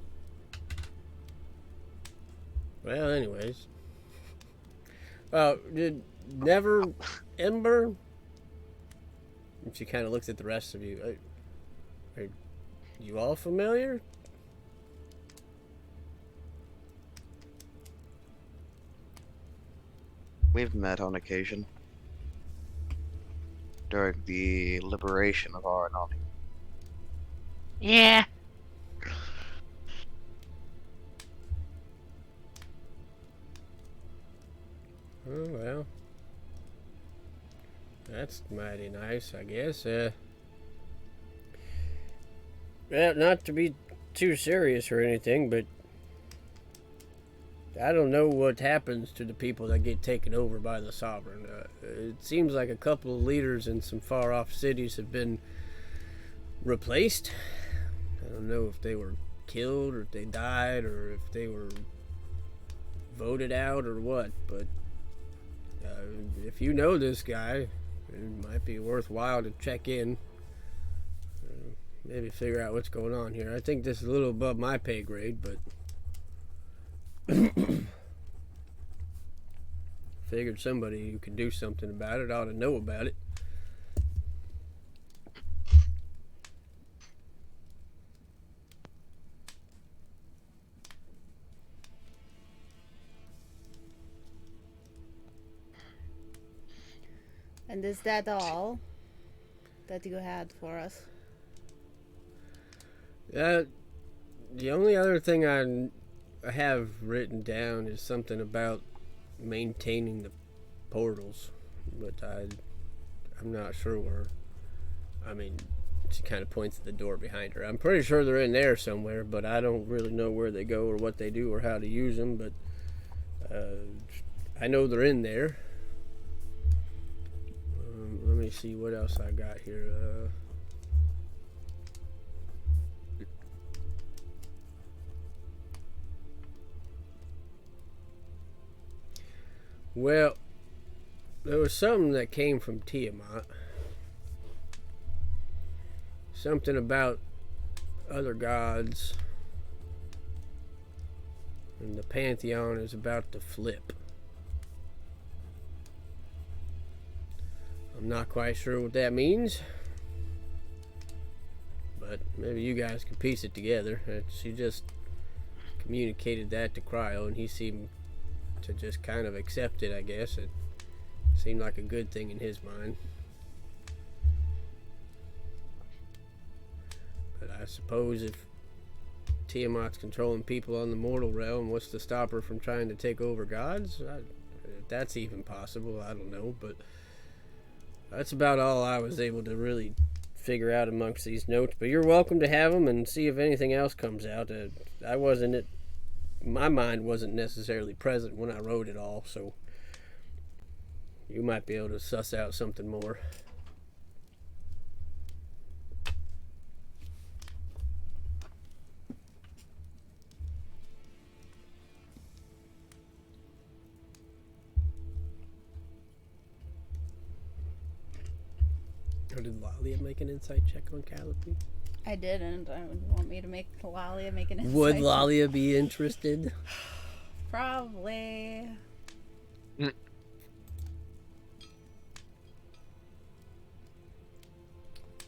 Well, anyways. Did Never Ember? And she kind of looks at the rest of you. Are you all familiar? We've met on occasion during the liberation of our army. Yeah. Oh, well. That's mighty nice, I guess. Well, not to be too serious or anything, but I don't know what happens to the people that get taken over by the Sovereign. It seems like a couple of leaders in some far-off cities have been replaced. I don't know if they were killed or if they died or if they were voted out or what, but if you know this guy, it might be worthwhile to check in. Maybe figure out what's going on here. I think this is a little above my pay grade, but figured somebody who can do something about it ought to know about it. And is that all that you had for us? The only other thing I have written down is something about maintaining the portals, but I'm not sure where. I mean, she kind of points at the door behind her. I'm pretty sure they're in there somewhere, but I don't really know where they go or what they do or how to use them, but I know they're in there. Let me see what else I got here. Well, there was something that came from Tiamat. Something about other gods. And the Pantheon is about to flip. I'm not quite sure what that means. But maybe you guys can piece it together. She just communicated that to Cryo, and he seemed to just kind of accept it, I guess. It seemed like a good thing in his mind. But I suppose if Tiamat's controlling people on the mortal realm, what's to stop her from trying to take over gods? If that's even possible, I don't know, but that's about all I was able to really figure out amongst these notes. But you're welcome to have them and see if anything else comes out. My mind wasn't necessarily present when I wrote it all, so you might be able to suss out something more. Or did Lalia make an insight check on Calliope? I didn't. I would want me to make Lalia make an insight. Would Lalia be interested? Probably.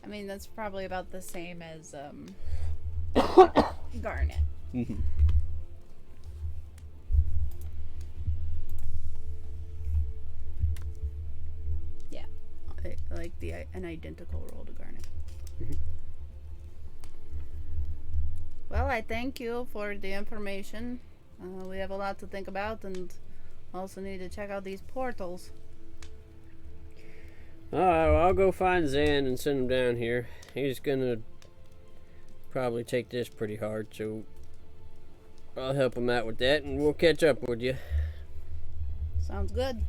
I mean, that's probably about the same as Garnet. Mm-hmm. Yeah, I like an identical roll to Garnet. Mm-hmm. Well, I thank you for the information. We have a lot to think about, and also need to check out these portals. Alright, well, I'll go find Zan and send him down here. He's gonna probably take this pretty hard, so I'll help him out with that, and we'll catch up with you. Sounds good.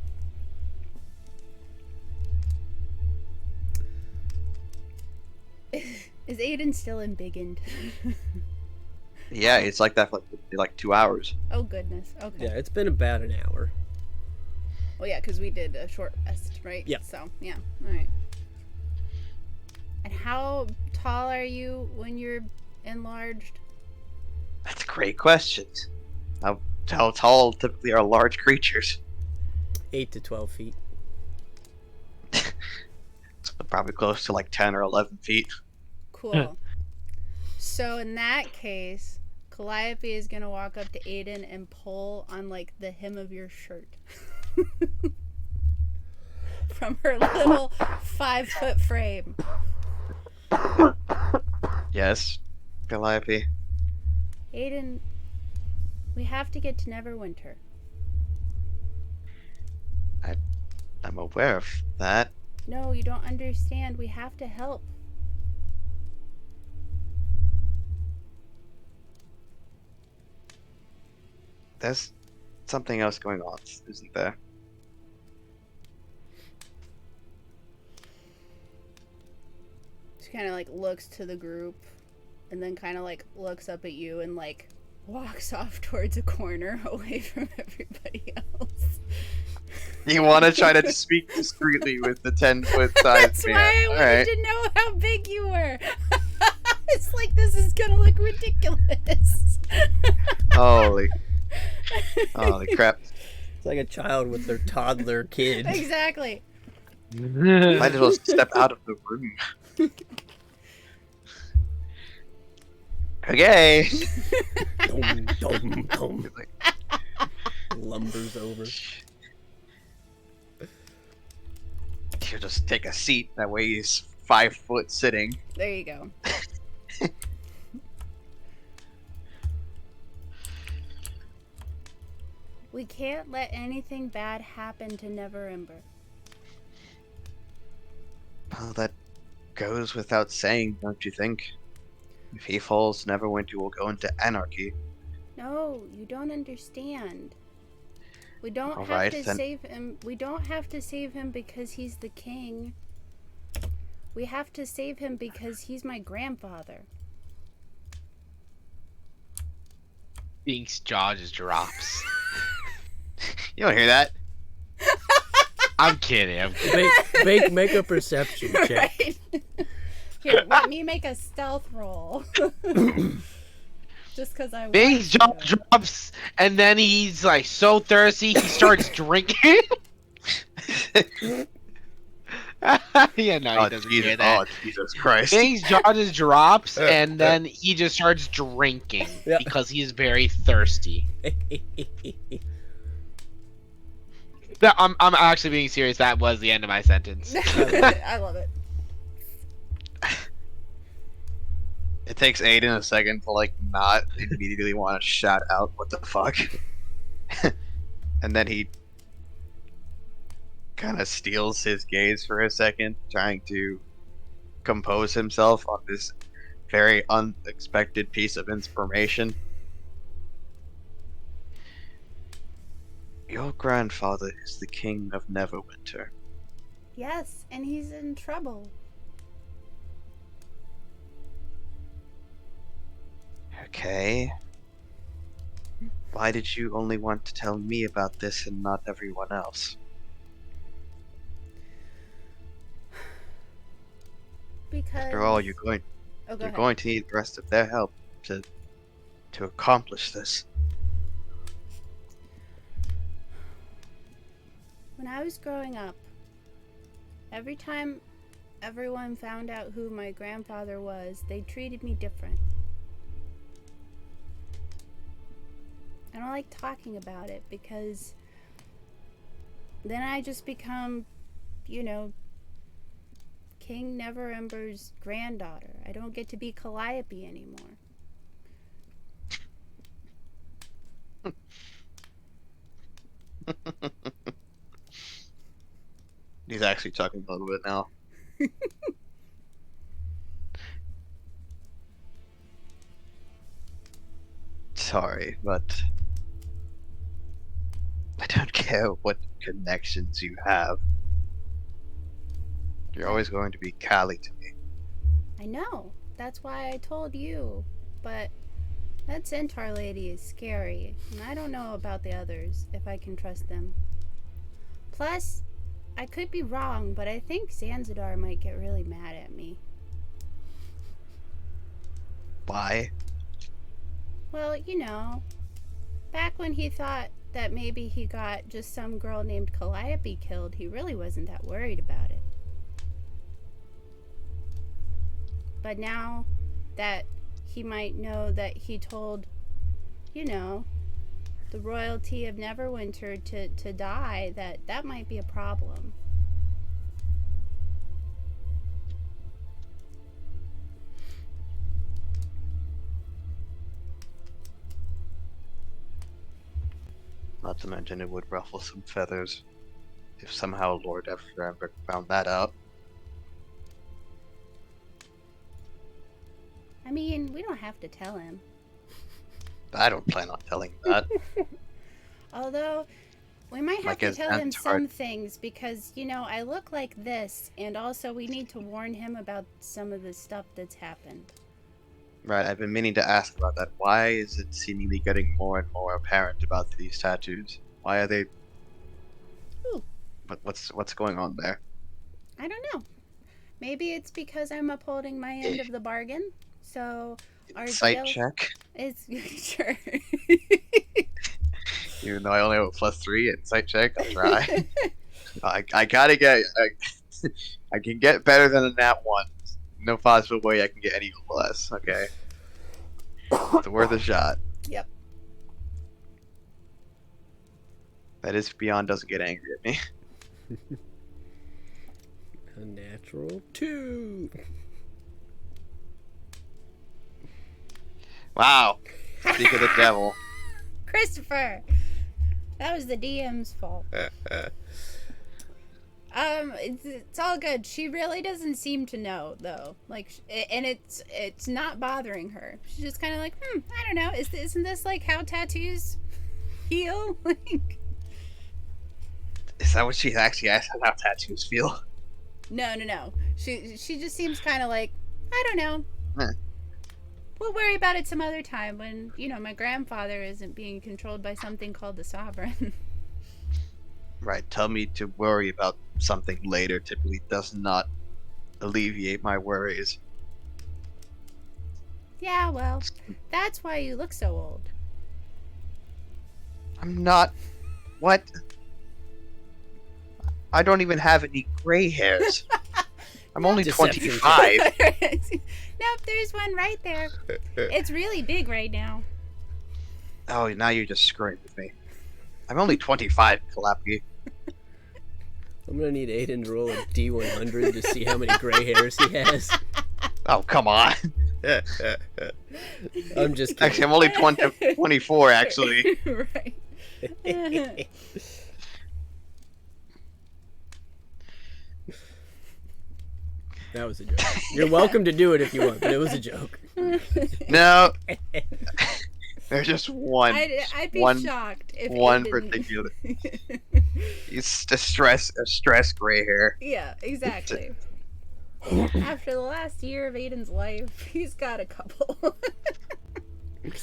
Is Aiden still in Big End? Yeah, it's like that for like 2 hours. Oh, goodness. Okay. Yeah, it's been about an hour. Well, yeah, because we did a short rest, right? Yep. So, yeah. All right. And how tall are you when you're enlarged? That's a great question. How tall typically are large creatures? 8 to 12 feet. It's probably close to like 10 or 11 feet. Cool. So in that case, Calliope is gonna walk up to Aiden and pull on like the hem of your shirt. From her little 5-foot frame. Yes, Calliope. Aiden, we have to get to Neverwinter. I'm aware of that. No, you don't understand. We have to help. There's something else going on, isn't there? She kind of like looks to the group and then kind of like looks up at you and like walks off towards a corner away from everybody else. You want to try to speak discreetly with the 10-foot size That's man. why I wanted Alright. to know how big you were. It's like this is gonna look ridiculous. Holy crap. It's like a child with their toddler kid. Exactly. Might as well step out of the room. Okay. Dum, dum, dum. Lumbers over. You just take a seat. That way he's 5 foot sitting. There you go. We can't let anything bad happen to Neverember. Well, that goes without saying, don't you think? If he falls, Neverwinter will go into anarchy. No, you don't understand. We don't have Alright, to then. save him. We don't have to save him because he's the king. We have to save him because he's my grandfather. Bink's jaw just drops. You don't hear that? I'm kidding. I'm kidding. Make a perception check. Right? Here, let me make a stealth roll. Just because I Bink's jaw want to. drops, and then he's like so thirsty, he starts drinking. Yeah, no, he doesn't hear that. Oh, Jesus Christ. Bink's jaw just drops, and then he just starts drinking Yeah. because he's very thirsty. No, I'm actually being serious. That was the end of my sentence. I love it. It takes Aiden a second to like not immediately want to shout out what the fuck. And then he kind of steals his gaze for a second, trying to compose himself on this very unexpected piece of information. Your grandfather is the king of Neverwinter. Yes, and he's in trouble. Okay. Why did you only want to tell me about this and not everyone else? Because After all, you're going Oh, go you're ahead. going to need the rest of their help to accomplish this. When I was growing up, every time everyone found out who my grandfather was, they treated me different. I don't like talking about it because then I just become, you know, King Neverember's granddaughter. I don't get to be Calliope anymore. He's actually talking a little bit now. Sorry, but I don't care what connections you have. You're always going to be Callie to me. I know. That's why I told you. But that centaur lady is scary, and I don't know about the others, if I can trust them. Plus, I could be wrong, but I think Zanzidar might get really mad at me. Why? Well, you know, back when he thought that maybe he got just some girl named Calliope killed, he really wasn't that worried about it. But now that he might know that he told, you know, the royalty of Neverwinter to die, that might be a problem. Not to mention it would ruffle some feathers if somehow Lord Everember found that out. I mean, we don't have to tell him. I don't plan on telling him that. Although, we might have Like to his tell him aunt's some heart. things because, you know, I look like this, and also we need to warn him about some of the stuff that's happened. Right, I've been meaning to ask about that. Why is it seemingly getting more and more apparent about these tattoos? Why are they? Ooh. What's going on there? I don't know. Maybe it's because I'm upholding my end of the bargain. So our Sight deal check. is sure. Even though I only have a +3 in sight check, I'll try. I gotta get. I can get better than a nat 1. No possible way I can get any less. Okay. It's worth a shot. Yep. That is beyond doesn't get angry at me. A natural 2. Wow. Speak of the devil. Christopher, that was the DM's fault. It's all good. She really doesn't seem to know though. Like, and it's not bothering her. She's just kind of like, I don't know. Isn't this like how tattoos heal? Like, Is that what she actually asked how tattoos feel? no. She just seems kind of like, I don't know. Huh. We'll worry about it some other time when, you know, my grandfather isn't being controlled by something called the Sovereign. Right, tell me to worry about something later typically does not alleviate my worries. Yeah, well, that's why you look so old. I'm not. What? I don't even have any gray hairs. I'm only Deception 25. Nope, there's one right there. It's really big right now. Oh, now you're just screwing with me. I'm only 25, Calliope. I'm gonna need Aiden to roll a D100 to see how many gray hairs he has. Oh, come on. I'm just Actually, kidding. I'm only 24, actually. Right. That was a joke. You're welcome to do it if you want, but it was a joke. No, there's just one. I'd be one, shocked if one Aiden- particular. It's a stress gray hair. Yeah, exactly. After the last year of Aiden's life, he's got a couple.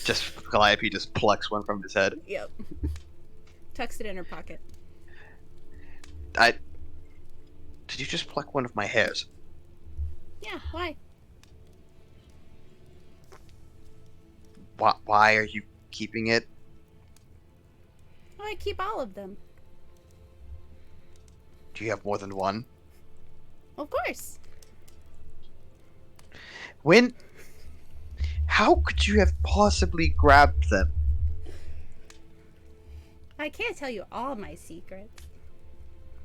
Just Calliope just plucks one from his head. Yep. Tucks it in her pocket. Did you just pluck one of my hairs? Yeah, why? Why are you keeping it? Oh, I keep all of them. Do you have more than one? Of course. How could you have possibly grabbed them? I can't tell you all my secrets.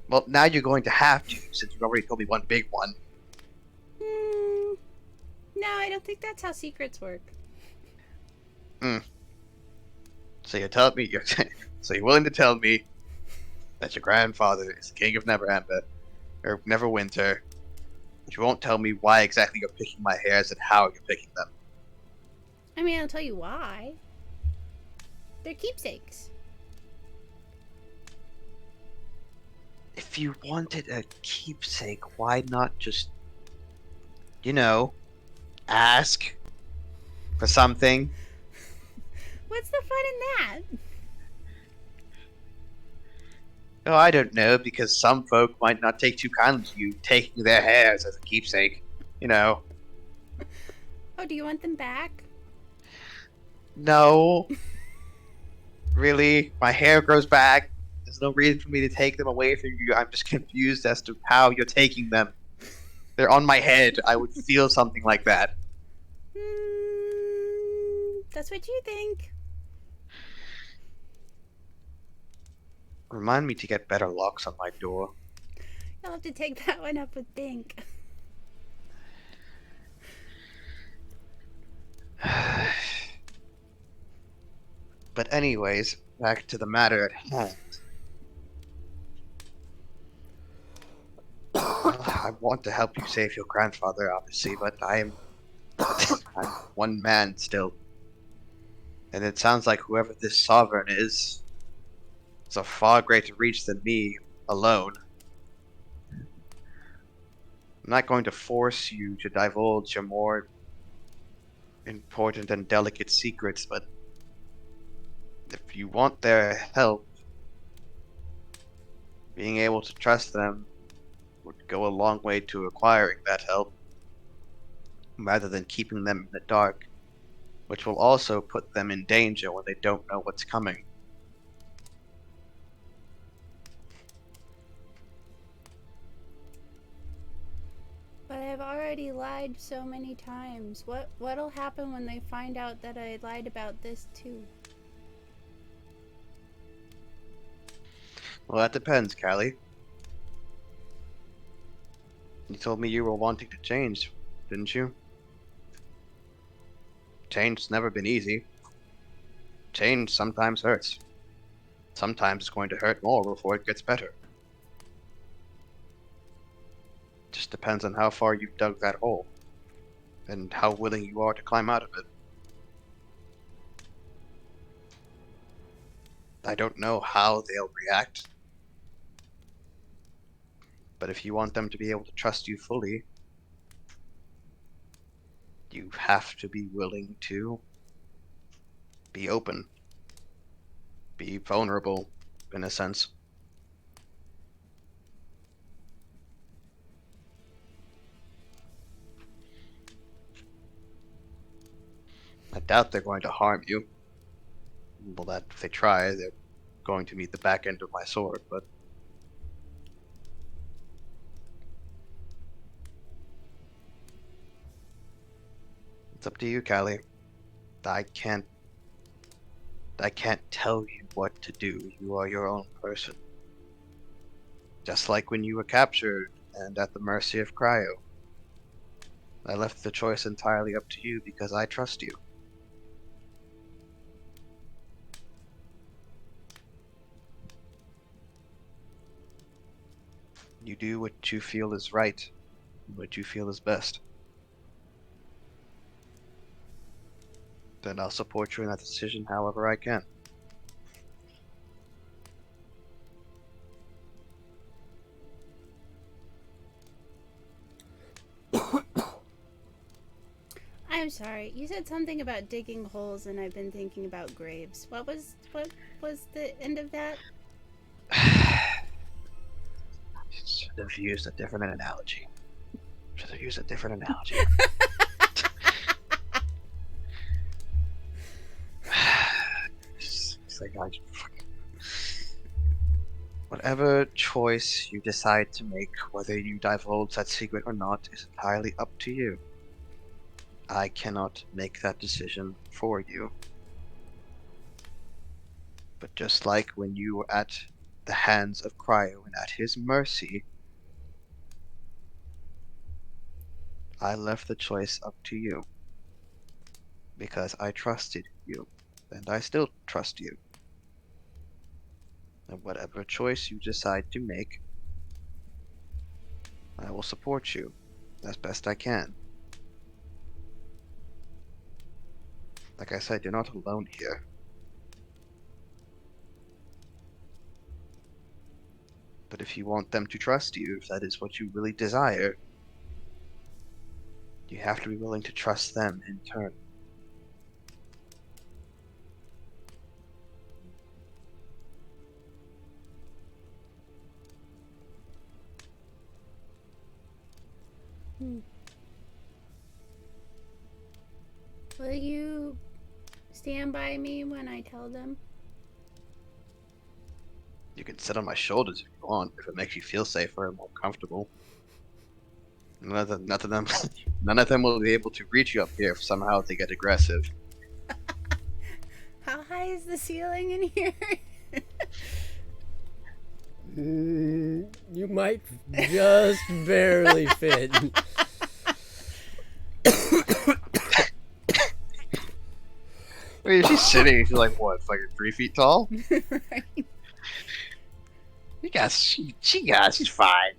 Well, now you're going to have to, since you already told me one big one. No, I don't think that's how secrets work. So you're willing to tell me that your grandfather is the king of Neverember, or Neverwinter, but you won't tell me why exactly you're picking my hairs and how you're picking them. I mean, I'll tell you why. They're keepsakes. If you wanted a keepsake, why not just, ask for something? What's the fun in that? Oh, I don't know, because some folk might not take too kindly to you taking their hairs as a keepsake. Oh, do you want them back? No. Really? My hair grows back. There's no reason for me to take them away from you. I'm just confused as to how you're taking them. They're on my head. I would feel something like that. That's what you think. Remind me to get better locks on my door. You'll have to take that one up with Dink. But anyways, back to the matter at hand. Well, I want to help you save your grandfather, obviously, but I'm one man still. And it sounds like whoever this sovereign is of far greater reach than me alone. I'm not going to force you to divulge your more important and delicate secrets, but if you want their help, being able to trust them would go a long way to acquiring that help, rather than keeping them in the dark, which will also put them in danger when they don't know what's coming. But I've already lied so many times. What'll happen when they find out that I lied about this too? Well, that depends, Callie. You told me you were wanting to change, didn't you? Change's never been easy. Change sometimes hurts. Sometimes it's going to hurt more before it gets better. Just depends on how far you've dug that hole, and how willing you are to climb out of it. I don't know how they'll react, but if you want them to be able to trust you fully, you have to be willing to be open, be vulnerable, in a sense. I doubt they're going to harm you. Well, that if they try, they're going to meet the back end of my sword, but it's up to you, Callie. I can't tell you what to do. You are your own person. Just like when you were captured and at the mercy of Cryo. I left the choice entirely up to you because I trust you. You do what you feel is right, what you feel is best. Then I'll support you in that decision however I can. I'm sorry. You said something about digging holes, and I've been thinking about graves. What was the end of that? Should have used a different analogy. Should have used a different analogy. It's like whatever choice you decide to make, whether you divulge that secret or not, is entirely up to you. I cannot make that decision for you. But just like when you were at the hands of Cryo and at his mercy, I left the choice up to you. Because I trusted you, and I still trust you. And whatever choice you decide to make, I will support you as best I can. Like I said, you're not alone here. But if you want them to trust you, if that is what you really desire, you have to be willing to trust them in turn. Will you stand by me when I tell them? You can sit on my shoulders if you want, if it makes you feel safer and more comfortable. None of them will be able to reach you up here if somehow they get aggressive. How high is the ceiling in here? You might just barely fit. I mean, if she's sitting, she's like, what, fucking 3 feet tall? Right. She's fine.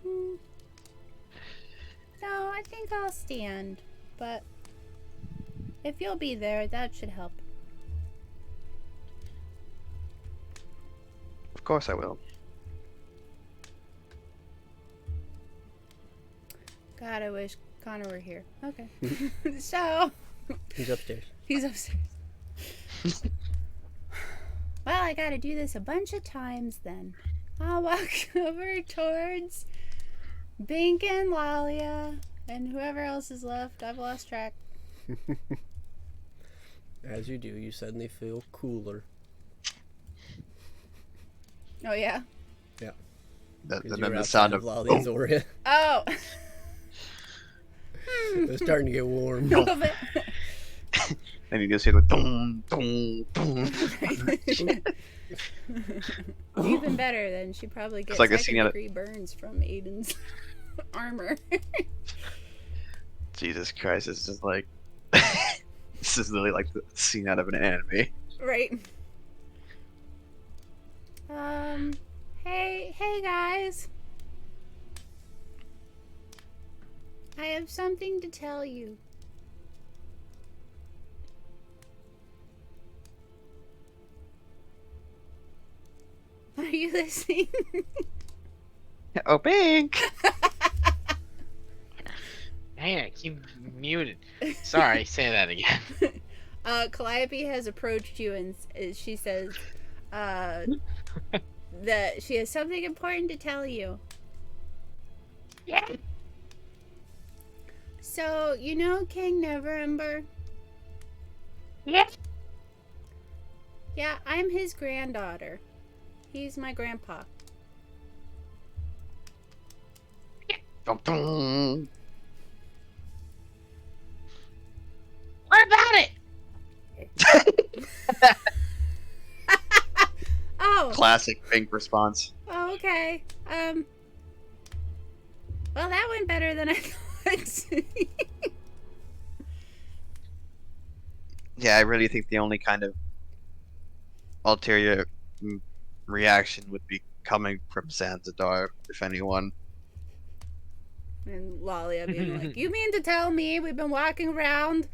No, I think I'll stand. But if you'll be there, that should help. Of course I will. God, I wish Connor were here. Okay. So, He's upstairs. he's upstairs. Well, I gotta do this a bunch of times then. I'll walk over towards Bink and Lalia and whoever else is left. I've lost track. As you do, you suddenly feel cooler. Oh, yeah? Yeah. And Because then you're the sound outside of Lalia's aura. Oh! It's starting to get warm. A little bit. and you just hear the dum dum dum. Even better, then she probably gets like a scene out of- second-degree burns from Aiden's armor. Jesus Christ, this is like this is literally like the scene out of an anime. Right. Hey guys. I have something to tell you. Are you listening? Oh, Pink! Hey, I keep muted. Sorry, say that again. Calliope has approached you and she says that she has something important to tell you. Yeah. So, you know King Neverember? Yeah. Yeah, I'm his granddaughter. He's my grandpa. Dum, dum. What about it? Oh, Classic Pink response. oh, okay. Well, that went better than I thought. Yeah, I really think the only kind of ulterior reaction would be coming from Zanzibar, if anyone. And Lalia being like, "You mean to tell me we've been walking around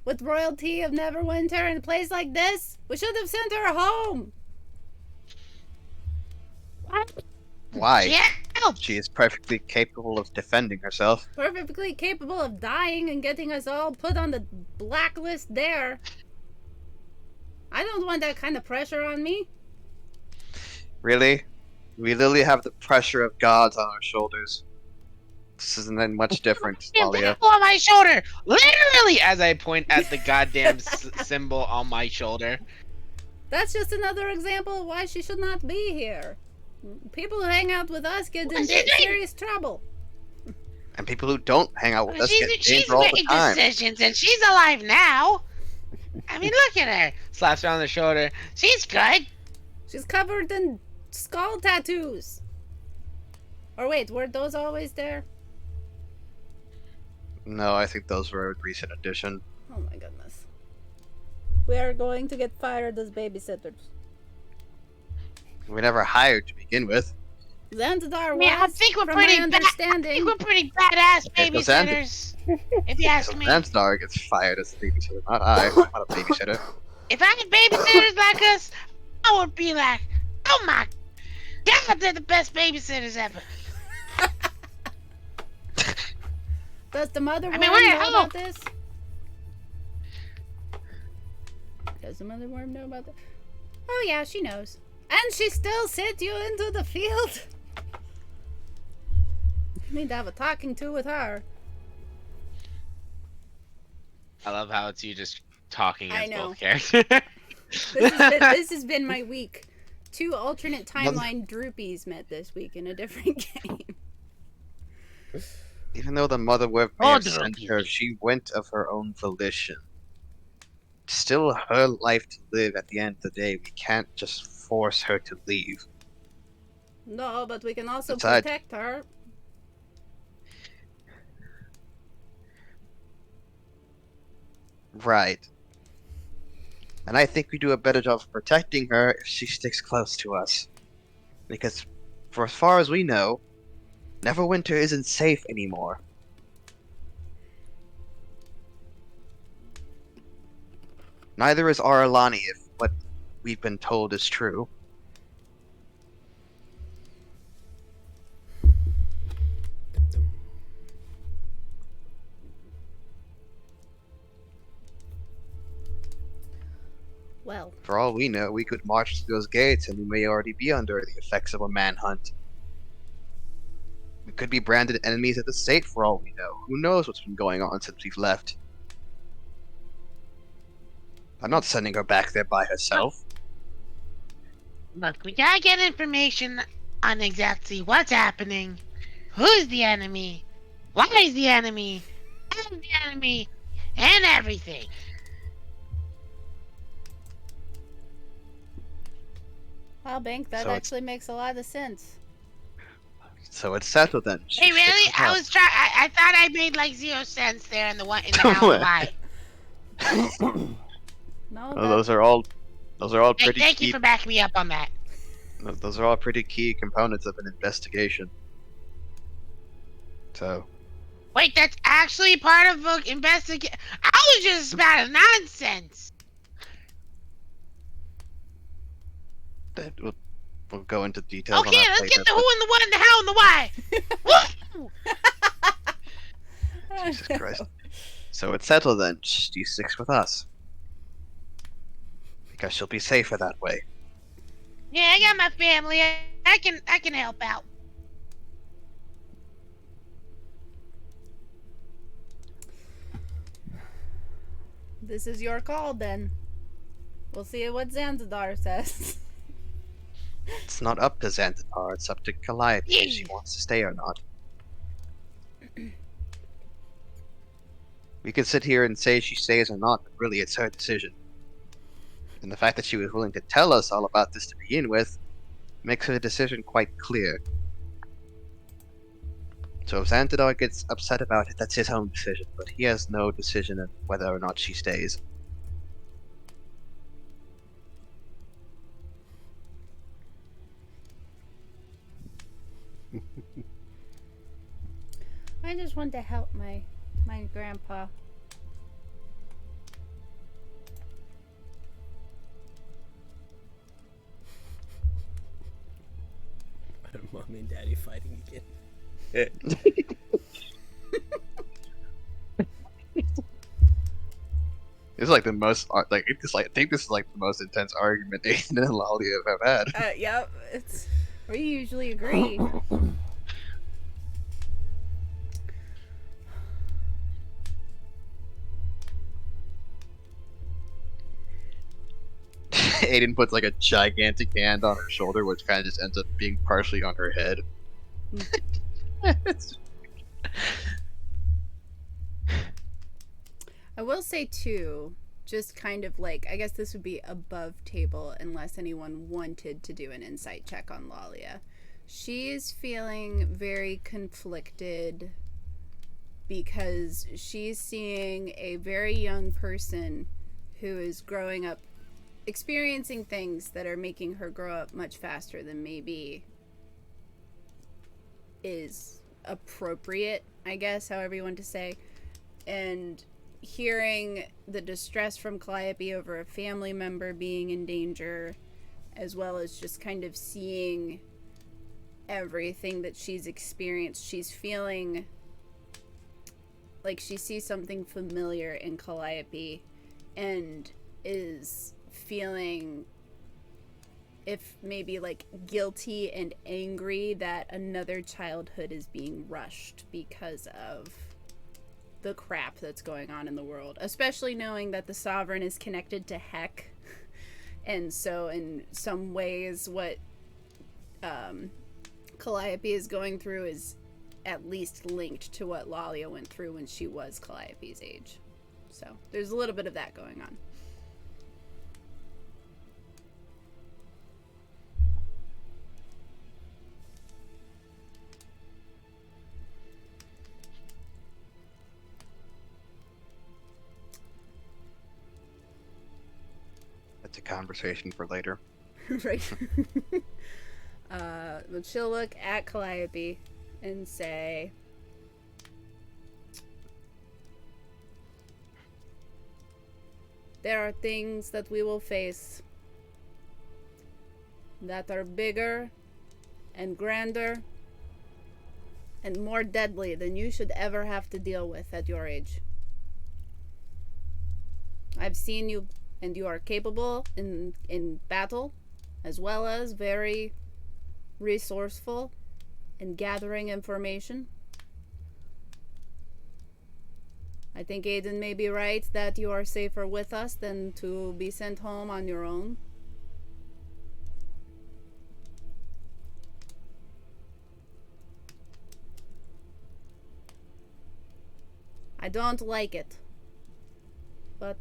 with royalty of Neverwinter in a place like this? We should have sent her home." Why? Yeah. She is perfectly capable of defending herself. Perfectly capable of dying and getting us all put on the blacklist there. I don't want that kind of pressure on me. Really? We literally have the pressure of gods on our shoulders. This isn't then much different, Lalia. On my shoulder, literally, as I point at the goddamn symbol on my shoulder. That's just another example of why she should not be here. People who hang out with us get in serious trouble. And people who don't hang out with us get in She's danger all the making time. decisions, and she's alive now. I mean, look at her. Slaps her on the shoulder. She's good. She's covered in skull tattoos. Or wait, were those always there? No, I think those were a recent addition. Oh my goodness. We are going to get fired as babysitters. We never hired to begin with. Xantadar was, I think we're from pretty my I understanding. think we're pretty badass Okay, so Xand- babysitters. If you ask So me. Zanzibar gets fired as a babysitter, not I. I'm not a babysitter. If I had babysitters like us, I would be like, oh my God, they're the best babysitters ever. Does the mother worm we're know at home. about this? Does the mother worm know about this? Oh yeah, she knows. And she still sent you into the field? You need to have a talking to with her. I love how it's you just talking I as know. both characters. This has been my week. 2 alternate timeline Droopies met this week in a different game. Even though the mother web may Oh, have sent her, she went of her own volition. Still her life to live at the end of the day. We can't just force her to leave. No, but we can also Besides- protect her. Right. And I think we do a better job of protecting her if she sticks close to us. Because, for as far as we know, Neverwinter isn't safe anymore. Neither is Aralani if what we've been told is true. Well, For all we know, we could march through those gates and we may already be under the effects of a manhunt. We could be branded enemies of the state for all we know. Who knows what's been going on since we've left? I'm not sending her back there by herself. Look, we gotta get information on exactly what's happening, who's the enemy, why is the enemy, and the enemy, and everything. wow, Bank, that So it's- actually makes a lot of sense. So it's settled then. She Hey, sticks really? with I us. was trying. I thought I made like 0 sense there in the one in the how and why. No, Oh, those are all Hey, pretty thank you key. for backing me up on that. Those are all pretty key components of an investigation. So Wait, that's actually part of the investigation. I was just about nonsense. we'll go into details on Okay, that let's later. get the who and the what and the how and the why. Woo! but Jesus Christ. So it's settled then. She sticks with us. Because she'll be safer that way. Yeah, I got my family. I can help out. This is your call then. We'll see what Xantadar says. It's not up to Zanzibar, it's up to Calliope if she wants to stay or not. We could sit here and say she stays or not, but really it's her decision. And the fact that she was willing to tell us all about this to begin with makes her decision quite clear. So if Xantadar gets upset about it, that's his own decision, but he has no decision in whether or not she stays. I just want to help my grandpa. Mom and Daddy fighting again. This is like the most like it's like I think this is like the most intense argument Aiden and Lolly have had. Yep. We usually agree. Aiden puts like a gigantic hand on her shoulder, which kind of just ends up being partially on her head. I will say too, just kind of like, I guess this would be above table unless anyone wanted to do an insight check on Lalia. She is feeling very conflicted because she's seeing a very young person who is growing up, experiencing things that are making her grow up much faster than maybe is appropriate, I guess, however you want to say. And hearing the distress from Calliope over a family member being in danger, as well as just kind of seeing everything that she's experienced, she's feeling like she sees something familiar in Calliope and is feeling, if maybe like guilty and angry that another childhood is being rushed because of the crap that's going on in the world, especially knowing that the Sovereign is connected to Heck. And so in some ways what Calliope is going through is at least linked to what Lalia went through when she was Calliope's age. So there's a little bit of that going on. That's a conversation for later. Right. But she'll look at Calliope and say, there are things that we will face that are bigger and grander and more deadly than you should ever have to deal with at your age. I've seen you, and you are capable in battle, as well as very resourceful in gathering information. I think Aiden may be right that you are safer with us than to be sent home on your own. I don't like it. But,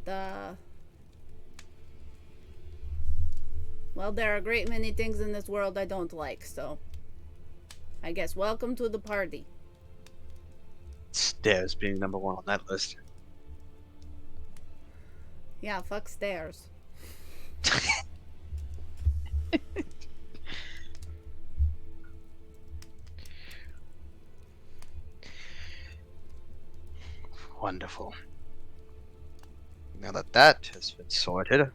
well, there are a great many things in this world I don't like, so I guess welcome to the party. Stairs being number one on that list. Yeah, fuck stairs. Wonderful. Now that that has been sorted,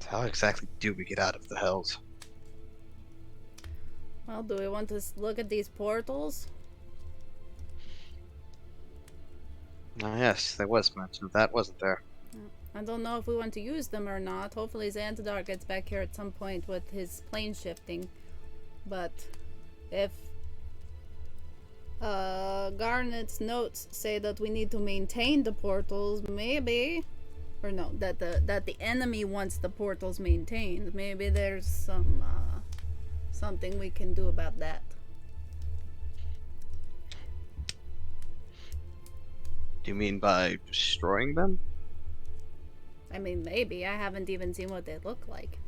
how exactly do we get out of the hells? Well, do we want to look at these portals? Ah, yes, there was mention of that, wasn't there? I don't know if we want to use them or not. Hopefully Xantadar gets back here at some point with his plane shifting. But if Garnet's notes say that we need to maintain the portals, maybe, or no, that the enemy wants the portals maintained. Maybe there's some something we can do about that. Do you mean by destroying them? I mean, maybe. I haven't even seen what they look like.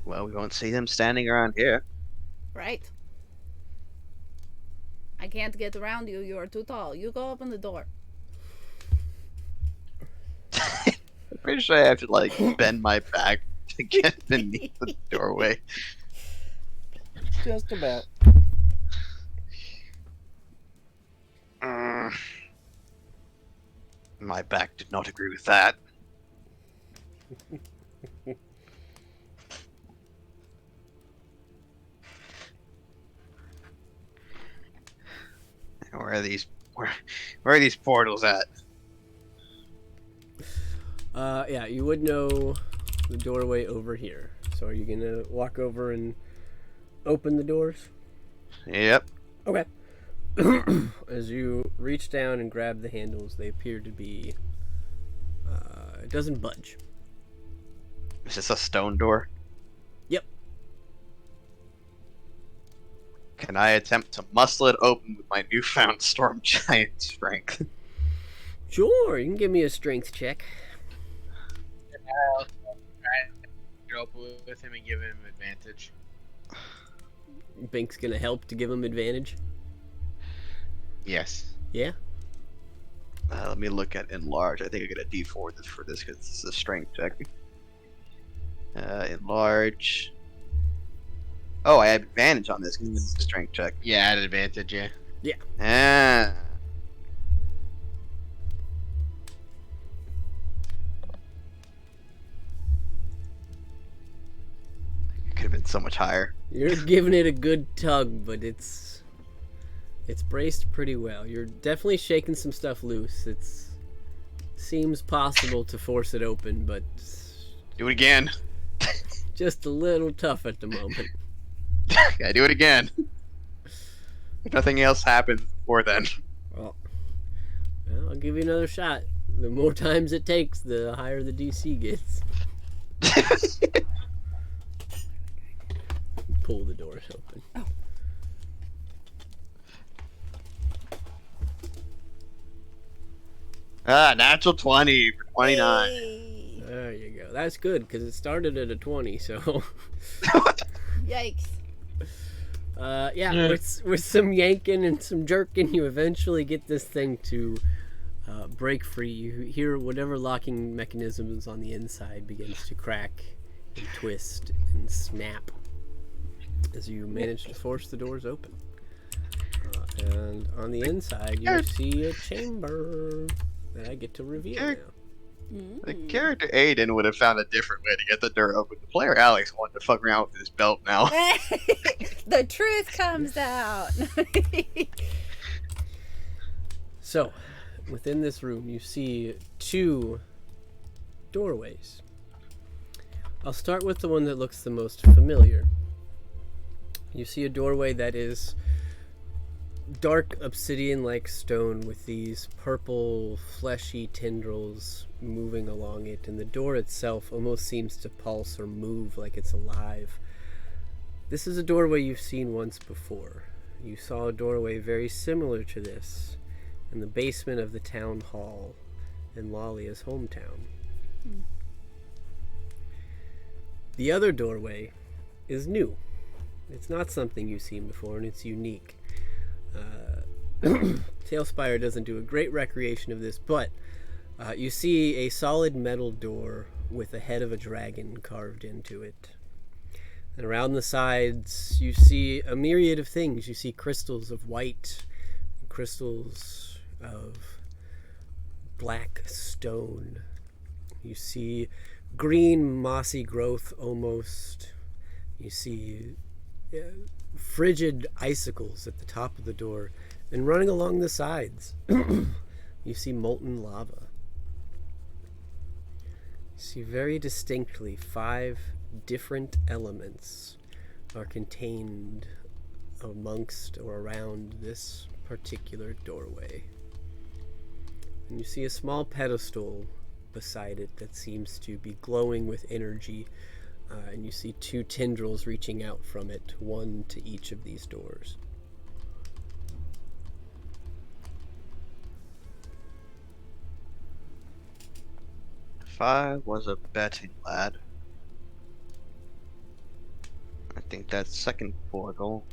Well, we won't see them standing around here. Right. I can't get around you. You are too tall. You go open the door. I'm pretty sure I have to like bend my back to get beneath the doorway. Just about. Mm. My back did not agree with that. Where are these? Where are these portals at? Yeah, you would know the doorway over here. So are you gonna walk over and open the doors? Yep. Okay. As you reach down and grab the handles, they appear to be. It doesn't budge. Is this a stone door? Yep. Can I attempt to muscle it open with my newfound storm giant strength? Sure, you can give me a strength check. I'll try to open with him and give him advantage. Bink's gonna help to give him advantage. Yes. Yeah. Let me look at enlarge. I think I get a D4 for this because this is a strength check. Enlarge. Oh, I have advantage on this because this is a strength check. Yeah, at advantage, yeah. Ah. Could have been so much higher. You're giving it a good tug, but it's braced pretty well. You're definitely shaking some stuff loose. It seems possible to force it open, but Do it again. just a little tough at the moment. Yeah, do it again. If nothing else happens before then. Well, I'll give you another shot. The more times it takes, the higher the DC gets. Pull the doors open. Oh. Natural 20 for 29. Hey. There you go. That's good because it started at a 20. So, Yikes. yeah, with some yanking and some jerking, you eventually get this thing to break free. You hear whatever locking mechanism is on the inside begins to crack and twist and snap as you manage to force the doors open. And on the inside, you see a chamber that I get to reveal now. The character Aiden would have found a different way to get the door open. The player Alex wanted to fuck around with his belt now. The truth comes out. So, within this room, you see two doorways. I'll start with the one that looks the most familiar. You see a doorway that is dark obsidian-like stone with these purple fleshy tendrils moving along it, and the door itself almost seems to pulse or move like it's alive. This is a doorway you've seen once before. You saw a doorway very similar to this in the basement of the town hall in Lalia's hometown. The other doorway is new. It's not something you've seen before, and it's unique. Tailspire doesn't do a great recreation of this, but you see a solid metal door with the head of a dragon carved into it. And around the sides, you see a myriad of things. You see crystals of white, crystals of black stone. You see green, mossy growth almost. You see frigid icicles at the top of the door, and running along the sides you see molten lava. You see very distinctly 5 different elements are contained amongst or around this particular doorway. And you see a small pedestal beside it that seems to be glowing with energy. And you see 2 tendrils reaching out from it, one to each of these doors. If I was a betting lad, think that second portal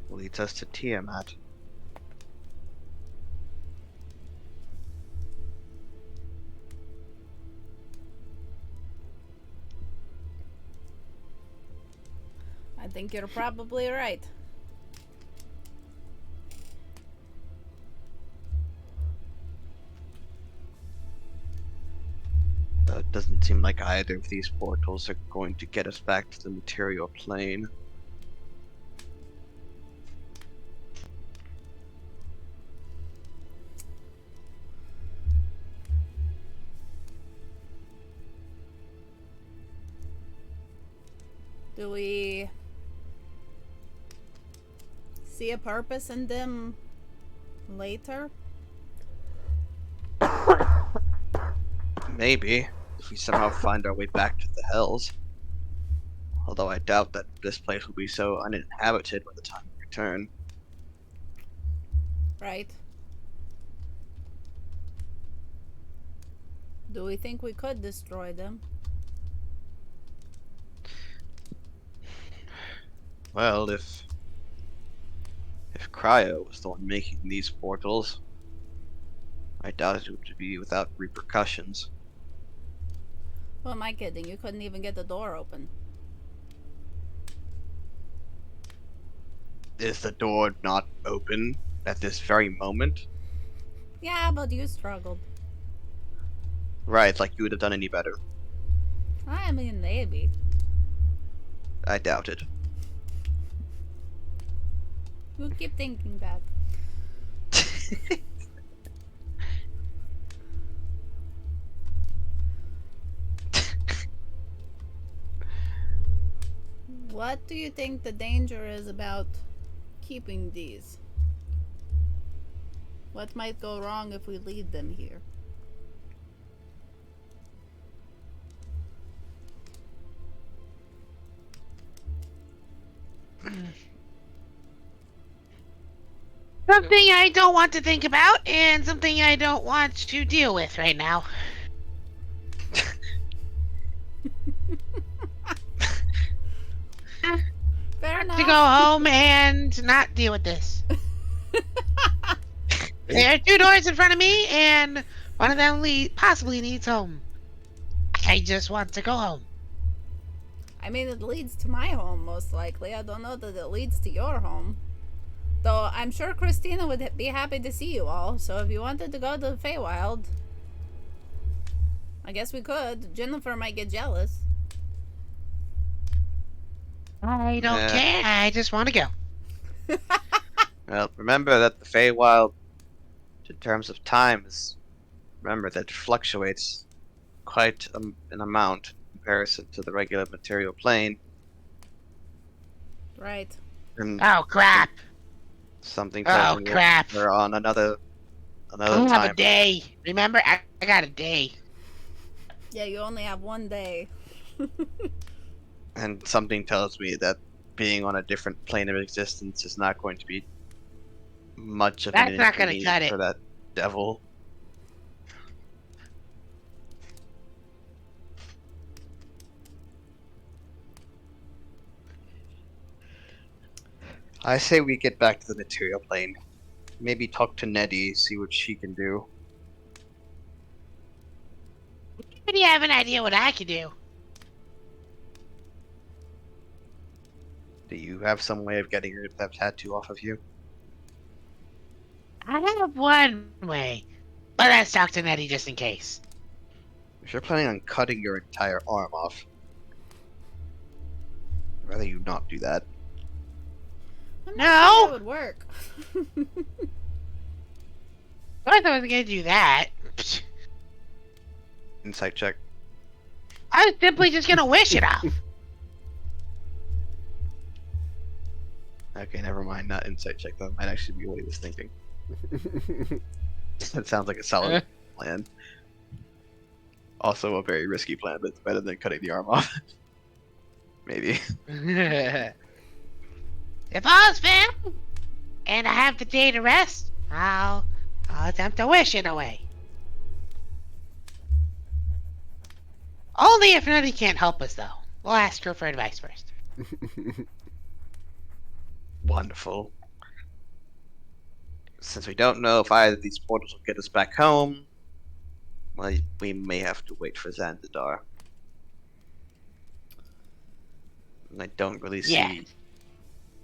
leads us to Tiamat. I think you're probably right. It doesn't seem like either of these portals are going to get us back to the material plane. Do we see a purpose in them later? Maybe, if we somehow find our way back to the Hells. Although I doubt that this place will be so uninhabited by the time we return. Right. Do we think we could destroy them? Well, if Cryo was the one making these portals, I doubt it would be without repercussions. Who am I kidding? You couldn't even get the door open. Is the door not open at this very moment? Yeah, but you struggled. Right, like you would have done any better. I mean, maybe. I doubt it. You keep thinking that. What do you think the danger is about keeping these? What might go wrong if we leave them here? Something I don't want to think about, and something I don't want to deal with right now. Fair enough. To go home and not deal with this. There are two doors in front of me, and one of them possibly needs home. I just want to go home. I mean, it leads to my home, most likely. I don't know that it leads to your home. Though I'm sure Christina would be happy to see you all, so if you wanted to go to the Feywild, I guess we could. Jennifer might get jealous. I don't Yeah. care. I just want to go. Well, remember that the Feywild, in terms of time, remember that fluctuates quite an amount in comparison to the regular material plane. Right. And Oh crap! something Oh tells me crap! we're on another I only have time. a day. Remember, I got a day. Yeah, you only have one day. And something tells me that being on a different plane of existence is not going to be much of That's an not gonna inconvenience cut it. for that devil. I say we get back to the material plane. Maybe talk to Nettie, see what she can do. Do you have an idea what I could do? Do you have some way of getting that tattoo off of you? I have one way, but let's talk to Nettie just in case. If you're planning on cutting your entire arm off, I'd rather you not do that. I'm No! not sure that would work. I thought I was gonna do that. Insight check. I was simply just gonna wish it off. Okay, never mind. Not insight check. That might actually be what he was thinking. That sounds like a solid plan. Also a very risky plan, but it's better than cutting the arm off. Maybe. If all's fair, and I have the day to rest, I'll attempt to wish it away. Only if Nettie can't help us, though. We'll ask her for advice first. Wonderful. Since we don't know if either of these portals will get us back home, well, we may have to wait for Zandadar. And I don't really Yeah. see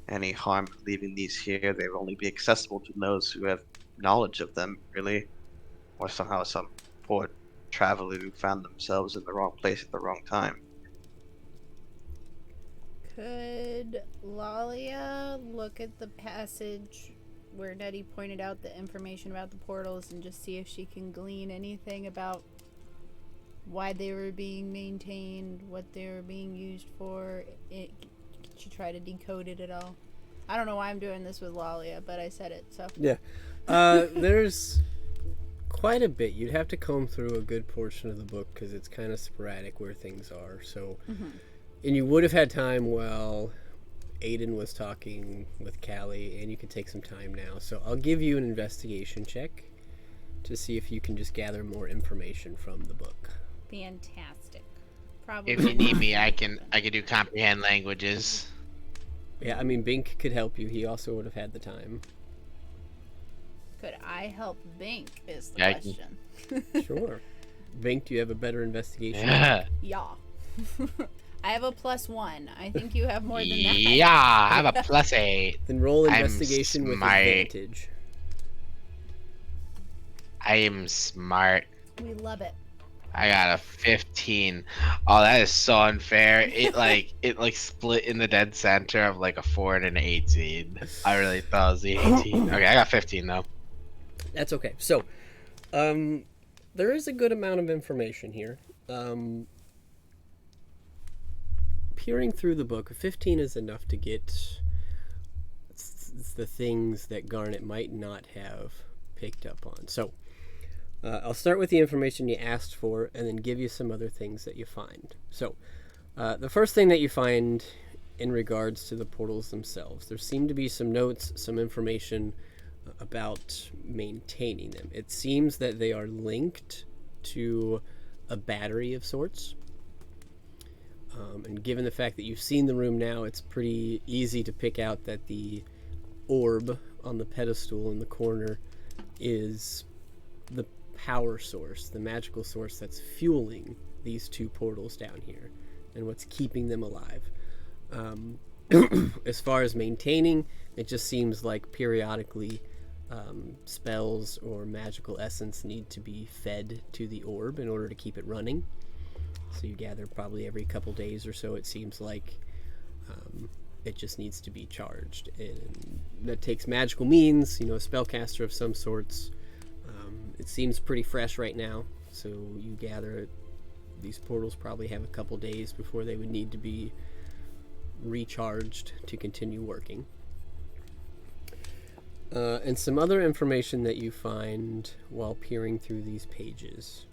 any harm in leaving these here. They will only be accessible to those who have knowledge of them, really. Or somehow some poor traveler who found themselves in the wrong place at the wrong time. Could Lalia look at the passage where Nettie pointed out the information about the portals and just see if she can glean anything about why they were being maintained, what they were being used for? Could she try to decode it at all? I don't know why I'm doing this with Lalia, but I said it, so. Yeah. There's quite a bit. You'd have to comb through a good portion of the book because it's kind of sporadic where things are. So, and you would have had time while Aiden was talking with Callie, and you could take some time now. So I'll give you an investigation check to see if you can just gather more information from the book. Fantastic. Probably. If you need me, I can do comprehend languages. Yeah, I mean, Bink could help you. He also would have had the time. Could I help Bink is the Yeah, I can- question. Sure. Bink, do you have a better investigation? Yeah. Yeah. I have a +1. I think you have more than that. Yeah, I have a +8. Then roll I'm investigation with smart. advantage. I am smart. We love it. I got a 15. Oh, that is so unfair. It like split in the dead center of like a 4 and an 18. I really thought it was the 18. Okay, I got 15 though. That's okay. So, there is a good amount of information here. Peering through the book, 15 is enough to get the things that Garnet might not have picked up on. So, I'll start with the information you asked for and then give you some other things that you find. So, the first thing that you find in regards to the portals themselves, there seem to be some notes, some information about maintaining them. It seems that they are linked to a battery of sorts. And given the fact that you've seen the room now, it's pretty easy to pick out that the orb on the pedestal in the corner is the power source, the magical source that's fueling these two portals down here and what's keeping them alive. As far as maintaining, it just seems like periodically spells or magical essence need to be fed to the orb in order to keep it running. So you gather probably every couple days or so, it seems like it just needs to be charged. And that takes magical means, a spellcaster of some sorts. It seems pretty fresh right now, so you gather these portals probably have a couple days before they would need to be recharged to continue working. And some other information that you find while peering through these pages.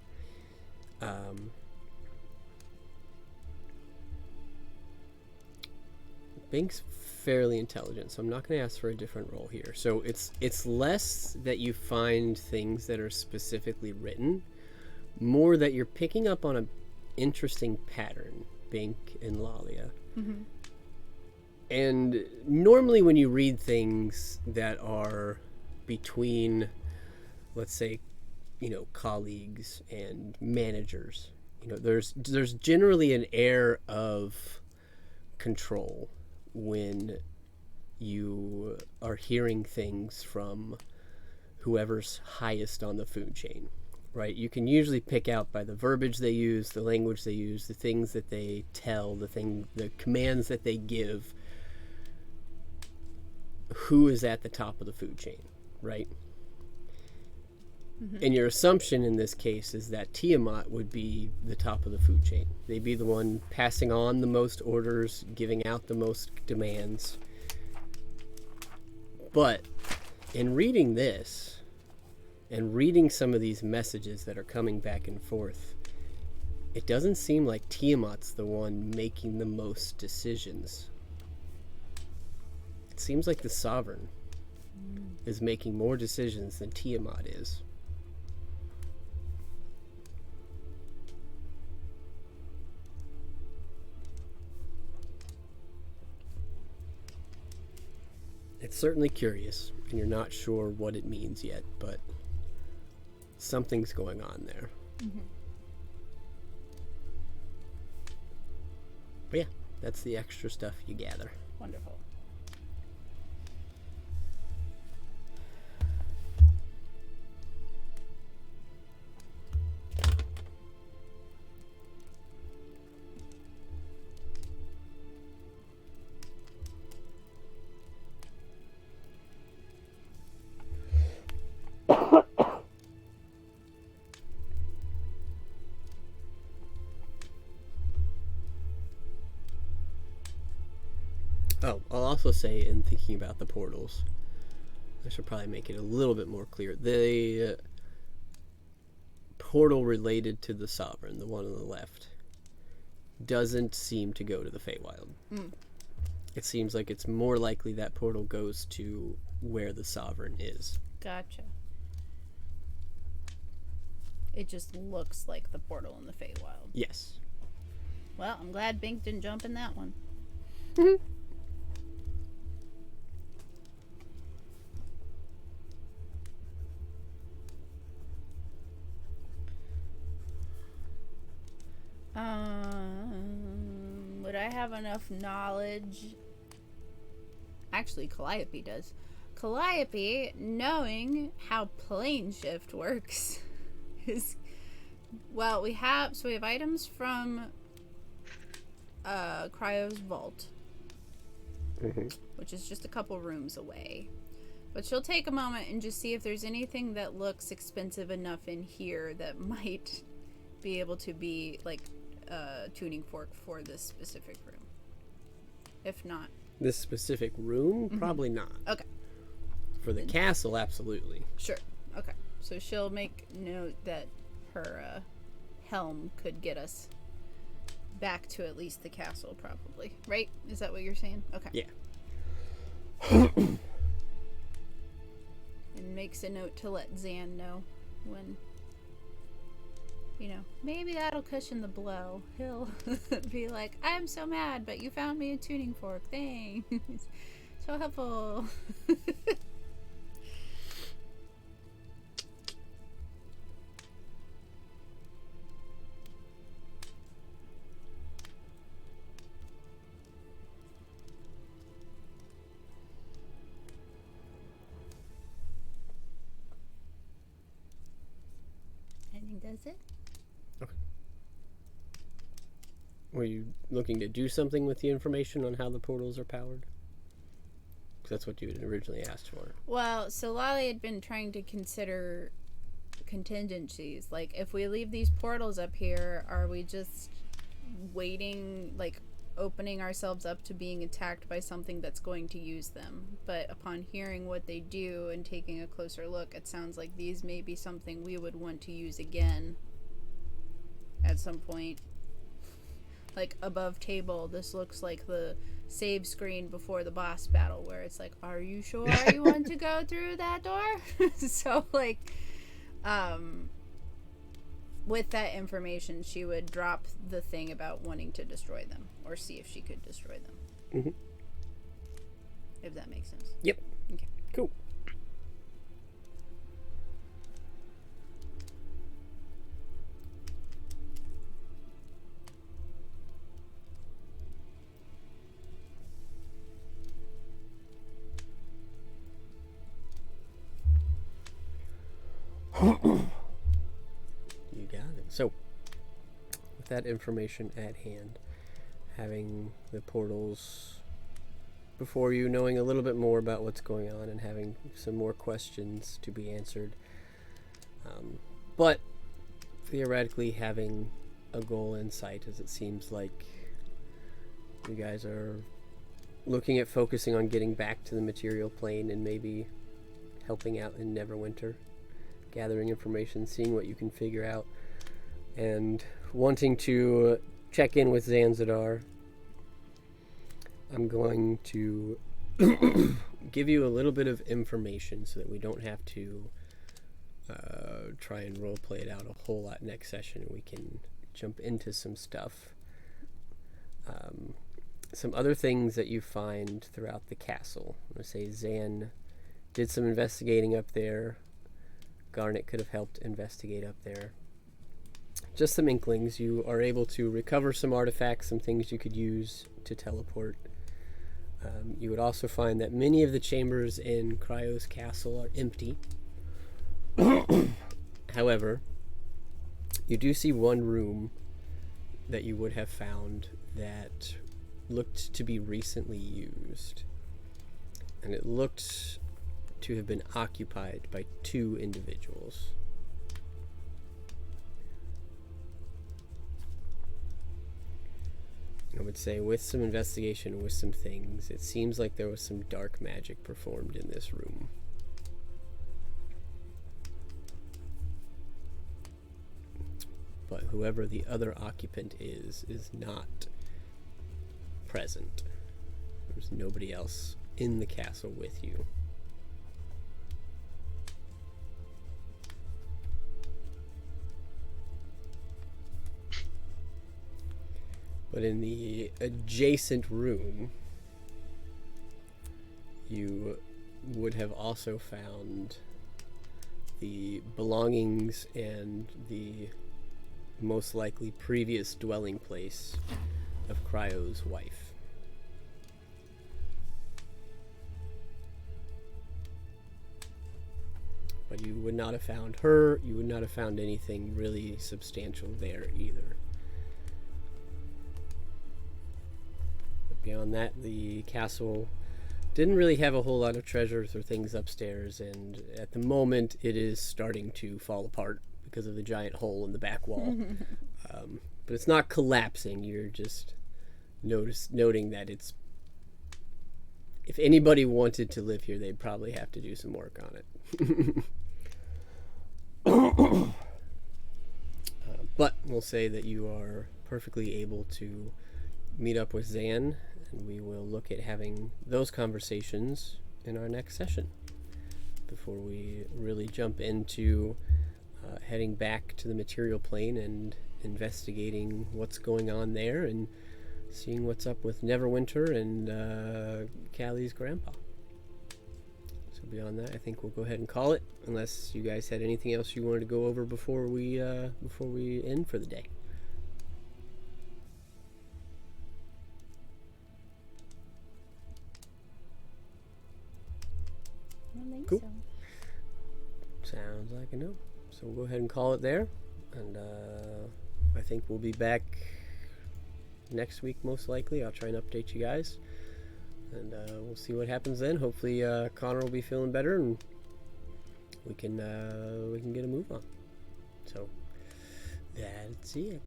Bink's fairly intelligent, so I'm not going to ask for a different roll here. So it's less that you find things that are specifically written, more that you're picking up on an interesting pattern, Bink and Lalia. Mm-hmm. And normally when you read things that are between, let's say, colleagues and managers, there's generally an air of control when you are hearing things from whoever's highest on the food chain, right? You can usually pick out by the verbiage they use, the language they use, the things that they tell, the commands that they give, who is at the top of the food chain, right? Mm-hmm. And your assumption in this case is that Tiamat would be the top of the food chain. They'd be the one passing on the most orders, giving out the most demands. But in reading this, and reading some of these messages that are coming back and forth, it doesn't seem like Tiamat's the one making the most decisions. It seems like the Sovereign is making more decisions than Tiamat is. It's certainly curious, and you're not sure what it means yet, but something's going on there. Mm-hmm. But yeah, that's the extra stuff you gather. Wonderful. Oh, I'll also say, in thinking about the portals, I should probably make it a little bit more clear. The portal related to the Sovereign, the one on the left, doesn't seem to go to the Feywild. Mm. It seems like it's more likely that portal goes to where the Sovereign is. Gotcha. It just looks like the portal in the Feywild. Yes. Well, I'm glad Bink didn't jump in that one. Would I have enough knowledge? Actually, Calliope does. Calliope, knowing how plane shift works, is well. We have items from Cryo's vault, which is just a couple rooms away. But she'll take a moment and just see if there's anything that looks expensive enough in here that might be able to be like a tuning fork for this specific room. If not, This specific room? Probably not. Okay. For the castle, absolutely. sure. Okay. So she'll make note that her helm could get us back to at least the castle, probably. Right? Is that what you're saying? Okay. Yeah. And makes a note to let Zan know when, maybe that'll cushion the blow. He'll be like, I'm so mad, but you found me a tuning fork. Thanks. So helpful. I think that's it. Were you looking to do something with the information on how the portals are powered? 'Cause that's what you had originally asked for. Well, so Lolly had been trying to consider contingencies. Like, if we leave these portals up here, are we just waiting, like, opening ourselves up to being attacked by something that's going to use them? But upon hearing what they do and taking a closer look, it sounds like these may be something we would want to use again at some point. Like, above table, this looks like the save screen before the boss battle, where it's like, are you sure you want to go through that door? So, like, with that information, she would drop the thing about wanting to destroy them, or see if she could destroy them. Mhm. If that makes sense. Yep. Okay. Cool. You got it. So, with that information at hand, having the portals before you, knowing a little bit more about what's going on, and having some more questions to be answered, but theoretically having a goal in sight, as it seems like you guys are looking at focusing on getting back to the material plane and maybe helping out in Neverwinter, gathering information, seeing what you can figure out, and wanting to check in with Zanzidar. I'm going to give you a little bit of information so that we don't have to try and roleplay it out a whole lot next session. We can jump into some stuff. some other things that you find throughout the castle. Let's say Zan did some investigating up there. Garnet could have helped investigate up there. Just some inklings. You are able to recover some artifacts, some things you could use to teleport. You would also find that many of the chambers in Cryo's castle are empty. However, you do see one room that you would have found that looked to be recently used. And it looked to have been occupied by 2 individuals. I would say with some investigation, with some things, it seems like there was some dark magic performed in this room. But whoever the other occupant is not present. There's nobody else in the castle with you. But in the adjacent room, you would have also found the belongings and the most likely previous dwelling place of Cryo's wife. But you would not have found her, you would not have found anything really substantial there either. Beyond that, the castle didn't really have a whole lot of treasures or things upstairs, and at the moment it is starting to fall apart because of the giant hole in the back wall. But it's not collapsing. You're just noting that it's... If anybody wanted to live here, they'd probably have to do some work on it. But we'll say that you are perfectly able to meet up with Zan, and we will look at having those conversations in our next session before we really jump into heading back to the material plane and investigating what's going on there and seeing what's up with Neverwinter and Callie's grandpa. So beyond that, I think we'll go ahead and call it, unless you guys had anything else you wanted to go over before we end for the day. I don't think Cool. so. Sounds like a no. So we'll go ahead and call it there, and I think we'll be back next week most likely. I'll try and update you guys, and we'll see what happens then. Hopefully Connor will be feeling better, and we can get a move on. So that's it.